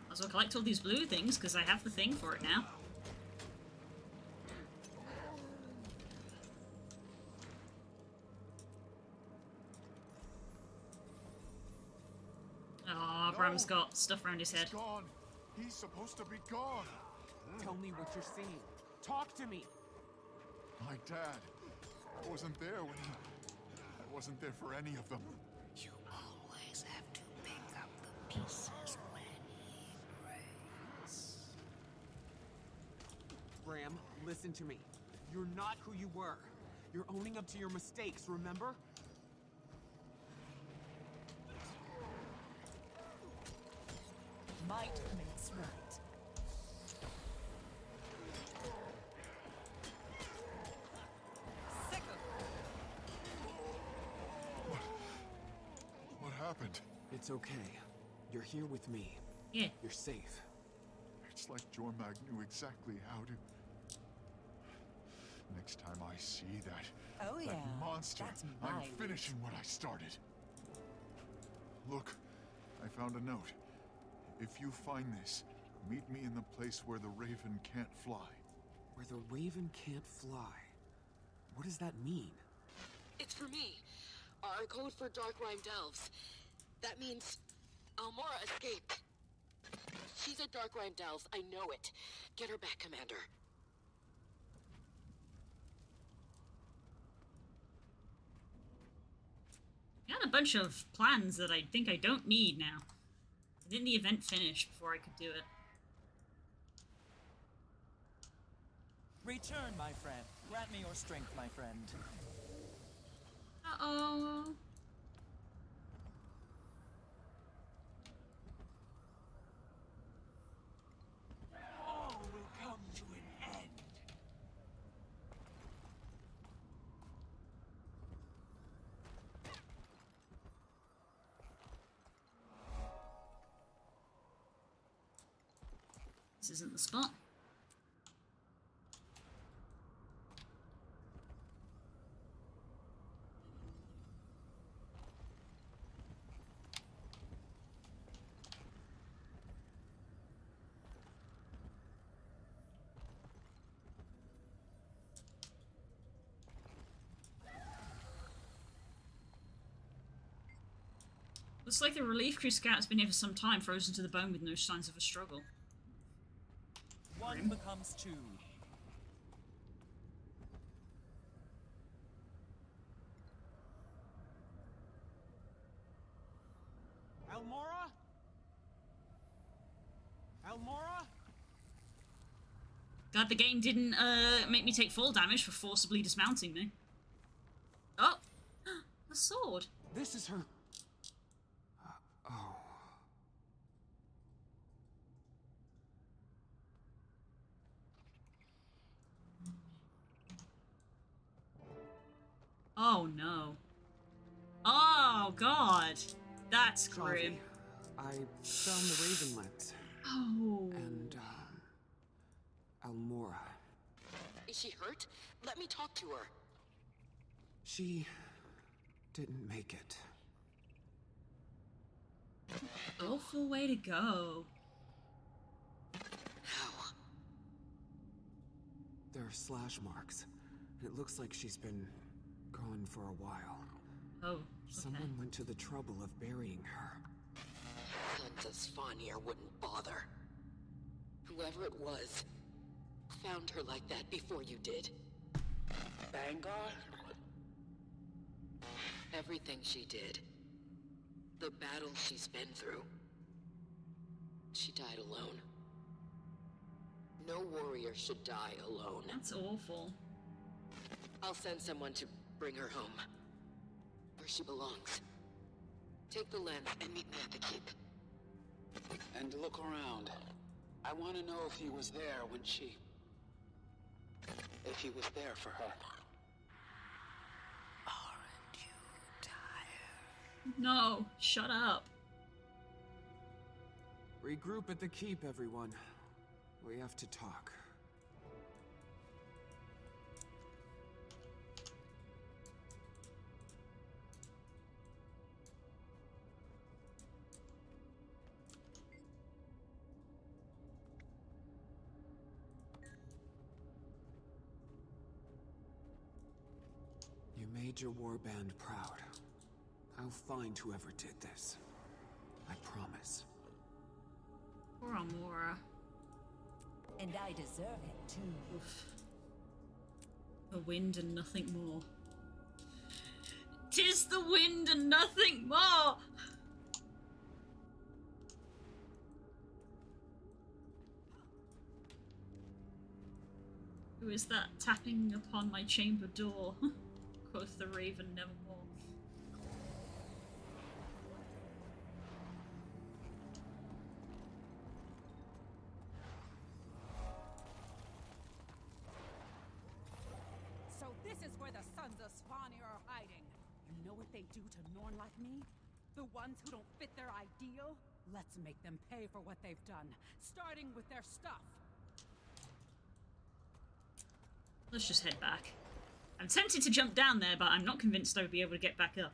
Might as well collect all these blue things, because I have the thing for it now. Oh, Bram's got stuff around his head. He's gone. He's supposed to be gone. Tell me what you're seeing. Talk to me. My dad. I wasn't there when he... I wasn't there for any of them. You always have to pick up the pieces when he breaks. Bram, listen to me. You're not who you were. You're owning up to your mistakes, remember? Might makes right. Sickle. What happened? It's okay. You're here with me. Yeah. You're safe. It's like Jormag knew exactly how to... Next time I see that... Oh, that yeah. monster, That's I'm my finishing what I started. Look, I found a note. If you find this, meet me in the place where the raven can't fly. Where the raven can't fly? What does that mean? It's for me. Our code for Dark Rhymed Elves. That means Almora escaped. She's a Dark Rhymed Elves. I know it. Get her back, Commander. I got a bunch of plans that I think I don't need now. Didn't the event finish before I could do it? Return, my friend. Grant me your strength, my friend. Uh-oh. All will come to an end. This isn't the spot. Looks like the relief crew scout's been here for some time, frozen to the bone with no signs of a struggle. One becomes two. Almora? Almora? God, the game didn't make me take fall damage for forcibly dismounting me. Oh, The sword. This is her. Oh. Oh no. Oh god. That's grim. I found the Raven lens. Oh. And, Almora. Is she hurt? Let me talk to her. She didn't make it. Awful way to go. How? There are slash marks. It looks like she's been gone for a while. Oh, okay. Someone went to the trouble of burying her. Sons of Svanir wouldn't bother. Whoever it was, found her like that before you did. Bangar? Everything she did. The battles she's been through. She died alone. No warrior should die alone. That's awful. I'll send someone to bring her home. Where she belongs. Take the lens and meet me at the keep. And look around. I want to know if he was there when she... If he was there for her. Aren't you tired? No, shut up. Regroup at the keep, everyone. We have to talk. You made your warband proud. I'll find whoever did this. I promise. Poor Almora. And I deserve it too. Oof. The wind and nothing more. 'Tis the wind and nothing more! Who is that tapping upon my chamber door? Quoth the raven nevermore. So this is where the sons of Svanir are hiding. You know what they do to Norn like me? The ones who don't fit their ideal? Let's make them pay for what they've done, starting with their stuff. Let's just head back. I'm tempted to jump down there, but I'm not convinced I would be able to get back up.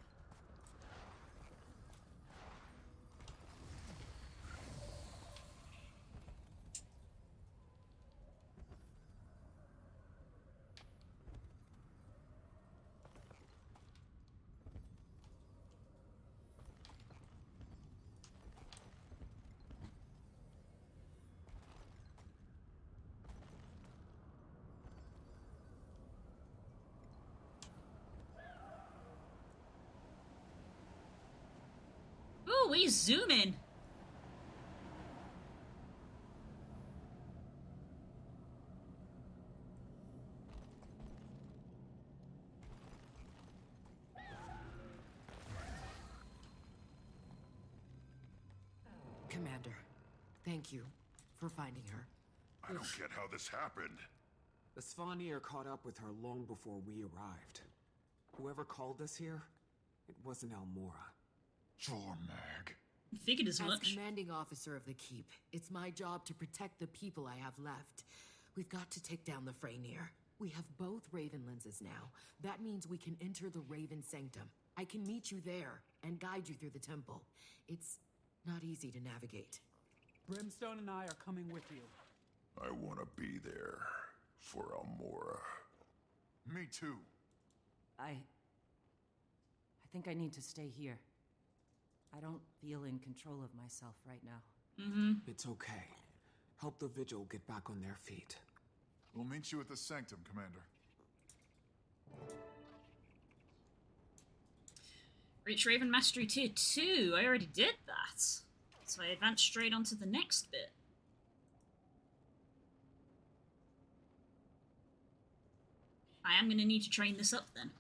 Ooh, we zoom in. Commander, thank you for finding her. I don't get how this happened. The Svanir caught up with her long before we arrived. Whoever called us here, it wasn't Almora. Jormag. Figured as much. As commanding officer of the keep, it's my job to protect the people I have left. We've got to take down the Freyneer. We have both Raven lenses now. That means we can enter the Raven Sanctum. I can meet you there and guide you through the temple. It's not easy to navigate. Brimstone and I are coming with you. I want to be there for Almora. Me too. I think I need to stay here. I don't feel in control of myself right now. Mm-hmm. It's okay. Help the Vigil get back on their feet. We'll meet you at the Sanctum, Commander. Reach Raven Mastery Tier 2. I already did that. So I advanced straight onto the next bit. I am going to need to train this up then.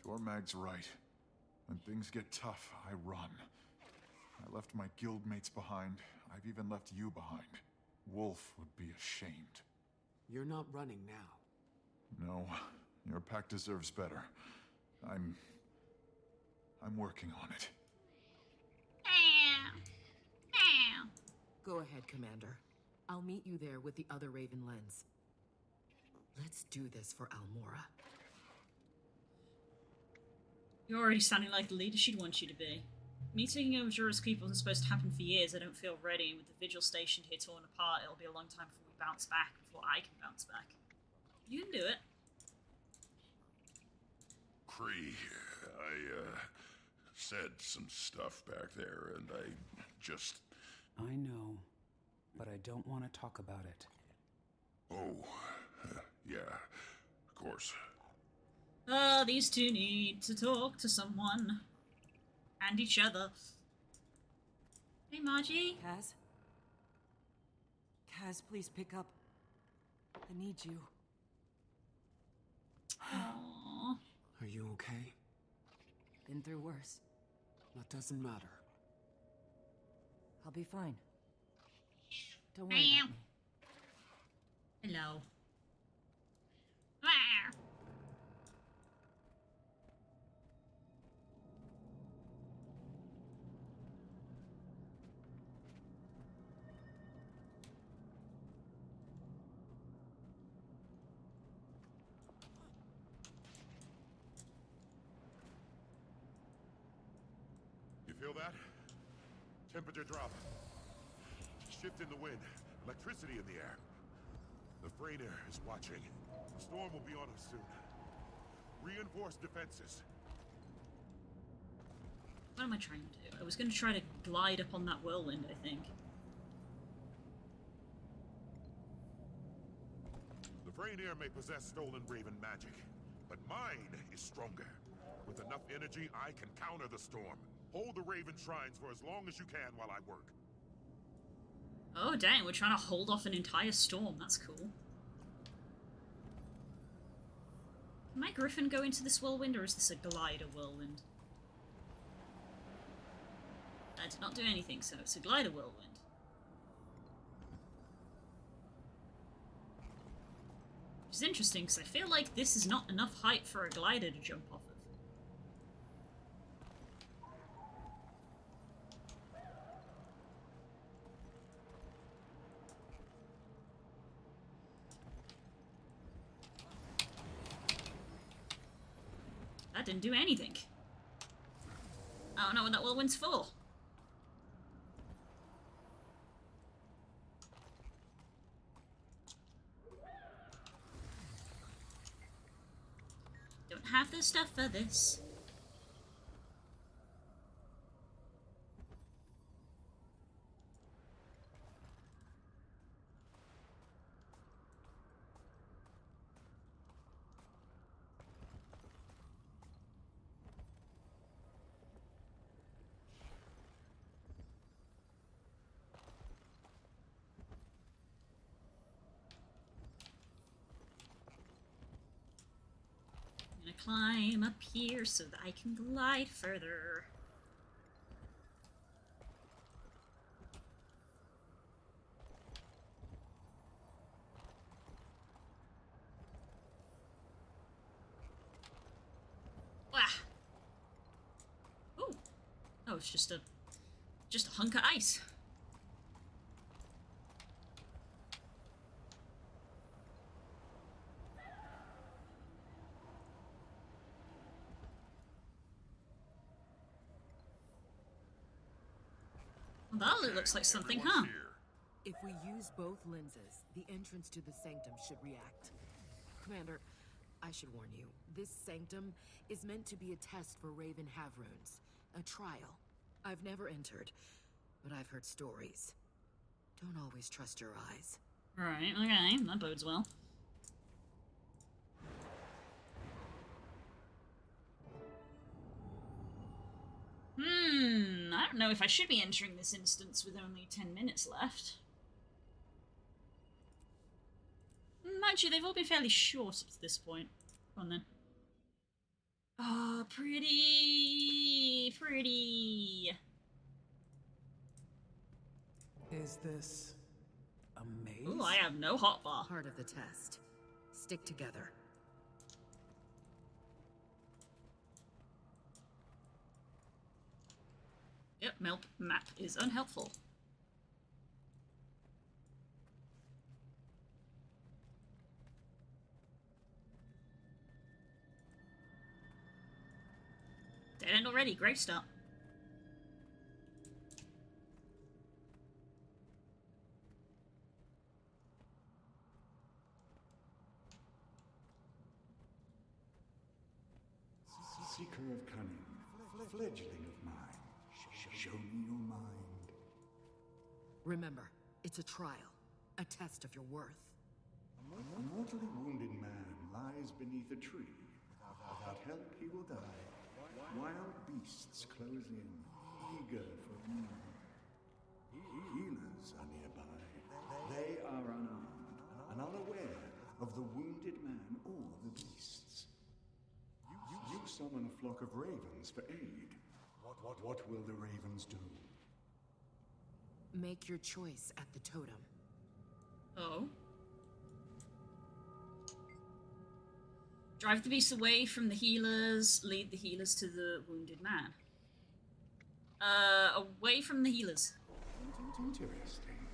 Dormag's right. When things get tough, I run. I left my guildmates behind. I've even left you behind. Wolf would be ashamed. You're not running now. No, your pack deserves better. I'm working on it. Go ahead, Commander. I'll meet you there with the other Raven Lens. Let's do this for Almora. You're already sounding like the leader she'd want you to be. Me taking over Jorah's Keep wasn't supposed to happen for years. I don't feel ready, and with the Vigil stationed here torn apart, it'll be a long time before we bounce back, before I can bounce back. You can do it. Kree, I, said some stuff back there, and I just... I know, but I don't want to talk about it. Oh, yeah, of course. These two need to talk to someone. And each other. Hey, Margie. Kaz, please pick up. I need you. Aww. Are you okay? Been through worse. That doesn't matter. I'll be fine. Don't worry about me. Hello. You feel that? Temperature drop. Shift in the wind. Electricity in the air. The Freyr is watching. The storm will be on us soon. Reinforce defenses. What am I trying to do? I was going to try to glide up on that whirlwind, I think. The Freyr may possess stolen Raven magic, but mine is stronger. With enough energy, I can counter the storm. Hold the Raven shrines for as long as you can while I work. Oh, dang, we're trying to hold off an entire storm. That's cool. Can my griffin go into this whirlwind, or is this a glider whirlwind? I did not do anything, so it's a glider whirlwind. Which is interesting, because I feel like this is not enough height for a glider to jump off of. That didn't do anything. I don't know what that whirlwind's for. Don't have the stuff for this. Climb up here so that I can glide further. Wah! Ooh. Oh, it's just a hunk of ice. That looks like something, huh? If we use both lenses, the entrance to the sanctum should react. Commander, I should warn you, this sanctum is meant to be a test for Raven Havrunes. A trial. I've never entered, but I've heard stories. Don't always trust your eyes. Right, okay, that bodes well. I don't know if I should be entering this instance with only 10 minutes left. Mind you, they've all been fairly short up to this point. Go on then. Ah, oh, pretty, pretty. Is this a maze? Ooh, I have no hotbar. Part of the test. Stick together. Yep, map is unhelpful. Dead end already, great start. Seeker of cunning, fledgling of mine, show me your mind. Remember, it's a trial, a test of your worth. A mortally wounded man lies beneath a tree. Without help, he will die. Wild beasts close in, eager for meal. Healers are nearby. They are unarmed and unaware of the wounded man or the beasts. You summon a flock of ravens for aid. What will the ravens do? Make your choice at the totem. Oh. Drive the beast away from the healers, lead the healers to the wounded man. Away from the healers. Interesting.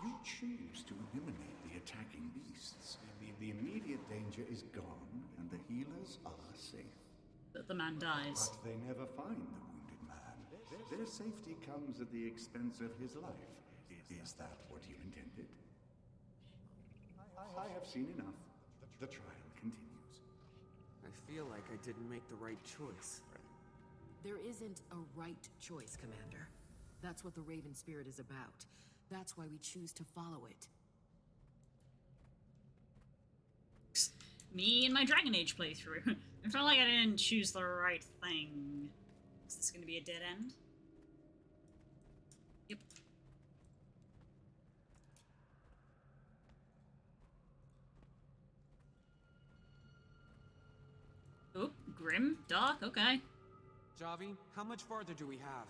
You choose to eliminate the attacking beasts. The immediate danger is gone, and the healers are safe. But the man dies. But they never find the wounded man. Their safety comes at the expense of his life. Is that what you intended? I have seen enough. The trial continues. I feel like I didn't make the right choice. There isn't a right choice, Commander. That's what the Raven Spirit is about. That's why we choose to follow it. Me and my Dragon Age playthrough. I felt like I didn't choose the right thing. Is this going to be a dead end? Yep. Oh, grim, dark, okay. Javi, how much farther do we have?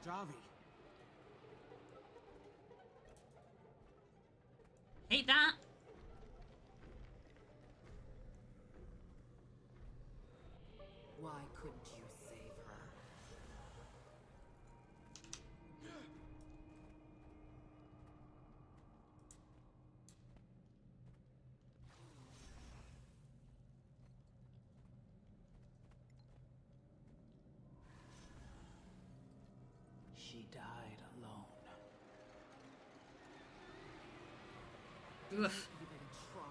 Javi. Hate that. Why couldn't you save her? She died alone. Oof. Even try.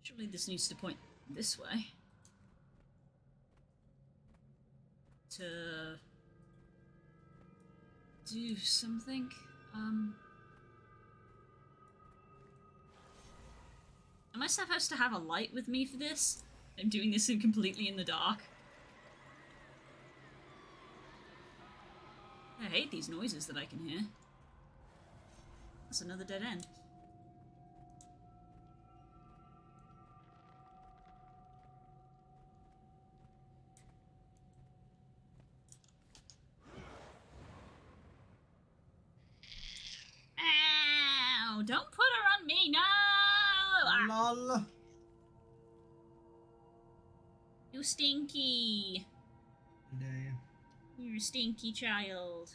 Surely this needs to point this way. To do something. Am I supposed to have a light with me for this? I'm doing this completely in the dark. I hate these noises that I can hear. That's another dead end. Ow! Don't put her on me, no! Lol. You stinky. You're a stinky child.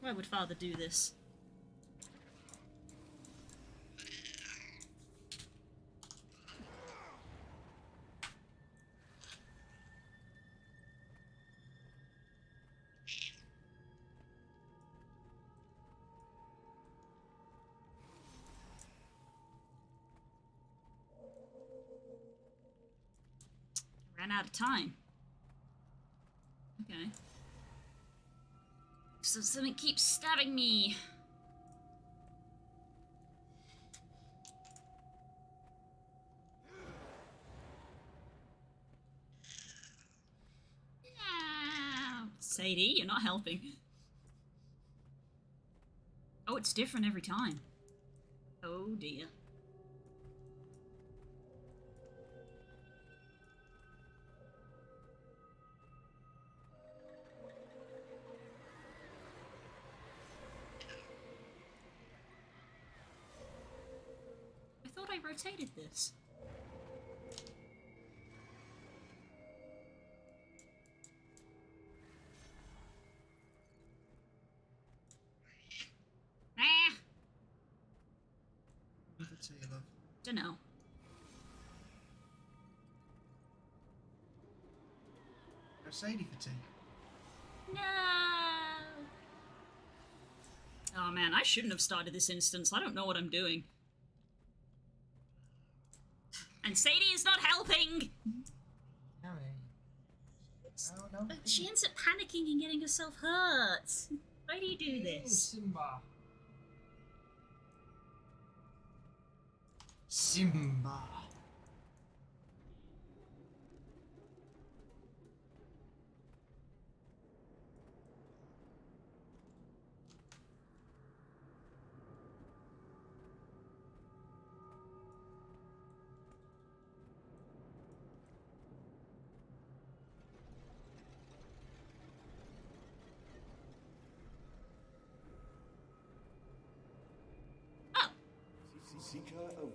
Why would father do this? Ran out of time. Okay. So something keeps stabbing me. Sadie, you're not helping. Oh, it's different every time. Oh dear. I thought I rotated this. Dunno. No Sadie for tea. No. Oh man, I shouldn't have started this instance. I don't know what I'm doing. And Sadie is not helping. She ends up panicking and getting herself hurt. Why do you do this? Simba. Simba.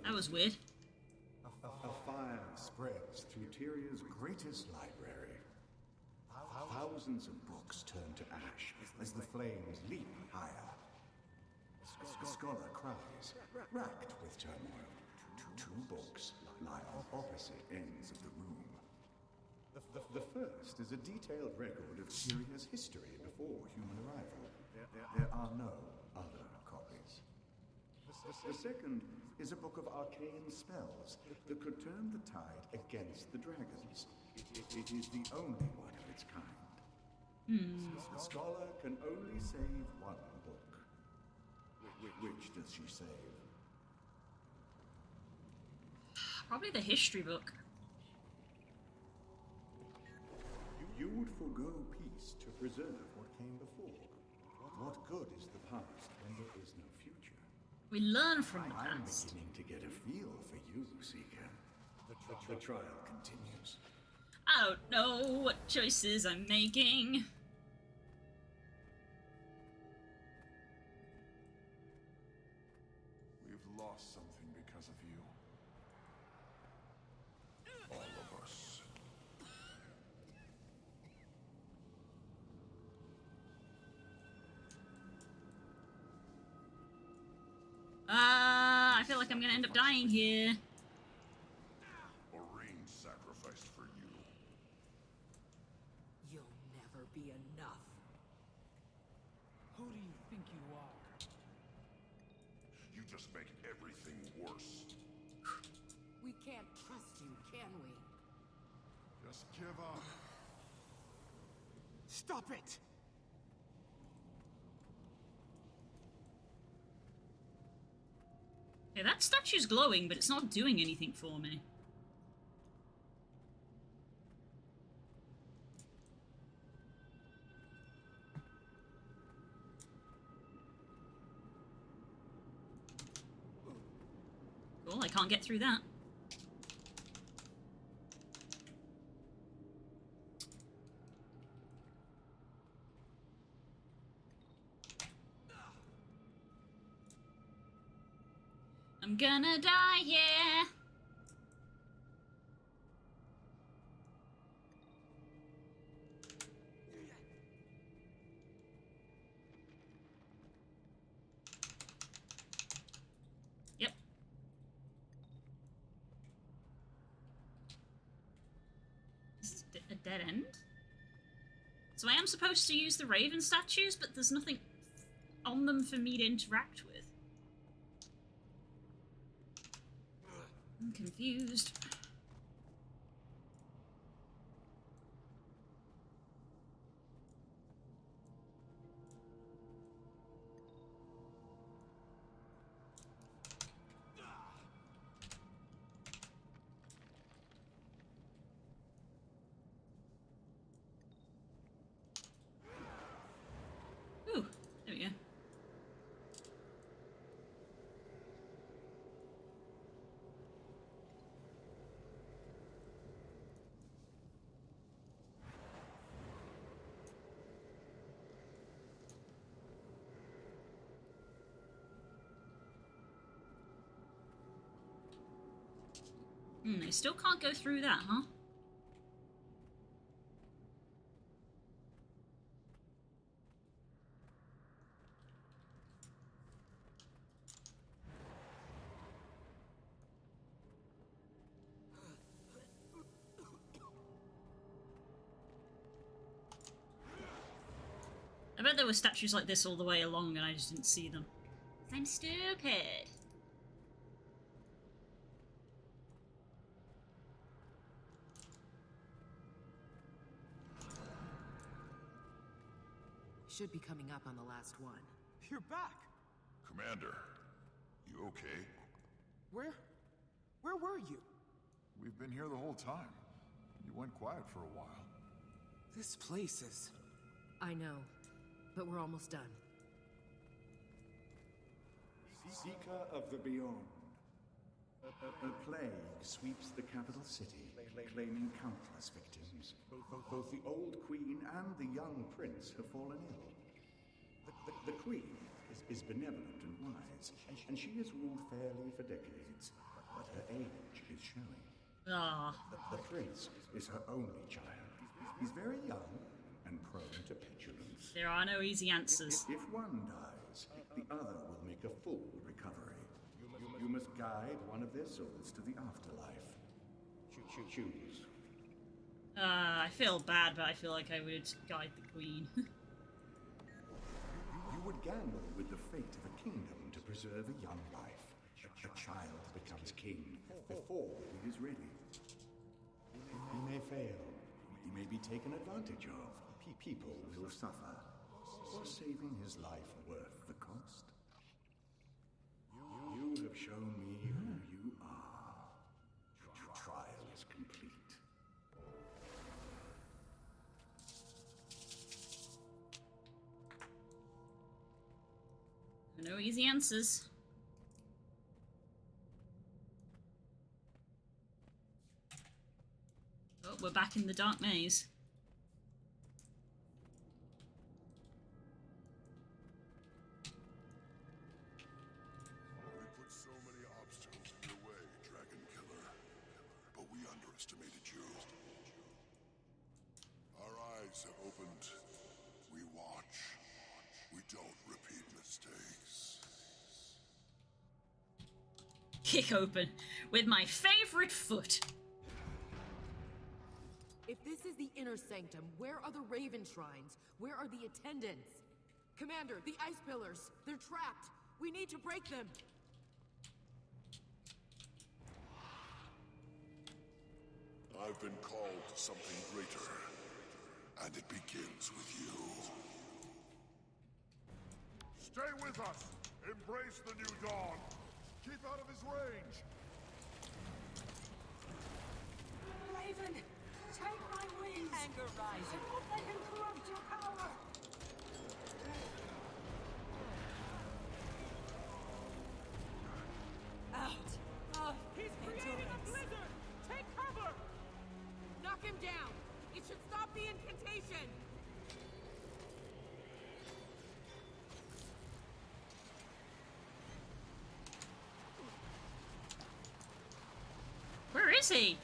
That was weird. A fire spreads through Tyria's greatest library. Thousands of books turn to ash as the flames leap higher. A scholar cries, racked with turmoil. Two books lie on opposite ends of the room. The first is a detailed record of Tyria's history before human arrival. There are no other copies. The second is a book of arcane spells that could turn the tide against the dragons. It is the only one of its kind. The scholar can only save one book. Which does she save? Probably the history book. You would forego peace to preserve what came before. What good is the past when there is no future? We learn from the I'm past. beginning to get a feel for you, Seeker. The trial continues. I don't know what choices I'm making. We've lost something because of you. All of us. I feel like I'm gonna end up dying here. Marine sacrificed for you. You'll never be enough. Who do you think you are? You just make everything worse. We can't trust you, can we? Just give up. Stop it! Yeah, that statue's glowing, but it's not doing anything for me. Cool, I can't get through that. I'm gonna die here. Yep. This is a dead end. So I am supposed to use the raven statues, but there's nothing on them for me to interact with. I'm confused. They still can't go through that, huh? I bet there were statues like this all the way along and I just didn't see them. 'Cause I'm stupid. Should be coming up on the last one. You're back! Commander, you okay? Where were you? We've been here the whole time. You went quiet for a while. This place is... I know, but we're almost done. Seeker of the Beyond. A plague sweeps the capital city, claiming countless victims. Both the old queen and the young prince have fallen ill. The queen is benevolent and wise, and she has ruled fairly for decades, but her age is showing. The prince is her only child. He's very young and prone to petulance. There are no easy answers. If one dies, the other will make a full recovery. You must guide one of their souls to the afterlife. Choose. I feel bad, but I feel like I would guide the queen. You would gamble with the fate of a kingdom to preserve a young life. A child becomes king before he is ready. He may fail. He may be taken advantage of. People will suffer. Was saving his life worth the cost? You have shown me who you are. Trial is complete. No easy answers. Oh, we're back in the dark maze. We put so many obstacles in your way, Dragon Killer. But we underestimated you. Our eyes have opened. We watch. We don't repeat mistakes. Kick open with my favorite foot. If this is the inner sanctum, where are the Raven Shrines? Where are the attendants? Commander, the ice pillars! They're trapped! We need to break them! I've been called to something greater, and it begins with you. Stay with us! Embrace the new dawn! Keep out of his range! Raven! Take my wings! Anger rising. I hope they can corrupt your power! Out! He's creating a blizzard! Take cover! Knock him down! It should stop the incantation! Where is he?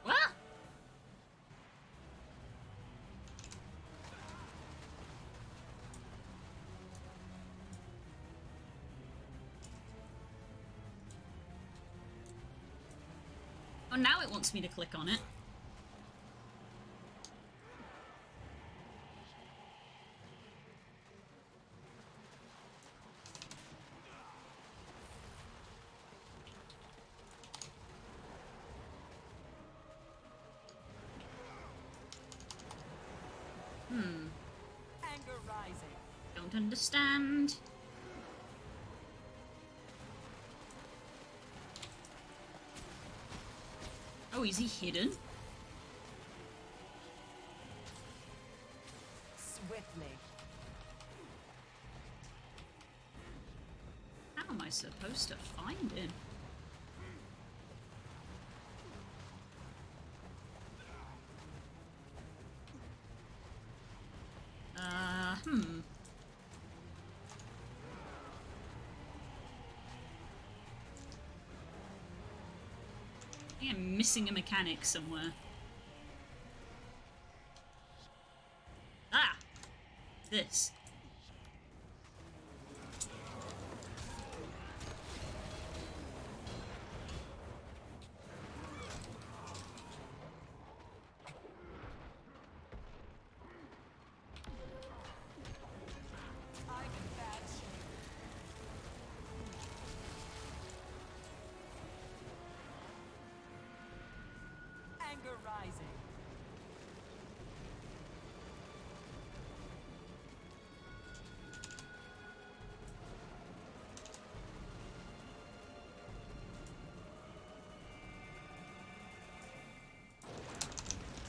What? Oh, now it wants me to click on it. Anger rising. Don't understand. Oh, is he hidden? Swiftly. How am I supposed to find him? think I'm missing a mechanic somewhere. Ah! This. Anger rising.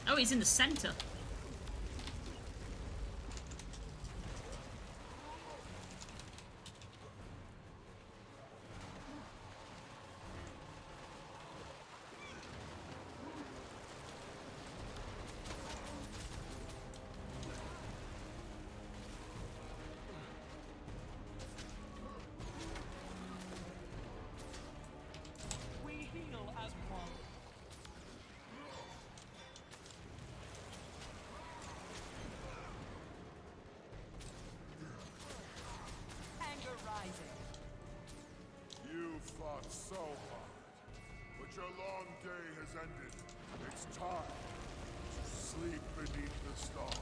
Oh, he's in the center. We heal as one. Anger rising. You fought so hard, but your long day has ended. It's time to sleep beneath the stars.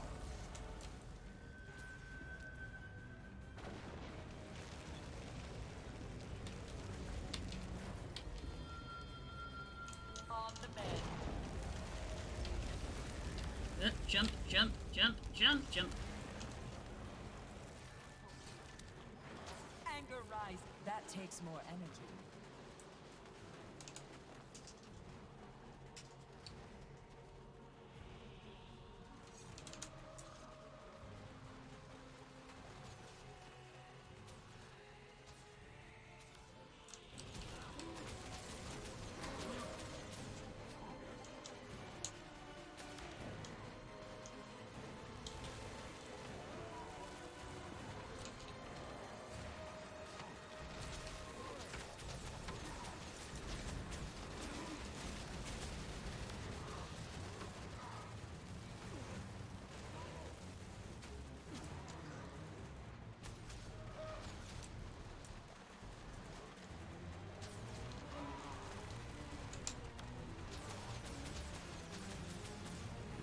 On the bed. Jump, jump, jump, jump, jump. Anger rising. That takes more energy.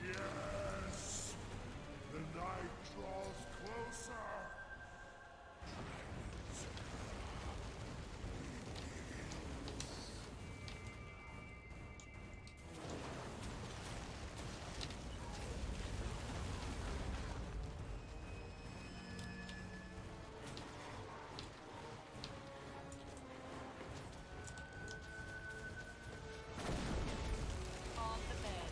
Yes! The night draws closer! On the bed.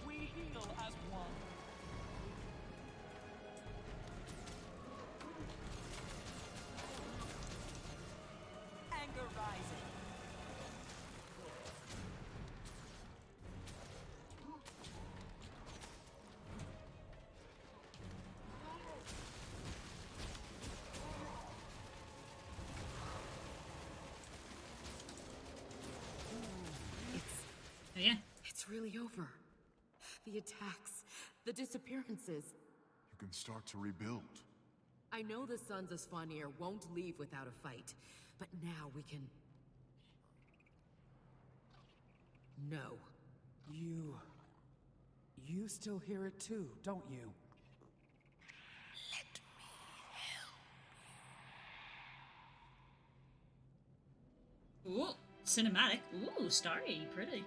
We heal as one. Anger rising. Oh, yeah. It's really over. The attacks, the disappearances. You can start to rebuild. I know the Sons of Svanir won't leave without a fight, but now we can... No. You still hear it too, don't you? Ooh, cinematic. Ooh, starry, pretty.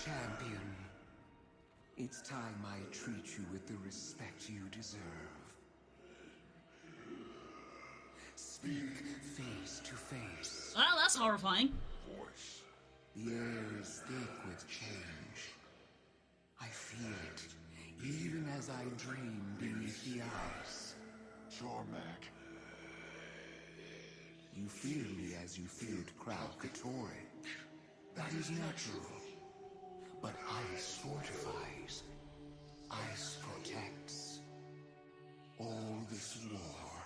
Champion, it's time I treat you with the respect you deserve. Speak face to face. Well, that's horrifying. Voice. The air is thick with change. I feel it, even as I dream beneath the ice. Jormak. You fear me as you feared Krau Katorik. That is natural. But ice fortifies. Ice protects. All this war,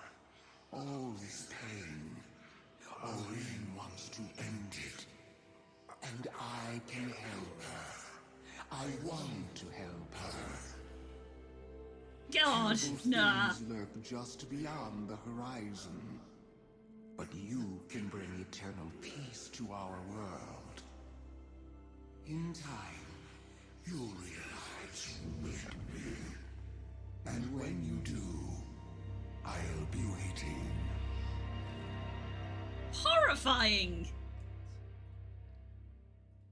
all this pain, Orin wants to end it. And I can help her. I want to help her. God, nah. Things lurk just beyond the horizon. But you can bring eternal peace to our world. In time, you'll realize you made me. And when you do, I'll be waiting. Horrifying!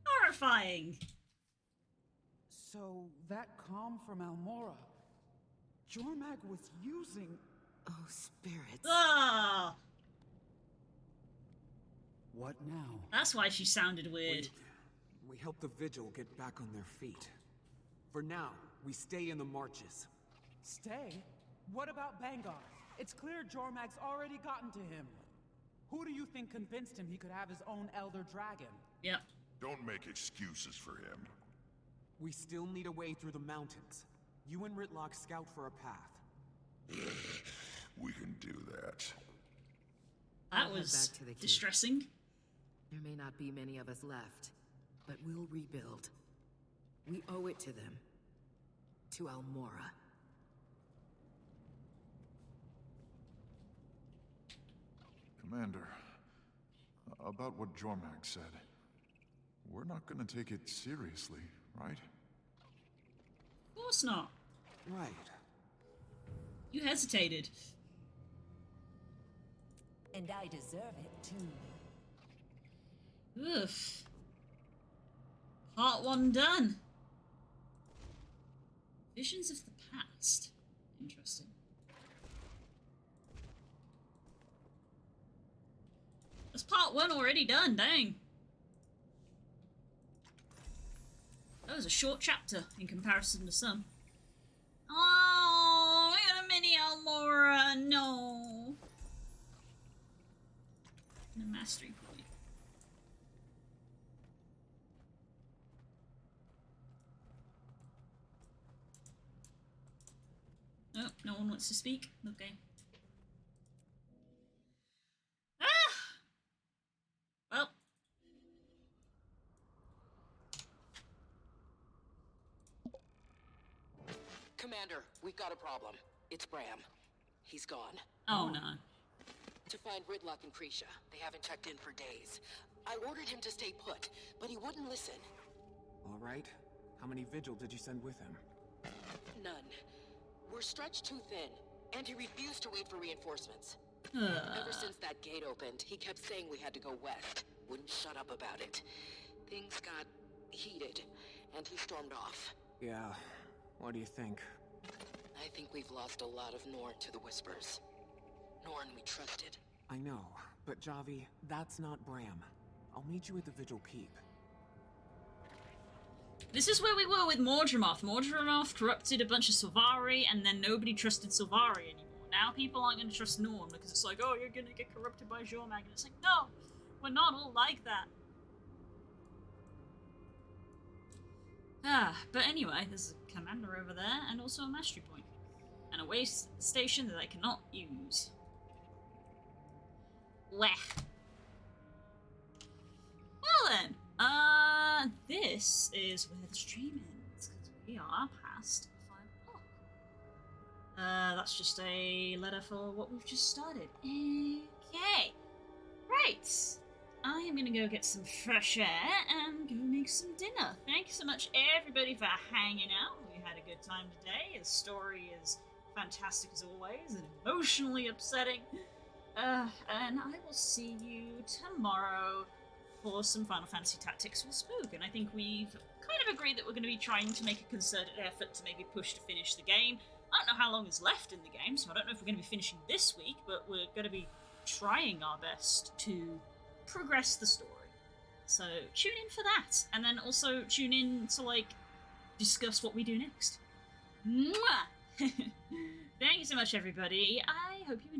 Horrifying! So, that calm from Almora, Jormag was using... Oh, spirits. Ah! What now? That's why she sounded weird. We help the Vigil get back on their feet. For now, we stay in the marches. Stay? What about Bangar? It's clear Jormag's already gotten to him. Who do you think convinced him he could have his own Elder Dragon? Yep. Don't make excuses for him. We still need a way through the mountains. You and Ritlock scout for a path. We can do that. That was distressing. There may not be many of us left, but we'll rebuild. We owe it to them. To Almora. Commander, about what Jormag said. We're not gonna take it seriously, right? Of course not. Right. You hesitated. And I deserve it too. Oof. Part 1 done. Visions of the past. Interesting. That's part 1 already done, dang. That was a short chapter in comparison to some. Oh, I got a mini Almora, no. And a mastery point. Oh, no one wants to speak? Okay. Ah! Well. Commander, we've got a problem. It's Bram. He's gone. Oh, no. To find Ridlock and Krisha. They haven't checked in for days. I ordered him to stay put, but he wouldn't listen. All right. How many Vigil did you send with him? None. We're stretched too thin, and he refused to wait for reinforcements. Ever since that gate opened, he kept saying we had to go west. Wouldn't shut up about it. Things got heated, and he stormed off. Yeah. What do you think? I think we've lost a lot of Norn to the Whispers. Norn we trusted. I know, but Javi, that's not Bram. I'll meet you at the Vigil Keep. This is where we were with Mordramoth. Mordramoth corrupted a bunch of Sylvari, and then nobody trusted Sylvari anymore. Now people aren't going to trust Norn because it's like, oh, you're going to get corrupted by Jormag. And it's like, no, we're not all like that. But anyway, there's a commander over there, and also a mastery point. And a way station that I cannot use. Weh. Well then, this is where the stream ends, because we are past 5 o'clock. That's just a letter for what we've just started. Okay. Right. I am gonna go get some fresh air and go make some dinner. Thank you so much, everybody, for hanging out. We had a good time today. The story is fantastic as always and emotionally upsetting. And I will see you tomorrow for some Final Fantasy Tactics with Spook. And I think we've kind of agreed that we're going to be trying to make a concerted effort to maybe push to finish the game. I don't know how long is left in the game, so I don't know if we're going to be finishing this week, but we're going to be trying our best to progress the story. So tune in for that, and then also tune in to, like, discuss what we do next. Mwah! Thank you so much, everybody. I hope you enjoyed.